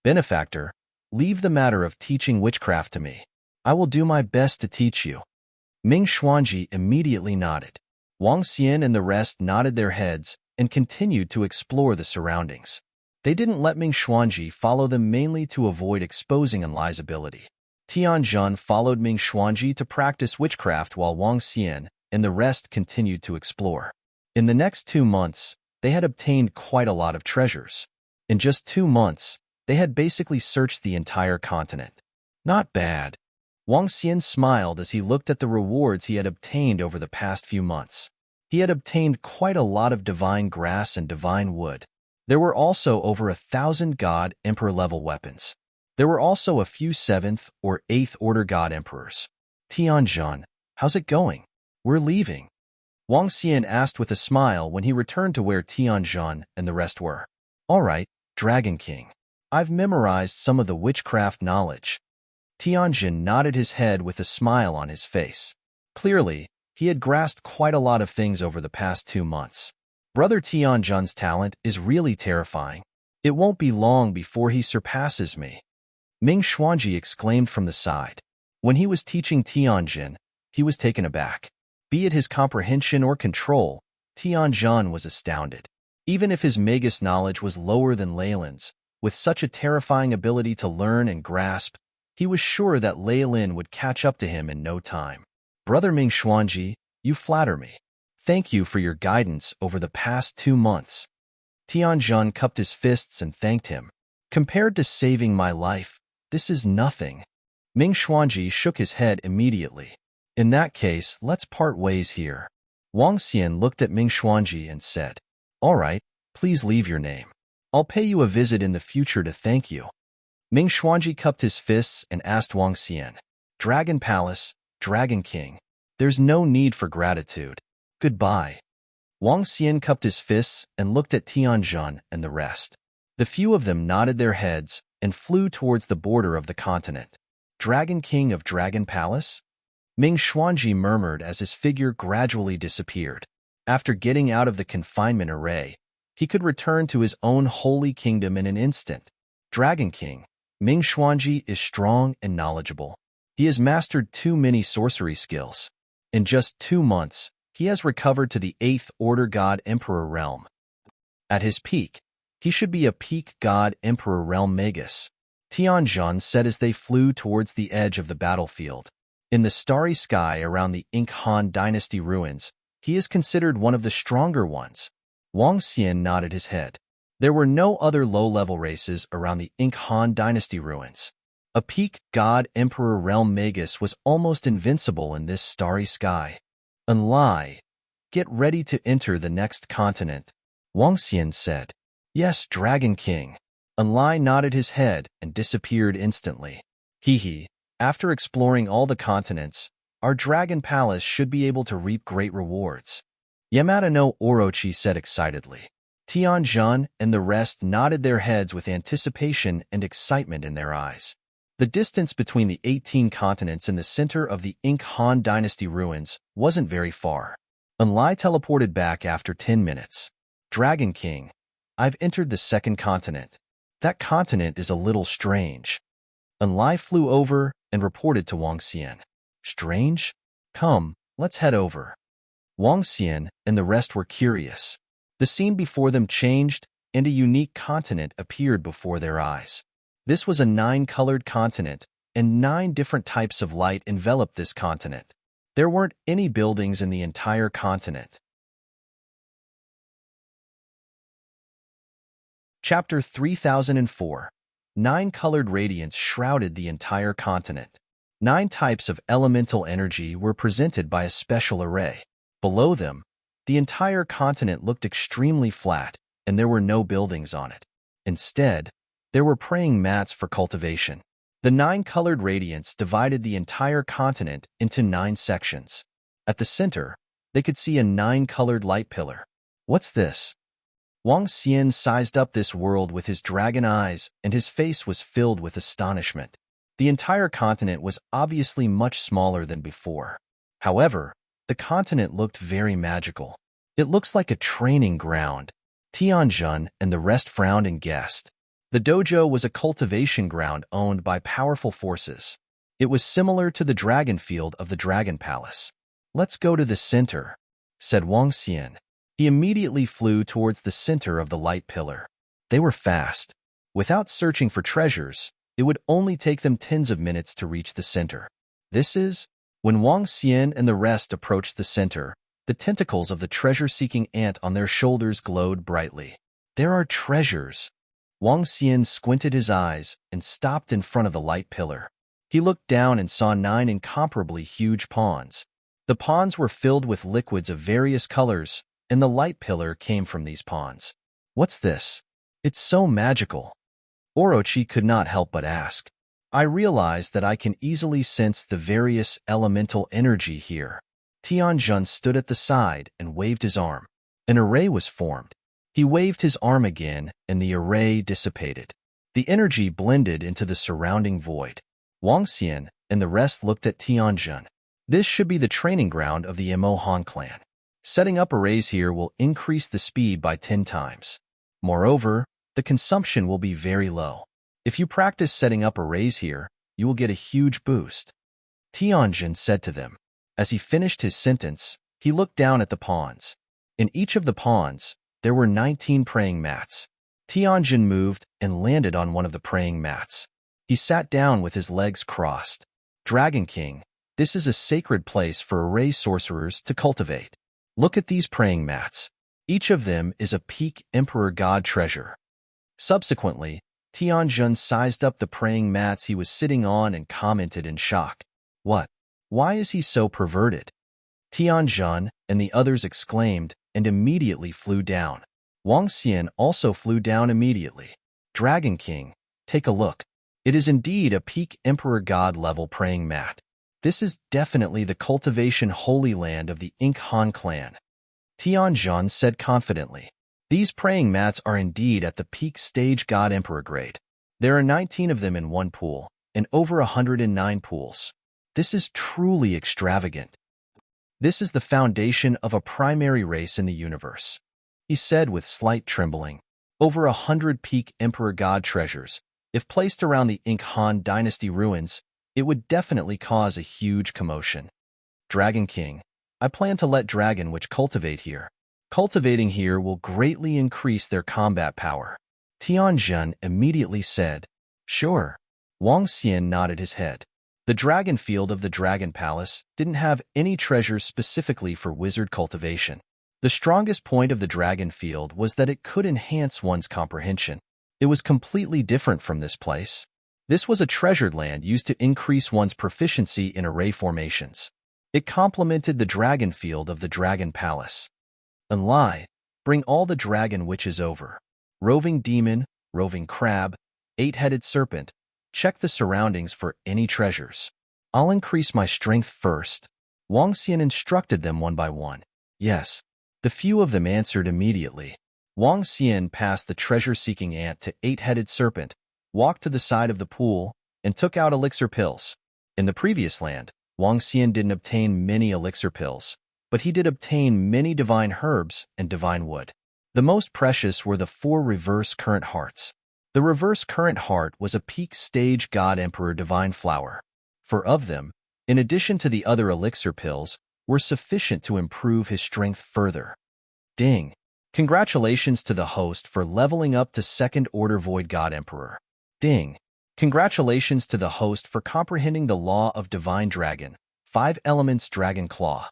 Benefactor, leave the matter of teaching witchcraft to me. I will do my best to teach you. Ming Xuanji immediately nodded. Wang Xian and the rest nodded their heads and continued to explore the surroundings. They didn't let Ming Xuanji follow them mainly to avoid exposing Enlai's ability. Tianzhan followed Ming Xuanji to practice witchcraft while Wang Xian and the rest continued to explore. In the next 2 months, they had obtained quite a lot of treasures. In just 2 months, they had basically searched the entire continent. Not bad. Wang Xian smiled as he looked at the rewards he had obtained over the past few months. He had obtained quite a lot of divine grass and divine wood. There were also over 1,000 God Emperor level weapons. There were also a few 7th or 8th order God Emperors. Tianzhan, how's it going? We're leaving. Wang Xian asked with a smile when he returned to where Tianzhan and the rest were. All right, Dragon King. I've memorized some of the witchcraft knowledge. Tianzhan nodded his head with a smile on his face. Clearly, he had grasped quite a lot of things over the past 2 months. Brother Tianzhan's talent is really terrifying. It won't be long before he surpasses me. Ming Xuanji exclaimed from the side. When he was teaching Tianzhan, he was taken aback. Be it his comprehension or control, Tianzhan was astounded. Even if his magus knowledge was lower than Leyland's, with such a terrifying ability to learn and grasp, he was sure that Leylin would catch up to him in no time. Brother Ming Xuanji, you flatter me. Thank you for your guidance over the past 2 months. Tianzhan cupped his fists and thanked him. Compared to saving my life, this is nothing. Ming Xuanji shook his head immediately. In that case, let's part ways here. Wang Xian looked at Ming Xuanji and said, All right, please leave your name. I'll pay you a visit in the future to thank you. Ming Xuanji cupped his fists and asked Wang Xian, Dragon Palace, Dragon King, there's no need for gratitude. Goodbye. Wang Xian cupped his fists and looked at Tianzhan and the rest. The few of them nodded their heads and flew towards the border of the continent. Dragon King of Dragon Palace? Ming Xuanji murmured as his figure gradually disappeared. After getting out of the confinement array, he could return to his own holy kingdom in an instant. Dragon King, Ming Xuanji is strong and knowledgeable. He has mastered too many sorcery skills. In just 2 months, he has recovered to the 8th Order God Emperor realm. At his peak, he should be a peak God Emperor realm magus. Tianzhan said as they flew towards the edge of the battlefield. In the starry sky around the Han dynasty ruins, he is considered one of the stronger ones. Wang Xian nodded his head. There were no other low-level races around the Han dynasty ruins. A peak God Emperor realm magus was almost invincible in this starry sky. Enlai, get ready to enter the next continent, Wang Xian said. Yes, Dragon King. Enlai nodded his head and disappeared instantly. Hee. After exploring all the continents, our Dragon Palace should be able to reap great rewards. Yamada no Orochi said excitedly. Tianzhan and the rest nodded their heads with anticipation and excitement in their eyes. The distance between the 18 continents in the center of the Han dynasty ruins wasn't very far. Enlai teleported back after 10 minutes. Dragon King, I've entered the 2nd continent. That continent is a little strange. Enlai flew over and reported to Wang Xian. Strange? Come, let's head over. Wang Xian and the rest were curious. The scene before them changed, and a unique continent appeared before their eyes. This was a 9-colored continent, and 9 different types of light enveloped this continent. There weren't any buildings in the entire continent. Chapter 3004. 9-colored radiance shrouded the entire continent. 9 types of elemental energy were presented by a special array. Below them, the entire continent looked extremely flat, and there were no buildings on it. Instead, there were praying mats for cultivation. The 9-colored radiance divided the entire continent into 9 sections. At the center, they could see a 9-colored light pillar. What's this? Wang Xian sized up this world with his dragon eyes, and his face was filled with astonishment. The entire continent was obviously much smaller than before. However, the continent looked very magical. It looks like a training ground. Tianjun and the rest frowned and guessed. The dojo was a cultivation ground owned by powerful forces. It was similar to the dragon field of the Dragon Palace. "Let's go to the center," said Wang Xian. He immediately flew towards the center of the light pillar. They were fast. Without searching for treasures, it would only take them tens of minutes to reach the center. When Wang Xian and the rest approached the center, the tentacles of the treasure-seeking ant on their shoulders glowed brightly. "There are treasures." Wang Xian squinted his eyes and stopped in front of the light pillar. He looked down and saw 9 incomparably huge ponds. The ponds were filled with liquids of various colors, and the light pillar came from these ponds. "What's this? It's so magical." Orochi could not help but ask. "I realize that I can easily sense the various elemental energy here." Tianjun stood at the side and waved his arm. An array was formed. He waved his arm again, and the array dissipated. The energy blended into the surrounding void. Wang Xian and the rest looked at Tianjun. This should be the training ground of the Mo Han clan. Setting up arrays here will increase the speed by 10 times. Moreover, the consumption will be very low. If you practice setting up arrays here, you will get a huge boost. Tianjun said to them. As he finished his sentence, he looked down at the ponds. In each of the ponds, there were 19 praying mats. Tianjun moved and landed on one of the praying mats. He sat down with his legs crossed. "Dragon King, this is a sacred place for array sorcerers to cultivate. Look at these praying mats. Each of them is a peak Emperor God treasure." Subsequently, Tianjun sized up the praying mats he was sitting on and commented in shock. "What? Why is he so perverted?" Tianjun and the others exclaimed and immediately flew down. Wang Xian also flew down immediately. "Dragon King, take a look. It is indeed a peak Emperor God level praying mat. This is definitely the cultivation holy land of the Han clan." Tianjun said confidently. "These praying mats are indeed at the peak stage God Emperor grade. There are 19 of them in one pool, and over 109 pools. This is truly extravagant. This is the foundation of a primary race in the universe," he said with slight trembling. "Over 100 peak Emperor God treasures. If placed around the Han dynasty ruins, it would definitely cause a huge commotion. Dragon King, I plan to let Dragon Witch cultivate here. Cultivating here will greatly increase their combat power." Tianjun immediately said. "Sure." Wang Xian nodded his head. The dragon field of the Dragon Palace didn't have any treasures specifically for wizard cultivation. The strongest point of the dragon field was that it could enhance one's comprehension. It was completely different from this place. This was a treasured land used to increase one's proficiency in array formations. It complemented the dragon field of the Dragon Palace. "Enlai, bring all the dragon witches over. Roving demon, roving crab, 8-headed serpent, check the surroundings for any treasures. I'll increase my strength first." Wang Xian instructed them one by one. "Yes." The few of them answered immediately. Wang Xian passed the treasure-seeking ant to 8-headed serpent, walked to the side of the pool, and took out elixir pills. In the previous land, Wang Xian didn't obtain many elixir pills, but he did obtain many divine herbs and divine wood. The most precious were the 4 reverse current hearts. The reverse current heart was a peak stage God Emperor divine flower. 4 of them, in addition to the other elixir pills, were sufficient to improve his strength further. Ding! Congratulations to the host for leveling up to 2nd Order Void God Emperor. Ding! Congratulations to the host for comprehending the law of Divine Dragon, 5 Elements Dragon Claw.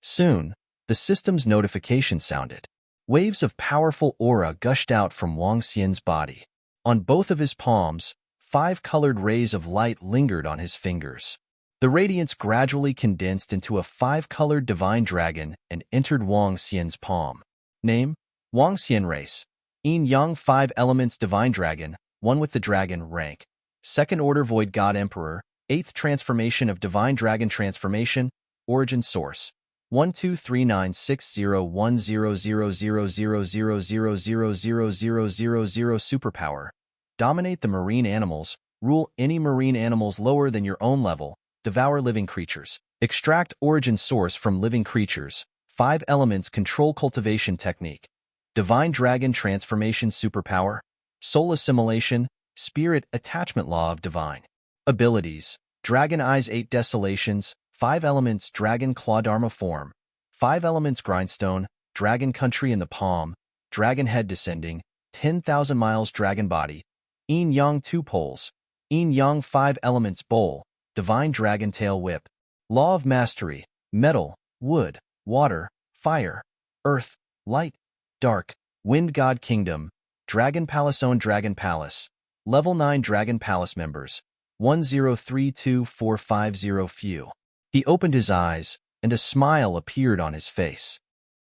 Soon, the system's notification sounded. Waves of powerful aura gushed out from Wang Xian's body. On both of his palms, 5 colored rays of light lingered on his fingers. The radiance gradually condensed into a 5-colored divine dragon and entered Wang Xian's palm. Name: Wang Xian. Race: Yin Yang 5 Elements Divine Dragon, 1 with the Dragon rank. Second Order Void God Emperor, 8th Transformation of Divine Dragon Transformation, Origin Source. 1239601000000000000 Superpower. Dominate the marine animals, rule any marine animals lower than your own level, devour living creatures. Extract origin source from living creatures. 5 elements control cultivation technique. Divine Dragon Transformation Superpower. Soul Assimilation. Spirit Attachment Law of Divine. Abilities. Dragon Eyes 8 Desolations. 5 elements Dragon Claw Dharma Form. 5 elements Grindstone. Dragon Country in the Palm. Dragon Head Descending. 10,000 miles Dragon Body. Yin Yang 2 Poles. Yin Yang 5 elements Bowl. Divine Dragon Tail Whip. Law of Mastery. Metal, Wood, Water, Fire, Earth, Light, Dark, Wind God Kingdom. Dragon Palace Own Dragon Palace. Level 9 Dragon Palace Members. 1032450 Few. He opened his eyes, and a smile appeared on his face.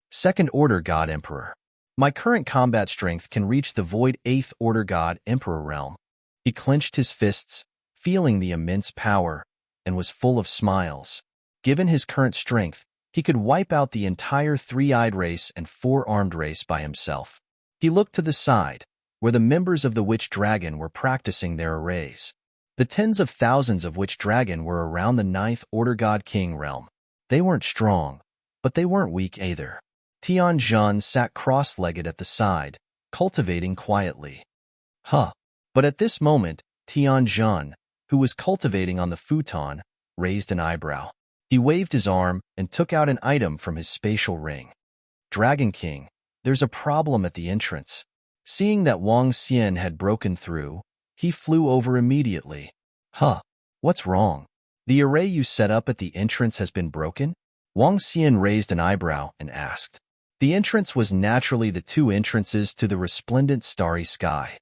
Second Order God Emperor. My current combat strength can reach the void 8th Order God Emperor realm. He clenched his fists, feeling the immense power, and was full of smiles. Given his current strength, he could wipe out the entire three-eyed race and four-armed race by himself. He looked to the side, where the members of the Witch Dragon were practicing their arrays. The tens of thousands of Witch Dragon were around the 9th Order God King realm. They weren't strong, but they weren't weak either. Tianjun sat cross-legged at the side, cultivating quietly. But at this moment, Tianjun, who was cultivating on the futon, raised an eyebrow. He waved his arm and took out an item from his spatial ring. Dragon King, there's a problem at the entrance. Seeing that Wang Xian had broken through, he flew over immediately. What's wrong? The array you set up at the entrance has been broken? Wang Xian raised an eyebrow and asked. The entrance was naturally the 2 entrances to the resplendent starry sky.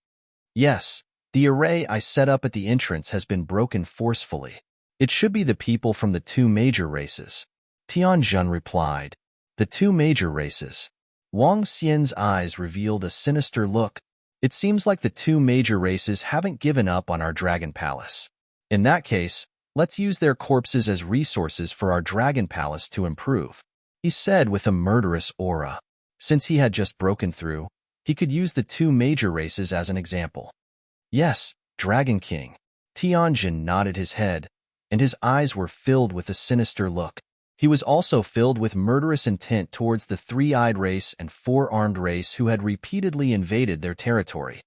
Yes, the array I set up at the entrance has been broken forcefully. It should be the people from the 2 major races. Tianjun replied. The 2 major races. Wang Xian's eyes revealed a sinister look. It seems like the 2 major races haven't given up on our Dragon Palace. In that case, let's use their corpses as resources for our Dragon Palace to improve, he said with a murderous aura. Since he had just broken through, he could use the 2 major races as an example. Yes, Dragon King. Tianjun nodded his head, and his eyes were filled with a sinister look. He was also filled with murderous intent towards the 3-eyed race and 4-armed race who had repeatedly invaded their territory.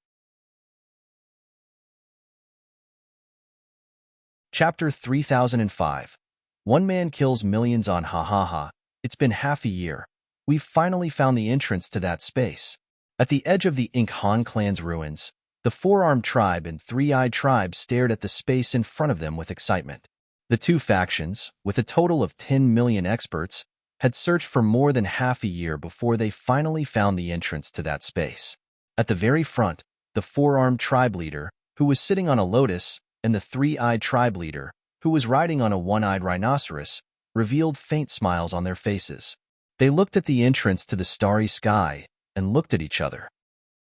Chapter 3005. One man kills millions on ha. It's been half a year. We've finally found the entrance to that space. At the edge of the Ink Han clan's ruins, the 4-armed tribe and 3-eyed tribe stared at the space in front of them with excitement. The 2 factions, with a total of 10 million experts, had searched for more than half a year before they finally found the entrance to that space. At the very front, the 4-armed tribe leader, who was sitting on a lotus, and the 3-eyed tribe leader, who was riding on a 1-eyed rhinoceros, revealed faint smiles on their faces. They looked at the entrance to the starry sky and looked at each other.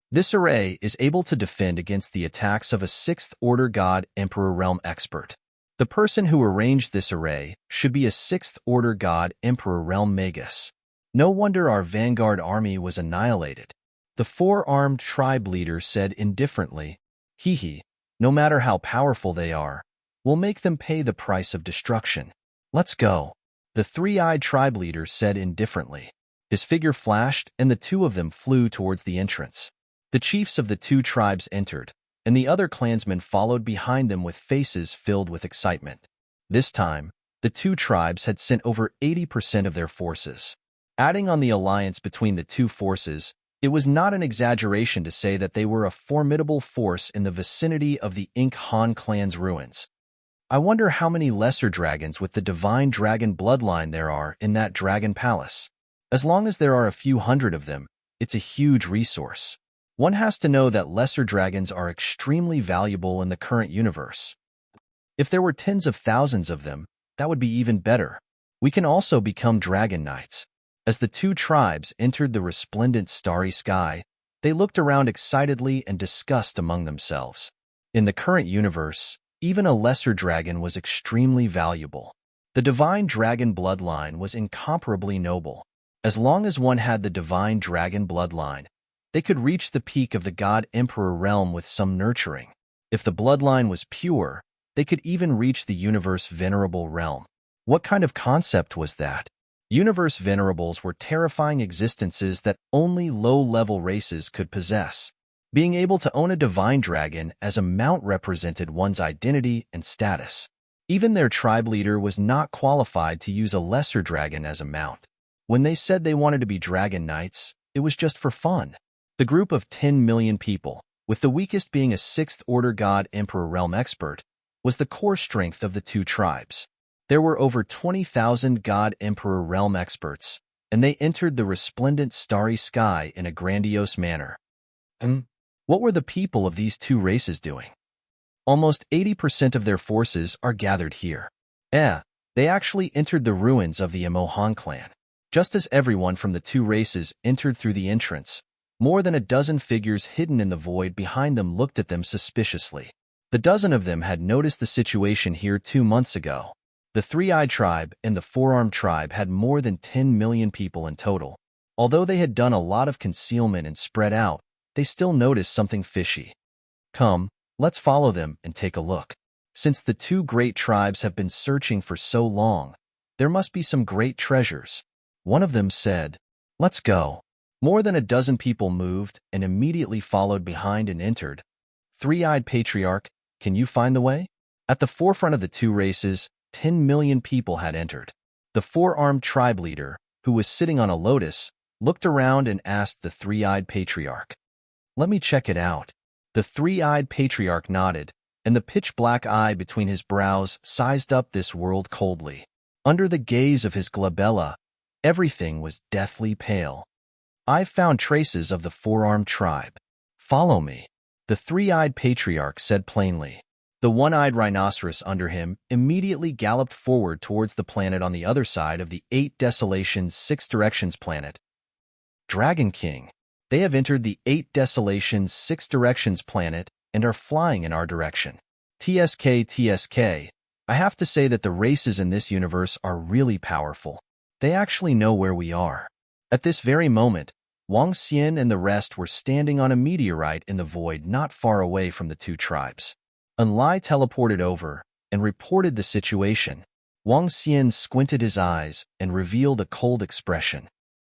This array is able to defend against the attacks of a 6th Order God Emperor realm expert. The person who arranged this array should be a 6th Order God Emperor realm magus. No wonder our vanguard army was annihilated. The 4-armed tribe leader said indifferently, no matter how powerful they are, we'll make them pay the price of destruction. Let's go. The 3-eyed tribe leader said indifferently. His figure flashed, and the 2 of them flew towards the entrance. The chiefs of the 2 tribes entered, and the other clansmen followed behind them with faces filled with excitement. This time, the 2 tribes had sent over 80% of their forces. Adding on the alliance between the 2 forces, it was not an exaggeration to say that they were a formidable force in the vicinity of the Ink Han clan's ruins. I wonder how many lesser dragons with the divine dragon bloodline there are in that dragon palace. As long as there are a few hundred of them, it's a huge resource. One has to know that lesser dragons are extremely valuable in the current universe. If there were tens of thousands of them, that would be even better. We can also become dragon knights. As the 2 tribes entered the resplendent starry sky, They looked around excitedly and discussed among themselves. In the current universe, even a lesser dragon was extremely valuable. The divine dragon bloodline was incomparably noble. As long as one had the divine dragon bloodline, they could reach the peak of the God-Emperor realm with some nurturing. If the bloodline was pure, they could even reach the universe venerable realm. What kind of concept was that? Universe venerables were terrifying existences that only low-level races could possess. Being able to own a divine dragon as a mount represented one's identity and status. Even their tribe leader was not qualified to use a lesser dragon as a mount. When they said they wanted to be dragon knights, it was just for fun. The group of 10 million people, with the weakest being a 6th-order God-Emperor realm expert, was the core strength of the two tribes. There were over 20,000 God-Emperor realm experts, and they entered the resplendent starry sky in a grandiose manner. What were the people of these two races doing? Almost 80% of their forces are gathered here. They actually entered the ruins of the Emohan clan. Just as everyone from the two races entered through the entrance, more than a dozen figures hidden in the void behind them looked at them suspiciously. The dozen of them had noticed the situation here 2 months ago. The Three-Eyed Tribe and the Four-Armed Tribe had more than 10 million people in total. Although they had done a lot of concealment and spread out, they still noticed something fishy. Come, let's follow them and take a look. Since the two great tribes have been searching for so long, there must be some great treasures. One of them said, "Let's go." More than a dozen people moved and immediately followed behind and entered. Three-Eyed Patriarch, can you find the way? At the forefront of the two races, 10 million people had entered. The Four-Armed Tribe leader, who was sitting on a lotus, looked around and asked the Three-Eyed Patriarch, "Let me check it out." The Three-Eyed Patriarch nodded, and the pitch-black eye between his brows sized up this world coldly. Under the gaze of his glabella, everything was deathly pale. "I've found traces of the Four-Armed Tribe. Follow me," the Three-Eyed Patriarch said plainly. The one-eyed rhinoceros under him immediately galloped forward towards the planet on the other side of the 8 Desolations 6 Directions planet. Dragon King. They have entered the 8 Desolations 6 Directions planet and are flying in our direction. TSK, I have to say that the races in this universe are really powerful. They actually know where we are. At this very moment, Wang Xian and the rest were standing on a meteorite in the void not far away from the two tribes. Enlai teleported over and reported the situation. Wang Xian squinted his eyes and revealed a cold expression.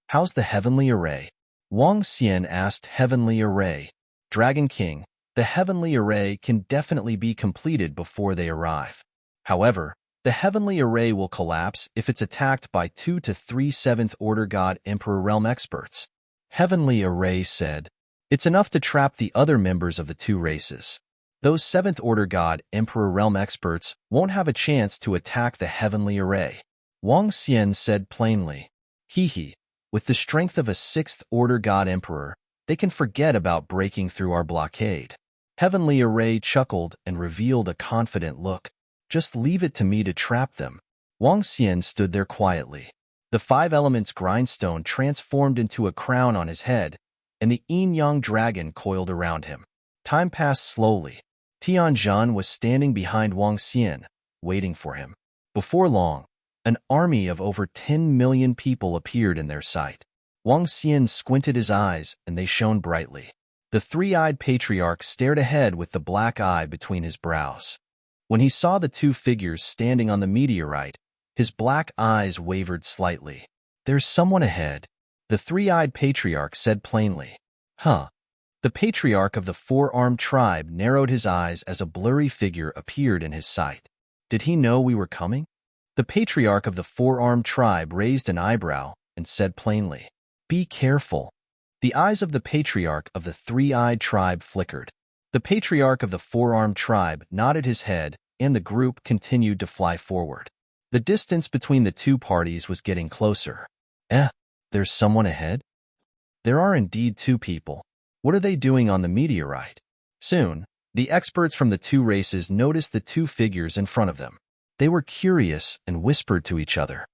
"How's the heavenly array?" Wang Xian asked Heavenly Array. "Dragon King, the heavenly array can definitely be completed before they arrive. However, the heavenly array will collapse if it's attacked by 2 to 3 7th-order God-Emperor realm experts." Heavenly Array said, "It's enough to trap the other members of the two races. Those 7th-order God-Emperor realm experts won't have a chance to attack the heavenly array." Wang Xian said plainly, "Hee. With the strength of a 6th-order God-Emperor, they can forget about breaking through our blockade." Heavenly Array chuckled and revealed a confident look. "Just leave it to me to trap them." Wang Xian stood there quietly. The 5 elements grindstone transformed into a crown on his head, and the yin-yang dragon coiled around him. Time passed slowly. Tianzhan was standing behind Wang Xian, waiting for him. Before long, an army of over 10 million people appeared in their sight. Wang Xian squinted his eyes, and they shone brightly. The Three-Eyed Patriarch stared ahead with the black eye between his brows. When he saw the two figures standing on the meteorite, his black eyes wavered slightly. "There's someone ahead," the Three-Eyed Patriarch said plainly. "Huh." The Patriarch of the Four-Armed Tribe narrowed his eyes as a blurry figure appeared in his sight. Did he know we were coming? The Patriarch of the Four-Armed Tribe raised an eyebrow and said plainly, "Be careful." The eyes of the Patriarch of the Three-Eyed Tribe flickered. The Patriarch of the Four-Armed Tribe nodded his head, and the group continued to fly forward. The distance between the two parties was getting closer. There's someone ahead? There are indeed two people. What are they doing on the meteorite? Soon, the experts from the two races noticed the two figures in front of them. They were curious and whispered to each other,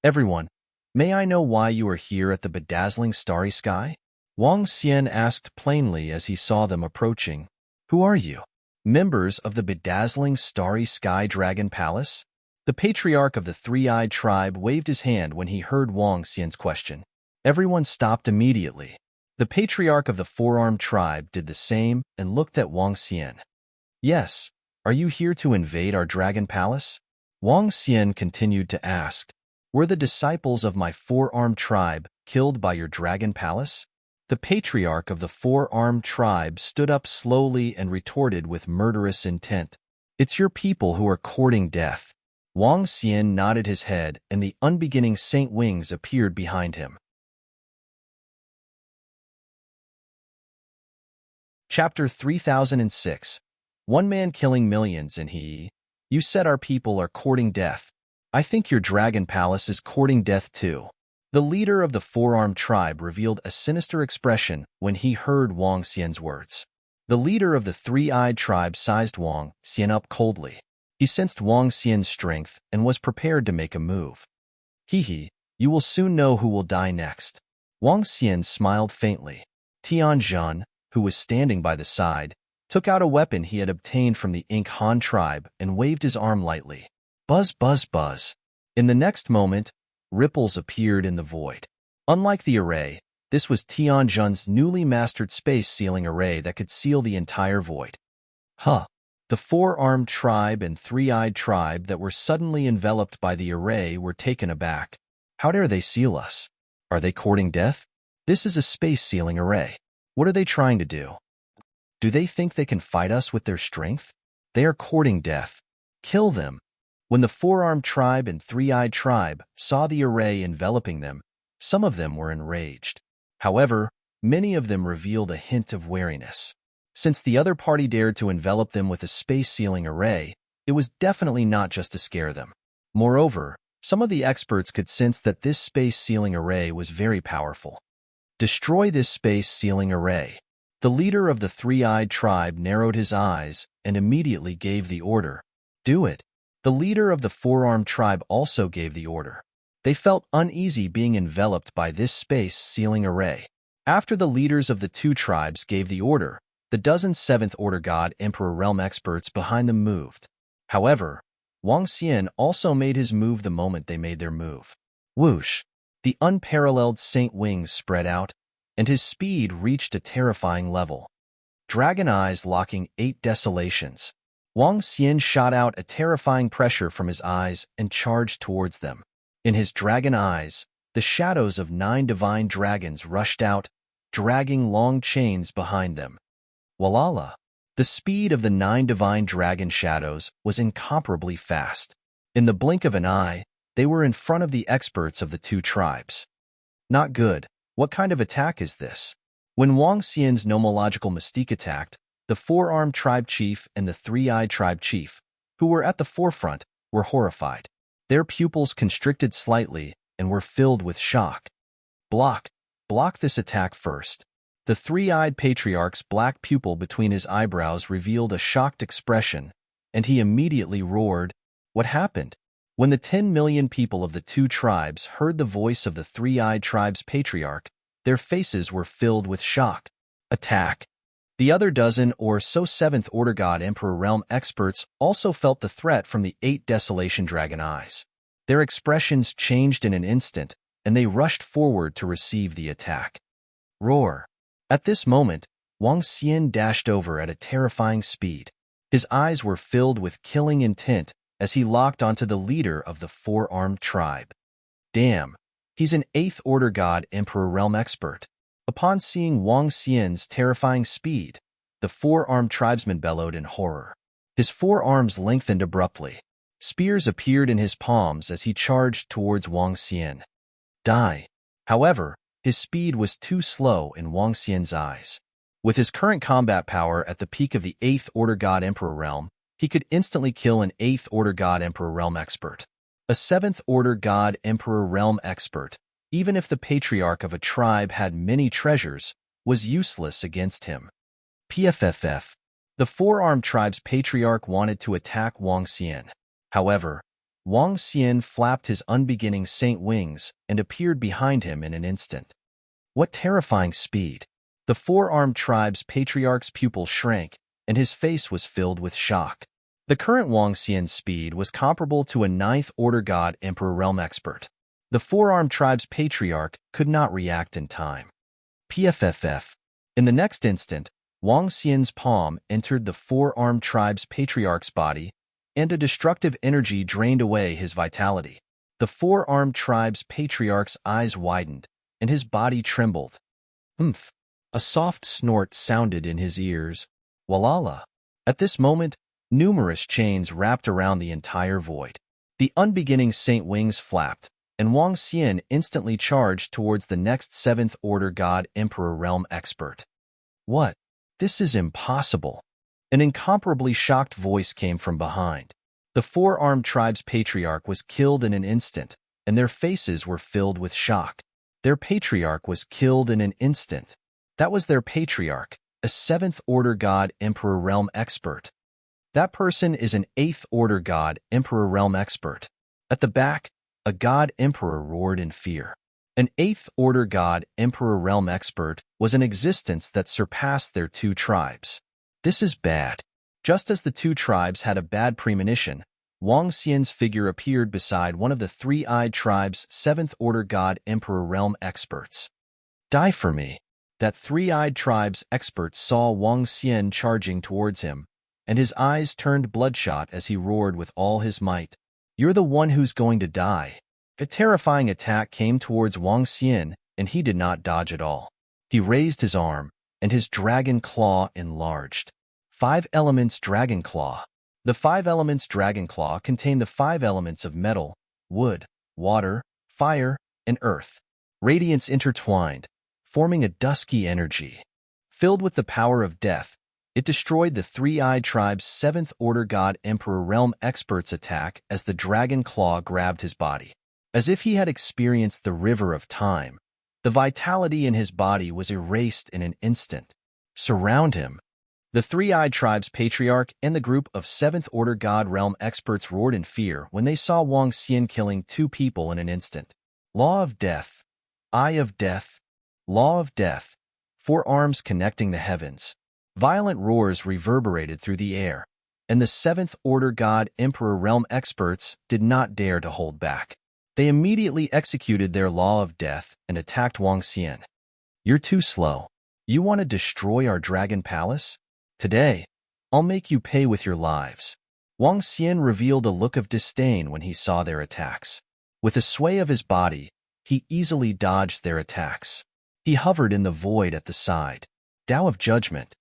"Everyone, may I know why you are here at the bedazzling starry sky?" Wang Xian asked plainly as he saw them approaching. Who are you? Members of the bedazzling starry sky dragon palace? The patriarch of the three-eyed tribe waved his hand when he heard Wang Xian's question. Everyone stopped immediately. The patriarch of the four-armed tribe did the same and looked at Wang Xian. Yes, are you here to invade our dragon palace? Wang Xian continued to ask. Were the disciples of my four-armed tribe killed by your dragon palace? The patriarch of the four-armed tribe stood up slowly and retorted with murderous intent. It's your people who are courting death. Wang Xian nodded his head, and the unbeginning saint wings appeared behind him. Chapter 3006. One man killing millions, and you said our people are courting death. I think your dragon palace is courting death too. The leader of the four-armed tribe revealed a sinister expression when he heard Wang Xian's words. The leader of the three-eyed tribe sized Wang Xian up coldly. He sensed Wang Xian's strength and was prepared to make a move. You will soon know who will die next. Wang Xian smiled faintly. Tianzhan, who was standing by the side, took out a weapon he had obtained from the Ink Han tribe and waved his arm lightly. Buzz, buzz, buzz. In the next moment, ripples appeared in the void. Unlike the array, this was Tianzhan's newly mastered space sealing array that could seal the entire void. The four-armed tribe and three-eyed tribe that were suddenly enveloped by the array were taken aback. How dare they seal us? Are they courting death? This is a space sealing array. What are they trying to do? Do they think they can fight us with their strength? They are courting death. Kill them. When the four-armed tribe and three-eyed tribe saw the array enveloping them, some of them were enraged. However, many of them revealed a hint of wariness. Since the other party dared to envelop them with a space-sealing array, it was definitely not just to scare them. Moreover, some of the experts could sense that this space-sealing array was very powerful. Destroy this space-sealing array. The leader of the three-eyed tribe narrowed his eyes and immediately gave the order. Do it. The leader of the four-armed tribe also gave the order. They felt uneasy being enveloped by this space-sealing array. After the leaders of the two tribes gave the order, the dozen seventh-order God Emperor realm experts behind them moved. However, Wang Xian also made his move the moment they made their move. Whoosh! The unparalleled saint wings spread out, and his speed reached a terrifying level. Dragon eyes locking 8 desolations. Wang Xian shot out a terrifying pressure from his eyes and charged towards them. In his dragon eyes, the shadows of 9 divine dragons rushed out, dragging long chains behind them. Walala! The speed of the 9 divine dragon shadows was incomparably fast. In the blink of an eye, they were in front of the experts of the two tribes. Not good. What kind of attack is this? When Wang Xian's nomological mystique attacked, the four-armed tribe chief and the three-eyed tribe chief, who were at the forefront, were horrified. Their pupils constricted slightly and were filled with shock. Block this attack first. The three-eyed patriarch's black pupil between his eyebrows revealed a shocked expression, and he immediately roared, What happened? When the 10 million people of the two tribes heard the voice of the three-eyed tribe's patriarch, their faces were filled with shock. Attack! The other dozen or so seventh-order God Emperor realm experts also felt the threat from the 8 desolation dragon eyes. Their expressions changed in an instant, and they rushed forward to receive the attack. Roar! At this moment, Wang Xian dashed over at a terrifying speed. His eyes were filled with killing intent as he locked onto the leader of the four-armed tribe. Damn, he's an 8th-order God Emperor realm expert. Upon seeing Wang Xian's terrifying speed, the four-armed tribesman bellowed in horror. His forearms lengthened abruptly. Spears appeared in his palms as he charged towards Wang Xian. Die! However, his speed was too slow in Wang Xian's eyes. With his current combat power at the peak of the 8th-order God Emperor realm, he could instantly kill an 8th-order God Emperor realm expert. A 7th-order God Emperor realm expert, even if the patriarch of a tribe had many treasures, was useless against him. PFFF. The four-armed tribe's patriarch wanted to attack Wang Xian. However, Wang Xian flapped his unbeginning saint wings and appeared behind him in an instant. What terrifying speed! The four-armed tribe's patriarch's pupil shrank, and his face was filled with shock. The current Wang Xian's speed was comparable to a ninth-order god Emperor realm expert. The four-armed tribe's patriarch could not react in time. PFFF. In the next instant, Wang Xian's palm entered the four-armed tribe's patriarch's body, and a destructive energy drained away his vitality. The four-armed tribe's patriarch's eyes widened, and his body trembled. Humph! A soft snort sounded in his ears. Walala! At this moment, numerous chains wrapped around the entire void. The unbeginning saint wings flapped, and Wang Xian instantly charged towards the next seventh-order god Emperor realm expert. What? This is impossible. An incomparably shocked voice came from behind. The four-armed tribe's patriarch was killed in an instant, and their faces were filled with shock. Their patriarch was killed in an instant. That was their patriarch, a seventh-order god Emperor realm expert. That person is an eighth-order god Emperor realm expert. At the back, a god emperor roared in fear. An eighth-order god Emperor realm expert was an existence that surpassed their two tribes. This is bad. Just as the two tribes had a bad premonition, Wang Xian's figure appeared beside one of the three-eyed tribe's seventh-order god Emperor realm experts. Die for me. That three-eyed tribe's expert saw Wang Xian charging towards him, and his eyes turned bloodshot as he roared with all his might. You're the one who's going to die. A terrifying attack came towards Wang Xian, and he did not dodge at all. He raised his arm, and his dragon claw enlarged. 5 Elements Dragon Claw. The 5 Elements Dragon Claw contain the 5 elements of metal, wood, water, fire, and earth. Radiance intertwined, forming a dusky energy. Filled with the power of death, it destroyed the three-eyed tribe's seventh-order god Emperor realm expert's attack as the dragon claw grabbed his body. As if he had experienced the river of time, the vitality in his body was erased in an instant. Surround him. The three-eyed tribe's patriarch and the group of seventh-order god realm experts roared in fear when they saw Wang Xian killing 2 people in an instant. Law of Death. Eye of Death. Law of Death. 4 arms connecting the heavens. Violent roars reverberated through the air, and the seventh-order god Emperor realm experts did not dare to hold back. They immediately executed their law of death and attacked Wang Xian. You're too slow. You want to destroy our dragon palace? Today, I'll make you pay with your lives. Wang Xian revealed a look of disdain when he saw their attacks. With a sway of his body, he easily dodged their attacks. He hovered in the void at the side. Tao of Judgment.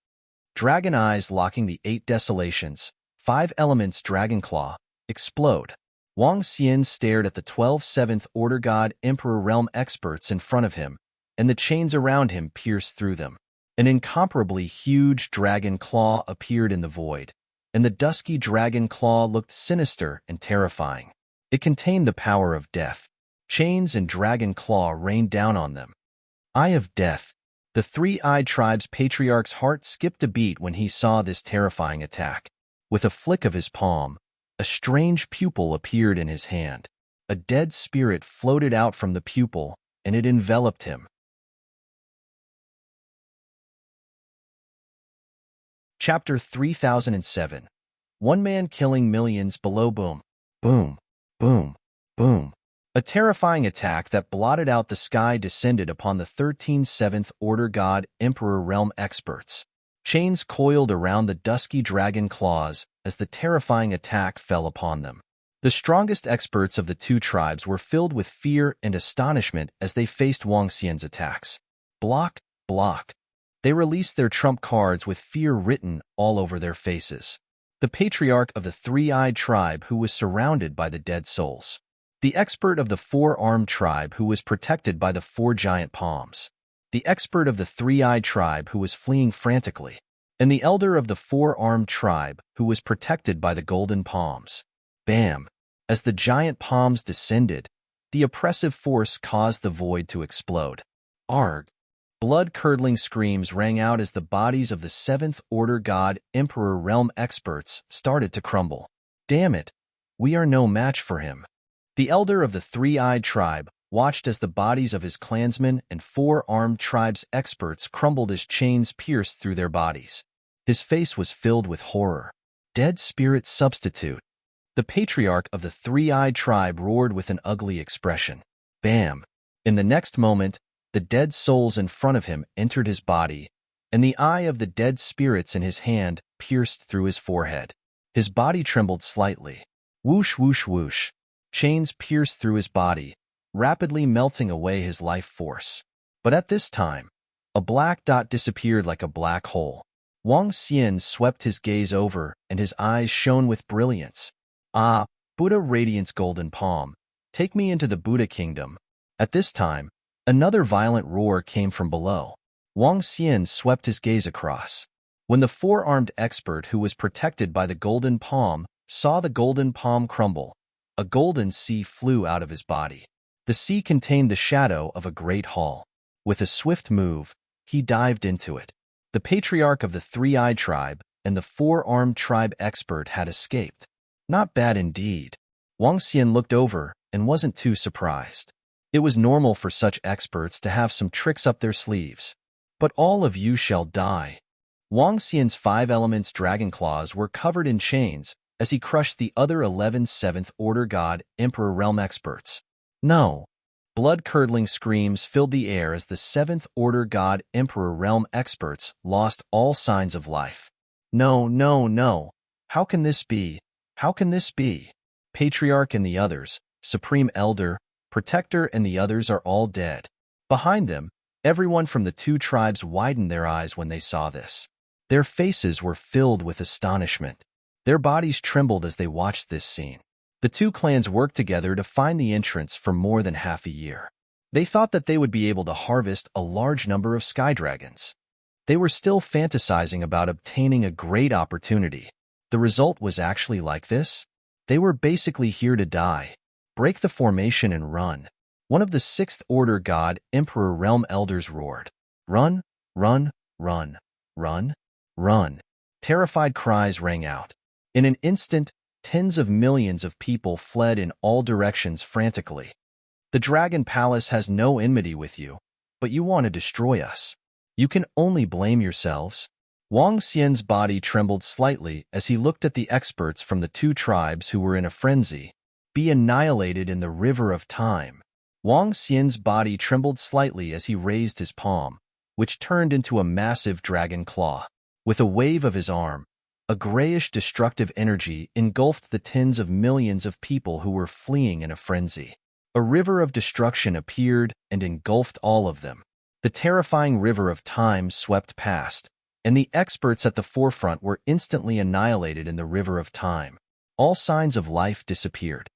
Dragon eyes locking the 8 desolations, 5 elements dragon claw, explode. Wang Xian stared at the 12 seventh-order god Emperor realm experts in front of him, and the chains around him pierced through them. An incomparably huge dragon claw appeared in the void, and the dusky dragon claw looked sinister and terrifying. It contained the power of death. Chains and dragon claw rained down on them. Eye of Death. The three-eyed tribe's patriarch's heart skipped a beat when he saw this terrifying attack. With a flick of his palm, a strange pupil appeared in his hand. A dead spirit floated out from the pupil, and it enveloped him. Chapter 3007. One man killing millions below. Boom, boom, boom, boom. A terrifying attack that blotted out the sky descended upon the 13 seventh-order god Emperor realm experts. Chains coiled around the dusky dragon claws as the terrifying attack fell upon them. The strongest experts of the two tribes were filled with fear and astonishment as they faced Wang Xian's attacks. Block, block. They released their trump cards with fear written all over their faces. The patriarch of the three-eyed tribe who was surrounded by the dead souls. The expert of the four-armed tribe who was protected by the 4 giant palms. The expert of the three-eyed tribe who was fleeing frantically. And the elder of the 4-armed tribe who was protected by the golden palms. Bam! As the giant palms descended, the oppressive force caused the void to explode. Arg! Blood-curdling screams rang out as the bodies of the 7th-order god Emperor realm experts started to crumble. Damn it! We are no match for him. The elder of the three-eyed tribe, watched as the bodies of his clansmen and four-armed tribes experts crumbled as chains pierced through their bodies. His face was filled with horror. Dead spirit substitute. The patriarch of the three-eyed tribe roared with an ugly expression. Bam! In the next moment, the dead souls in front of him entered his body, and the eye of the dead spirits in his hand pierced through his forehead. His body trembled slightly. Whoosh, whoosh, whoosh. Chains pierced through his body, rapidly melting away his life force. But at this time, a black dot disappeared like a black hole. Wang Xian swept his gaze over, and his eyes shone with brilliance. Ah, Buddha Radiance Golden Palm, take me into the Buddha Kingdom. At this time, another violent roar came from below. Wang Xian swept his gaze across. When the four-armed expert who was protected by the golden palm saw the golden palm crumble, a golden sea flew out of his body. The sea contained the shadow of a great hall. With a swift move, he dived into it. The patriarch of the three-eyed tribe and the four-armed tribe expert had escaped. Not bad indeed. Wang Xian looked over and wasn't too surprised. It was normal for such experts to have some tricks up their sleeves. But all of you shall die. Wang Xian's 5 elements dragon claws were covered in chains as he crushed the other 11 Seventh Order God Emperor Realm experts. No. Blood-curdling screams filled the air as the Seventh Order God Emperor Realm experts lost all signs of life. No, no, no. How can this be? How can this be? Patriarch and the others, Supreme Elder, Protector and the others are all dead. Behind them, everyone from the two tribes widened their eyes when they saw this. Their faces were filled with astonishment. Their bodies trembled as they watched this scene. The two clans worked together to find the entrance for more than half a year. They thought that they would be able to harvest a large number of sky dragons. They were still fantasizing about obtaining a great opportunity. The result was actually like this. They were basically here to die. Break the formation and run. One of the Sixth Order God Emperor Realm Elders roared. Run, run, run, run, run. Terrified cries rang out. In an instant, tens of millions of people fled in all directions frantically. The Dragon Palace has no enmity with you, but you want to destroy us. You can only blame yourselves. Wang Xian's body trembled slightly as he looked at the experts from the two tribes who were in a frenzy. Be annihilated in the river of time. Wang Xian's body trembled slightly as he raised his palm, which turned into a massive dragon claw. With a wave of his arm, a grayish destructive energy engulfed the tens of millions of people who were fleeing in a frenzy. A river of destruction appeared and engulfed all of them. The terrifying river of time swept past, and the experts at the forefront were instantly annihilated in the river of time. All signs of life disappeared.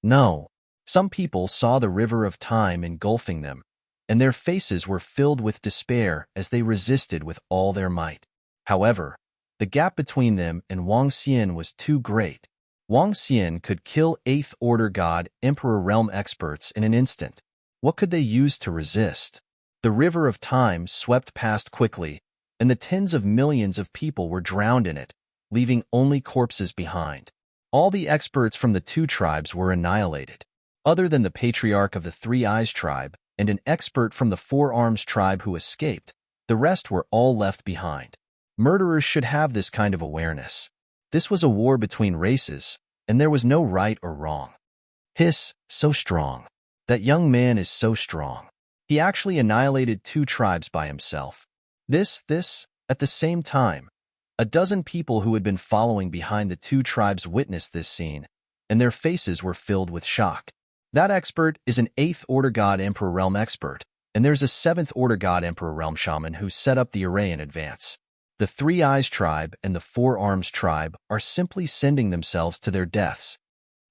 No. Some people saw the river of time engulfing them, and their faces were filled with despair as they resisted with all their might. However, the gap between them and Wang Xian was too great. Wang Xian could kill Eighth Order God Emperor Realm experts in an instant. What could they use to resist? The river of time swept past quickly, and the tens of millions of people were drowned in it, leaving only corpses behind. All the experts from the two tribes were annihilated. Other than the patriarch of the Three Eyes tribe and an expert from the Four Arms tribe who escaped, the rest were all left behind. Murderers should have this kind of awareness. This was a war between races, and there was no right or wrong. Hiss, so strong. That young man is so strong. He actually annihilated two tribes by himself. At the same time, a dozen people who had been following behind the two tribes witnessed this scene, and their faces were filled with shock. That expert is an Eighth Order God Emperor Realm expert, and there's a Seventh Order God Emperor Realm shaman who set up the array in advance. The Three Eyes tribe and the Four Arms tribe are simply sending themselves to their deaths.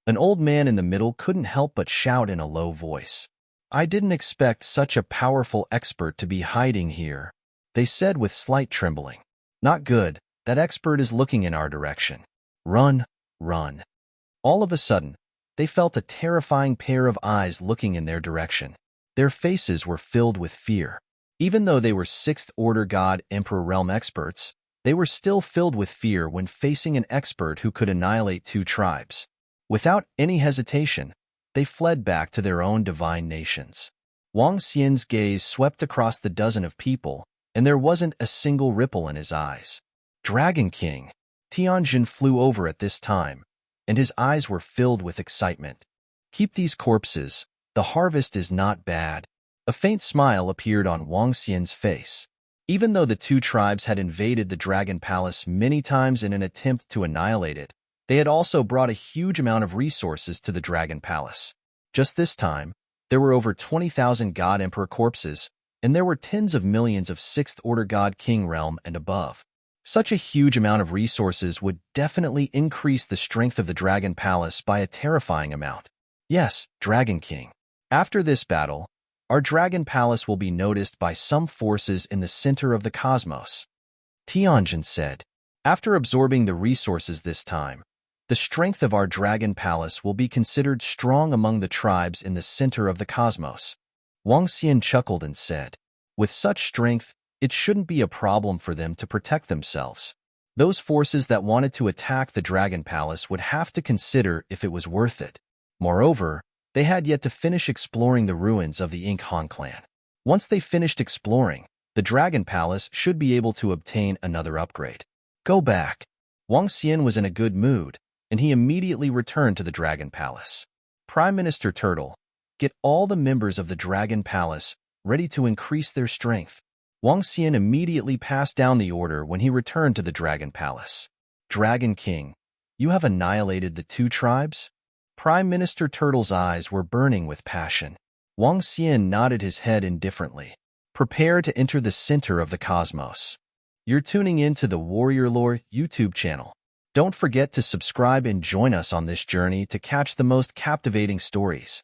An old man in the middle couldn't help but shout in a low voice. I didn't expect such a powerful expert to be hiding here, they said with slight trembling. Not good, that expert is looking in our direction. Run, run. All of a sudden, they felt a terrifying pair of eyes looking in their direction. Their faces were filled with fear. Even though they were Sixth Order God Emperor Realm experts, they were still filled with fear when facing an expert who could annihilate two tribes. Without any hesitation, they fled back to their own divine nations. Wang Xian's gaze swept across the dozen of people, and there wasn't a single ripple in his eyes. Dragon King! Tianjin flew over at this time, and his eyes were filled with excitement. Keep these corpses. The harvest is not bad. A faint smile appeared on Wang Xian's face. Even though the two tribes had invaded the Dragon Palace many times in an attempt to annihilate it, they had also brought a huge amount of resources to the Dragon Palace. Just this time, there were over 20,000 God Emperor corpses, and there were tens of millions of Sixth-Order God King realm and above. Such a huge amount of resources would definitely increase the strength of the Dragon Palace by a terrifying amount. Yes, Dragon King. After this battle, our Dragon Palace will be noticed by some forces in the center of the cosmos, Tianjin said. After absorbing the resources this time, the strength of our Dragon Palace will be considered strong among the tribes in the center of the cosmos. Wang Xian chuckled and said, with such strength, it shouldn't be a problem for them to protect themselves. Those forces that wanted to attack the Dragon Palace would have to consider if it was worth it. Moreover, they had yet to finish exploring the ruins of the Ink Han clan. Once they finished exploring, the Dragon Palace should be able to obtain another upgrade. Go back. Wang Xian was in a good mood, and he immediately returned to the Dragon Palace. Prime Minister Turtle, get all the members of the Dragon Palace ready to increase their strength. Wang Xian immediately passed down the order when he returned to the Dragon Palace. Dragon King, you have annihilated the two tribes? Prime Minister Turtle's eyes were burning with passion. Wang Xian nodded his head indifferently. Prepare to enter the center of the cosmos. You're tuning in to the Warrior Lore YouTube channel. Don't forget to subscribe and join us on this journey to catch the most captivating stories.